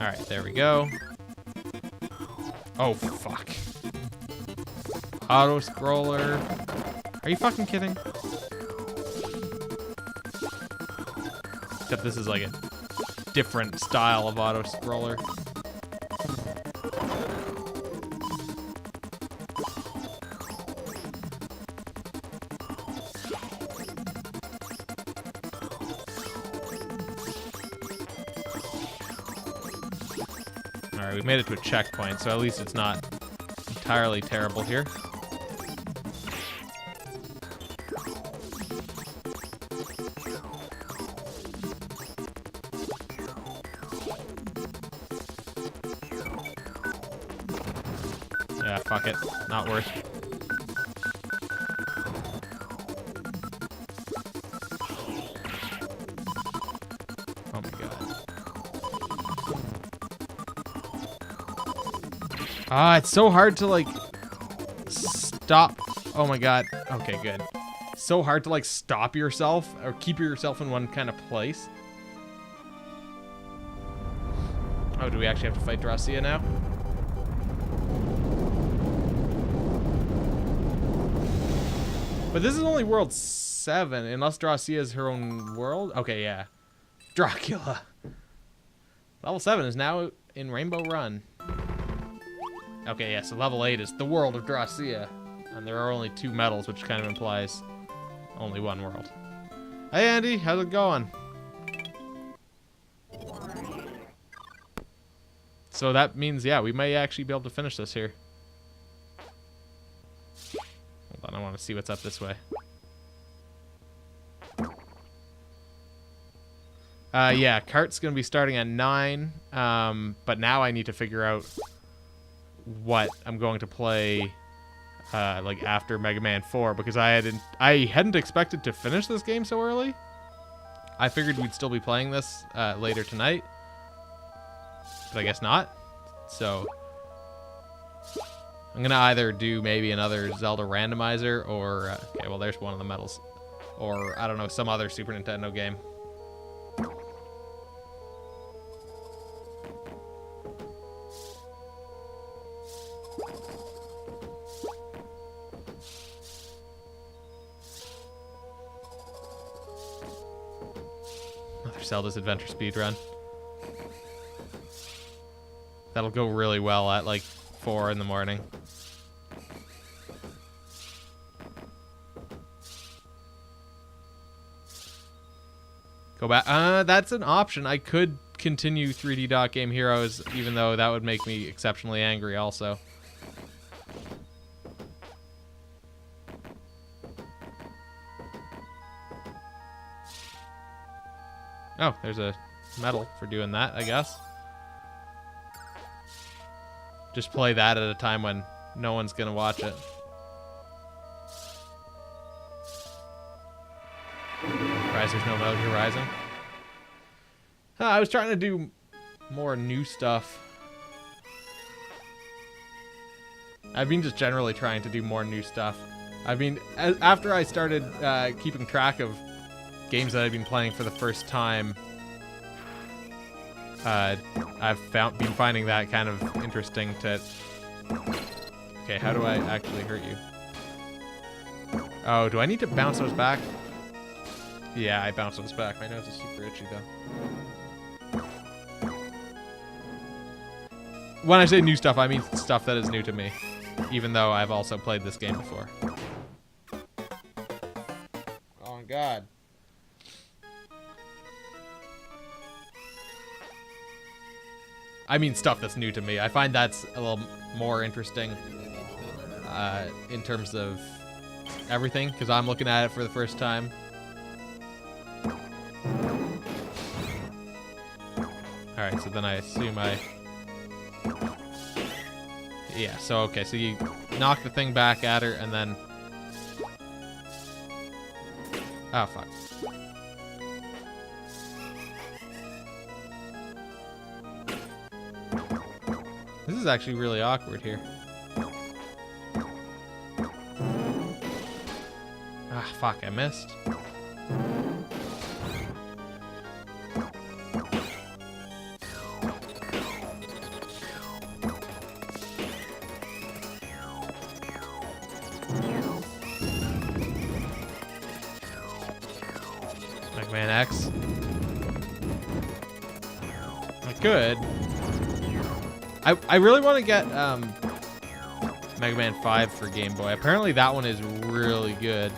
All right, there we go. Oh, fuck. Auto-scroller. Are you fucking kidding? Except this is like a different style of auto-scroller. Alright, we made it to a checkpoint, so at least it's not entirely terrible here. Yeah, fuck it. Not worth. Oh my god. Ah, it's so hard to, like, stop. Oh my god. Okay, good. So hard to, like, stop yourself or keep yourself in one kind of place. Oh, do we actually have to fight Dracia now? But this is only world 7, unless Dracia is her own world. Okay, yeah. Dracula. Level 7 is now in Rainbow Run. Okay, yeah, so level 8 is the world of Dracia. And there are only 2 medals, which kind of implies only 1 world. Hey, Andy, how's it going? So that means, yeah, we may actually be able to finish this here. Hold on, I want to see what's up this way. Yeah, cart's going to be starting at 9, but now I need to figure out what I'm going to play like after Mega Man 4, because I hadn't expected to finish this game so early. I figured we'd still be playing this later tonight, but I guess not. So I'm gonna either do maybe another Zelda randomizer, or okay, well, there's one of the medals, or I don't know, some other Super Nintendo game. Another Zelda's Adventure speedrun. That'll go really well at like 4 in the morning. Go back. That's an option. I could continue 3D Dot Game Heroes, even though that would make me exceptionally angry also. Oh, there's a medal for doing that, I guess. Just play that at a time when no one's gonna watch it. Surprised there's no Metal Gear Rising. I was trying to do more new stuff. I've been just generally trying to do more new stuff. I mean, after I started keeping track of games that I've been playing for the first time, I've been finding that kind of interesting to... Okay, how do I actually hurt you? Oh, do I need to bounce those back? Yeah, I bounce those back. My nose is super itchy, though. When I say new stuff, I mean stuff that is new to me. Even though I've also played this game before. Oh, God. I mean stuff that's new to me. I find that's a little more interesting in terms of everything, because I'm looking at it for the first time. Alright, so then I assume yeah, so okay, so you knock the thing back at her, and then... Oh, fuck. This is actually really awkward here. Ah, fuck, I missed. Man X. I could. I really want to get Mega Man 5 for Game Boy. Apparently that one is really good.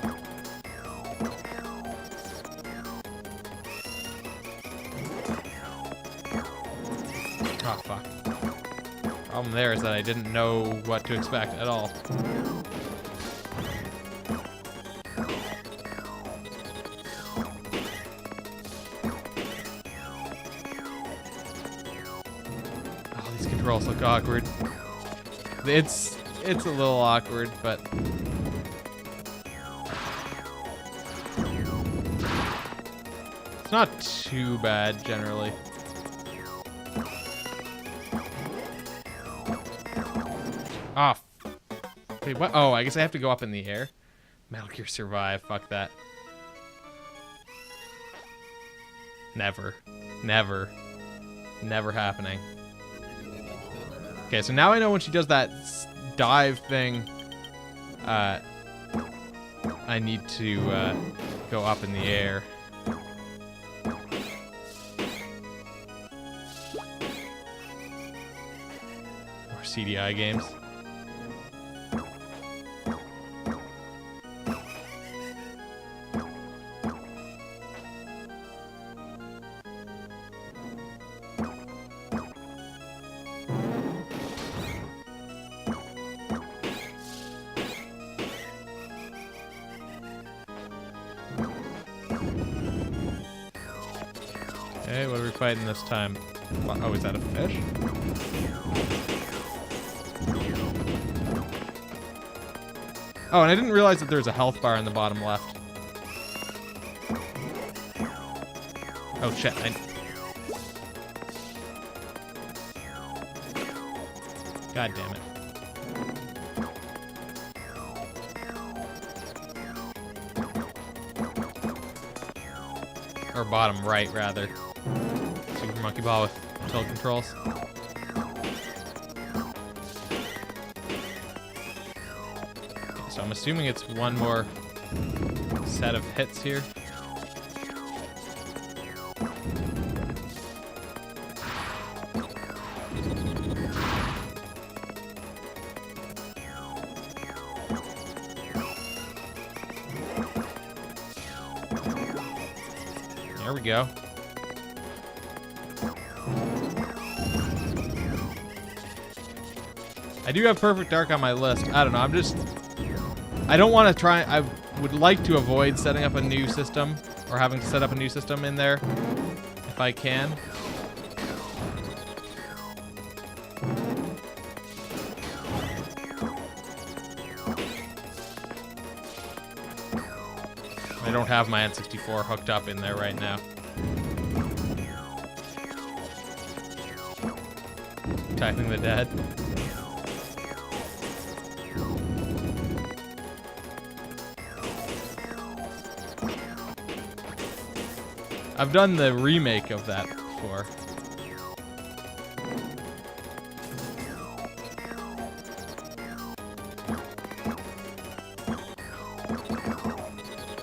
Oh, fuck. Problem there is that I didn't know what to expect at all. Controls look awkward. It's a little awkward, but it's not too bad generally. Ah, wait, what? Oh, I guess I have to go up in the air. Metal Gear Survive. Fuck that. Never, never, never happening. Okay, so now I know when she does that dive thing, I need to go up in the air. More CDI games. Okay, what are we fighting this time? Oh, is that a fish? Oh, and I didn't realize that there's a health bar in the bottom left. Oh, shit. God damn it. Or bottom right, rather. Super Monkey Ball with tilt controls. So I'm assuming it's one more set of hits here. There we go. I do have Perfect Dark on my list. I don't know, I don't want to try, I would like to avoid setting up a new system, or having to set up a new system in there, if I can. I don't have my N64 hooked up in there right now. Typing the Dead. I've done the remake of that before.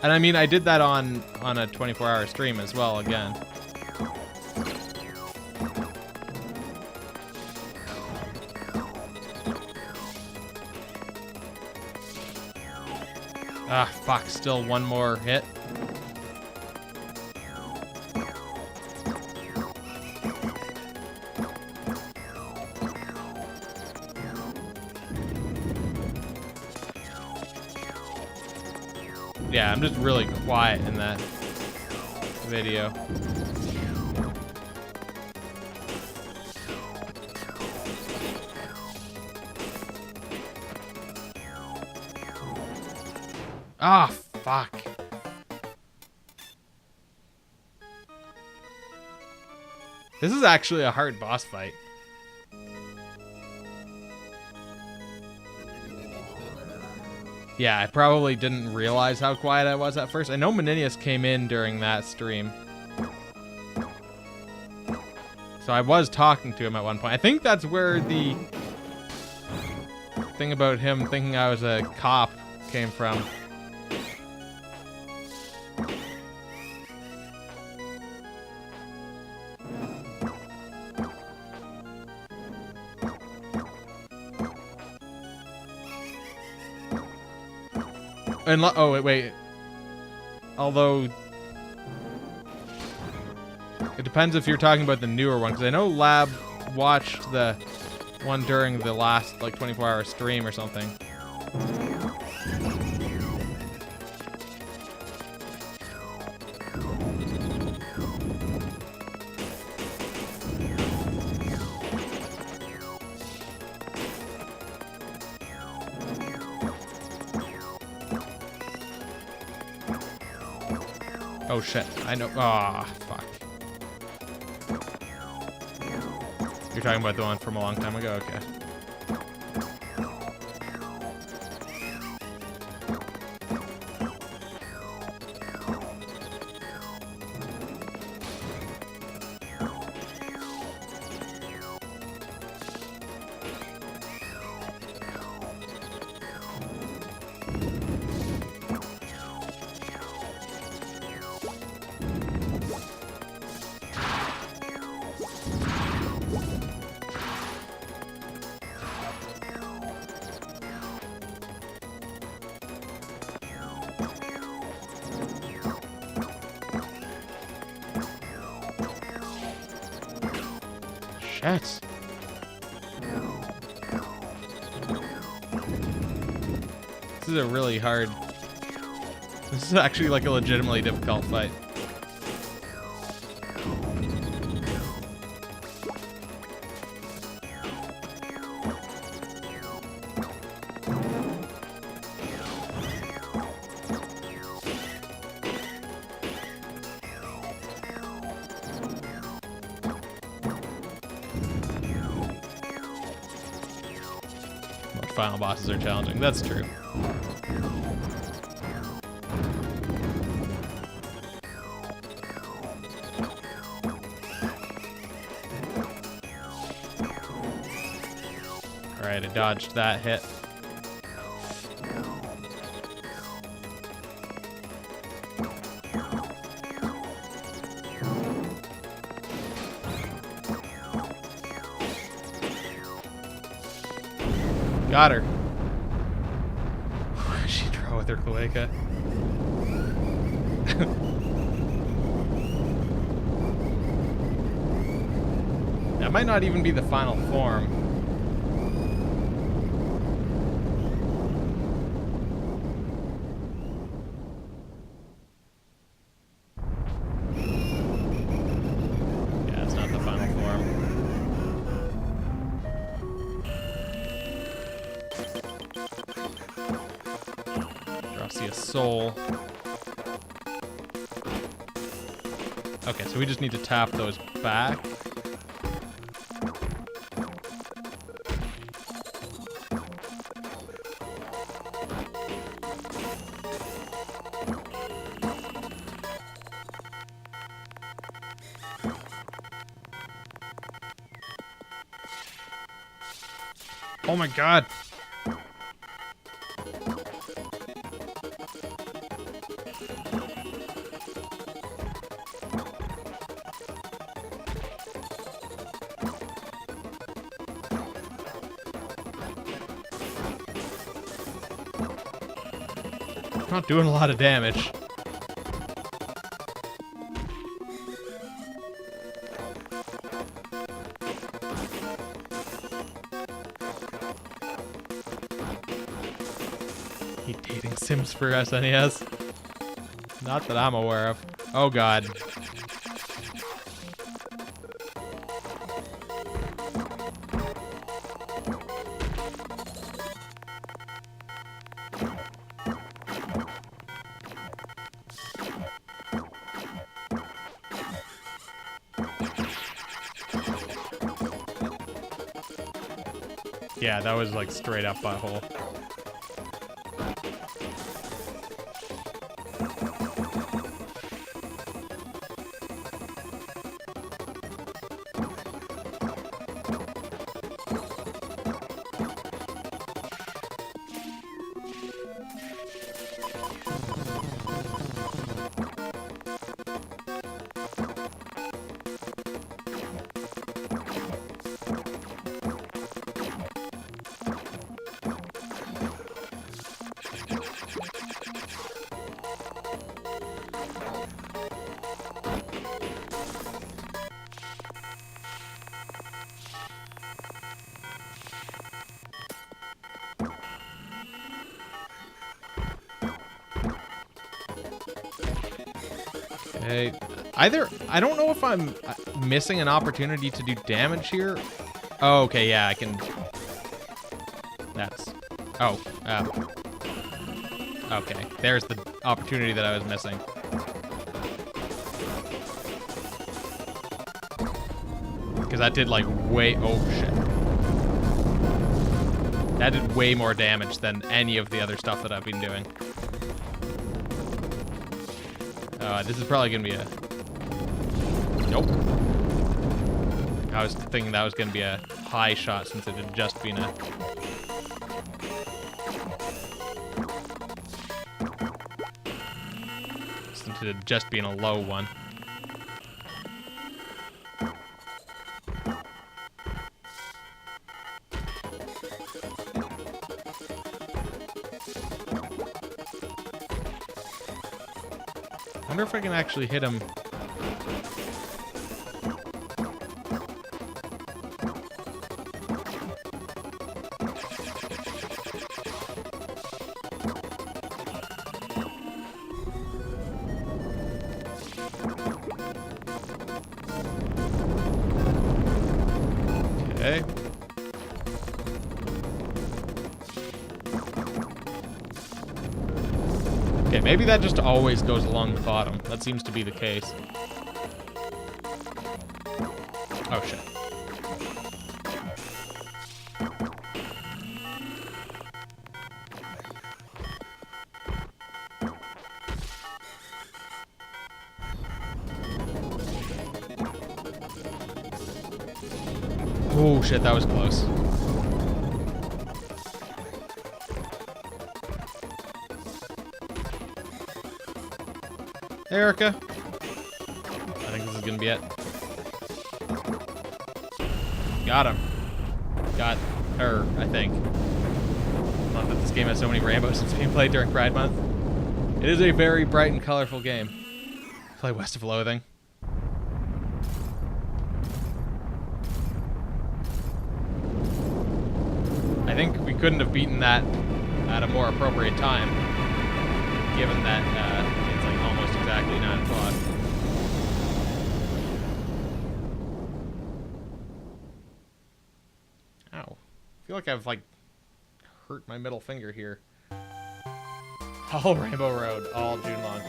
And I mean, I did that on a 24-hour stream as well, again. Ah, fuck, still one more hit. Yeah, I'm just really quiet in that video. Ah, fuck. This is actually a hard boss fight. Yeah, I probably didn't realize how quiet I was at first. I know Meninius came in during that stream. So I was talking to him at one point. I think that's where the thing about him thinking I was a cop came from. And oh wait. Although it depends if you're talking about the newer one, because I know Lab watched the one during the last like 24-hour stream or something. Oh shit, I know. Ah, fuck. You're talking about the one from a long time ago? Okay. Shit. This is a really hard... This is actually like a legitimately difficult fight. Final bosses are challenging. That's true. Alright, I dodged that hit. Got her. She draw with her cloaca. That might not even be the final form. Yeah, it's not the final form. See a soul. Okay, so we just need to tap those back. Oh my god. Not doing a lot of damage. He dating Sims for SNES? Not that I'm aware of. Oh god. Yeah, that was like straight up butthole. Okay. Either I don't know if I'm missing an opportunity to do damage here. Oh, okay, yeah, I can. That's. Oh. Okay, there's the opportunity that I was missing. Because that did like way. Oh shit. That did way more damage than any of the other stuff that I've been doing. This is probably gonna be a. Nope. I was thinking that was gonna be a high shot since it had just been a. Since it had just been a low one. I wonder if I can actually hit him. Okay. Okay, maybe that just always goes along the bottom. That seems to be the case. Oh, shit. Oh, shit, that was close. Erica. I think this is gonna be it. Got him. Got her, I think. Love that this game has so many rainbows since being played during Pride Month. It is a very bright and colorful game. Play West of Loathing. I think we couldn't have beaten that at a more appropriate time, given that it's like almost exactly 9 o'clock. Ow. I feel like I've like hurt my middle finger here. All Rainbow Road, all June long.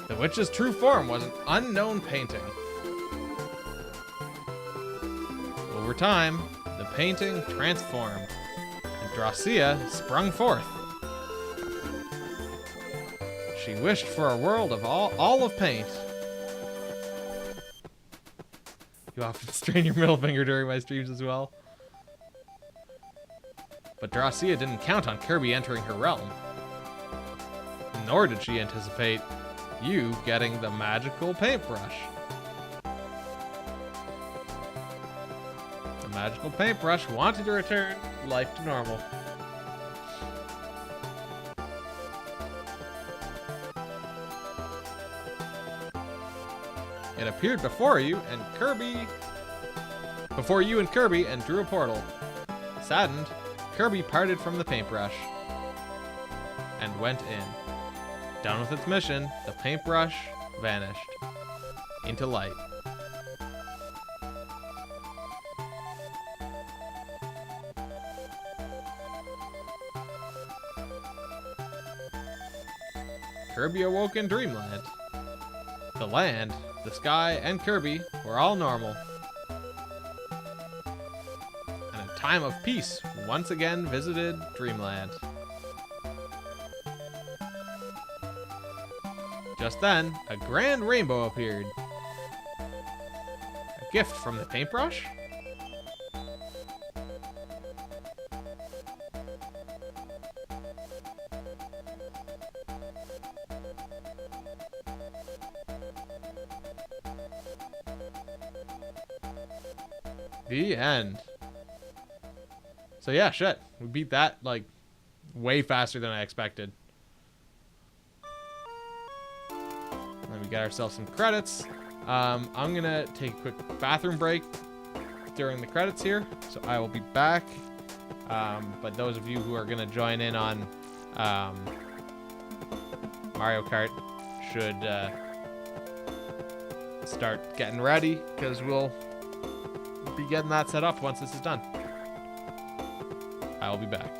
The witch's true form was an unknown painting. Over time, the painting transformed, and Dracia sprung forth. She wished for a world of all of paint. You often strain your middle finger during my streams as well. But Dracia didn't count on Kirby entering her realm. Nor did she anticipate you getting the magical paintbrush. The magical paintbrush wanted to return life to normal. It appeared before you and Kirby and drew a portal. Saddened, Kirby parted from the paintbrush and went in. Done with its mission, the paintbrush vanished into light. Kirby awoke in Dreamland. The land, the sky, and Kirby were all normal. And a time of peace once again visited Dreamland. Just then, a grand rainbow appeared. A gift from the paintbrush? The end. So yeah, shit. We beat that, like, way faster than I expected. Then we got ourselves some credits. I'm gonna take a quick bathroom break during the credits here, so I will be back. But those of you who are gonna join in on Mario Kart should start getting ready, because we'll be getting that set up once this is done. I'll be back.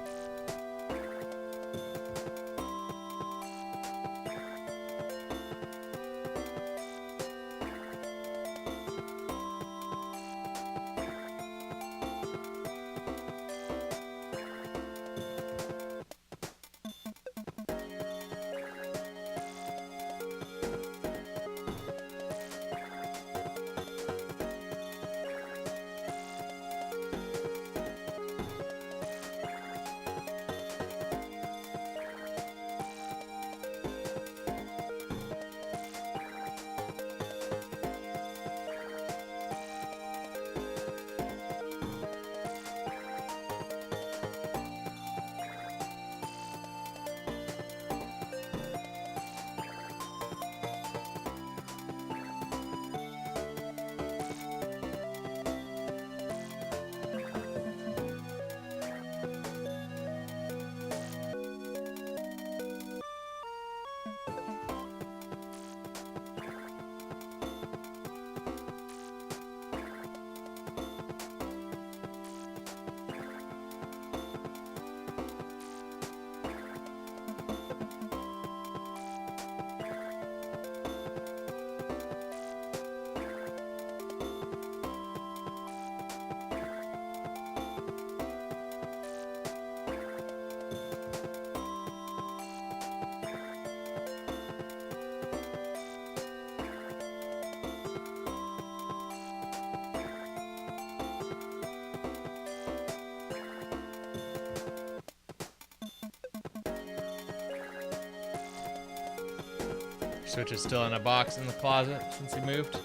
Switch is still in a box in the closet since he moved.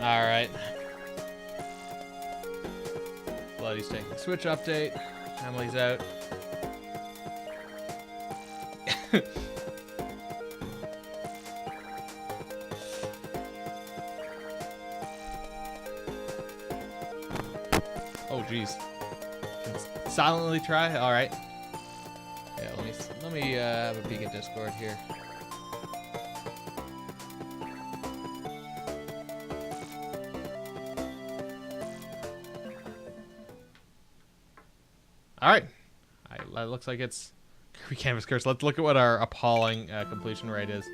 Alright. Bloody's taking the Switch update. Emily's out. Oh jeez. Silently try? Alright. Yeah, let me have a peek at Discord here. Alright. It looks like it's Kirby Canvas Curse. Let's look at what our appalling completion rate is.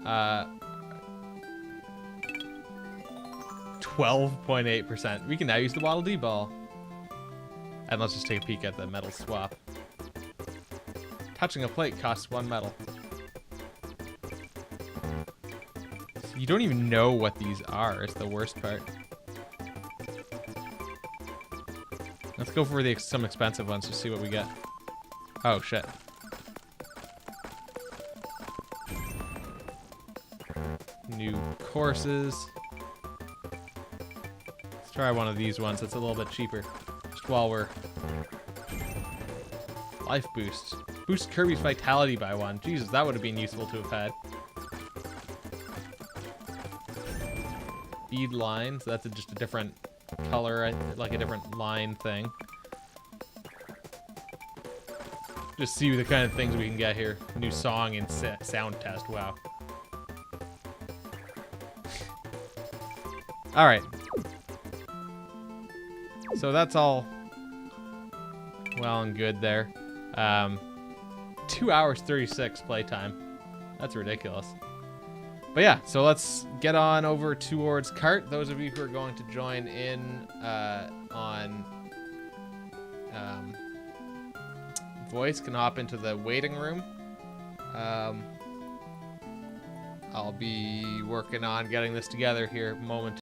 12.8%. We can now use the Waddle Dee ball. And let's just take a peek at the metal swap. Touching a plate costs 1 metal. You don't even know what these are. It's the worst part. Let's go for some expensive ones to see what we get. Oh, shit. New courses. Let's try one of these ones that's a little bit cheaper. Just while we're... Life boost. Boost Kirby's vitality by 1. Jesus, that would have been useful to have had. speed line, so that's just a different color, like a different line thing. Just see the kind of things we can get here. New song and sound test. Wow. All right. So that's all well and good there. 2 hours 36 playtime. That's ridiculous. But yeah, so let's get on over towards cart. Those of you who are going to join in on voice can hop into the waiting room. I'll be working on getting this together here momentarily.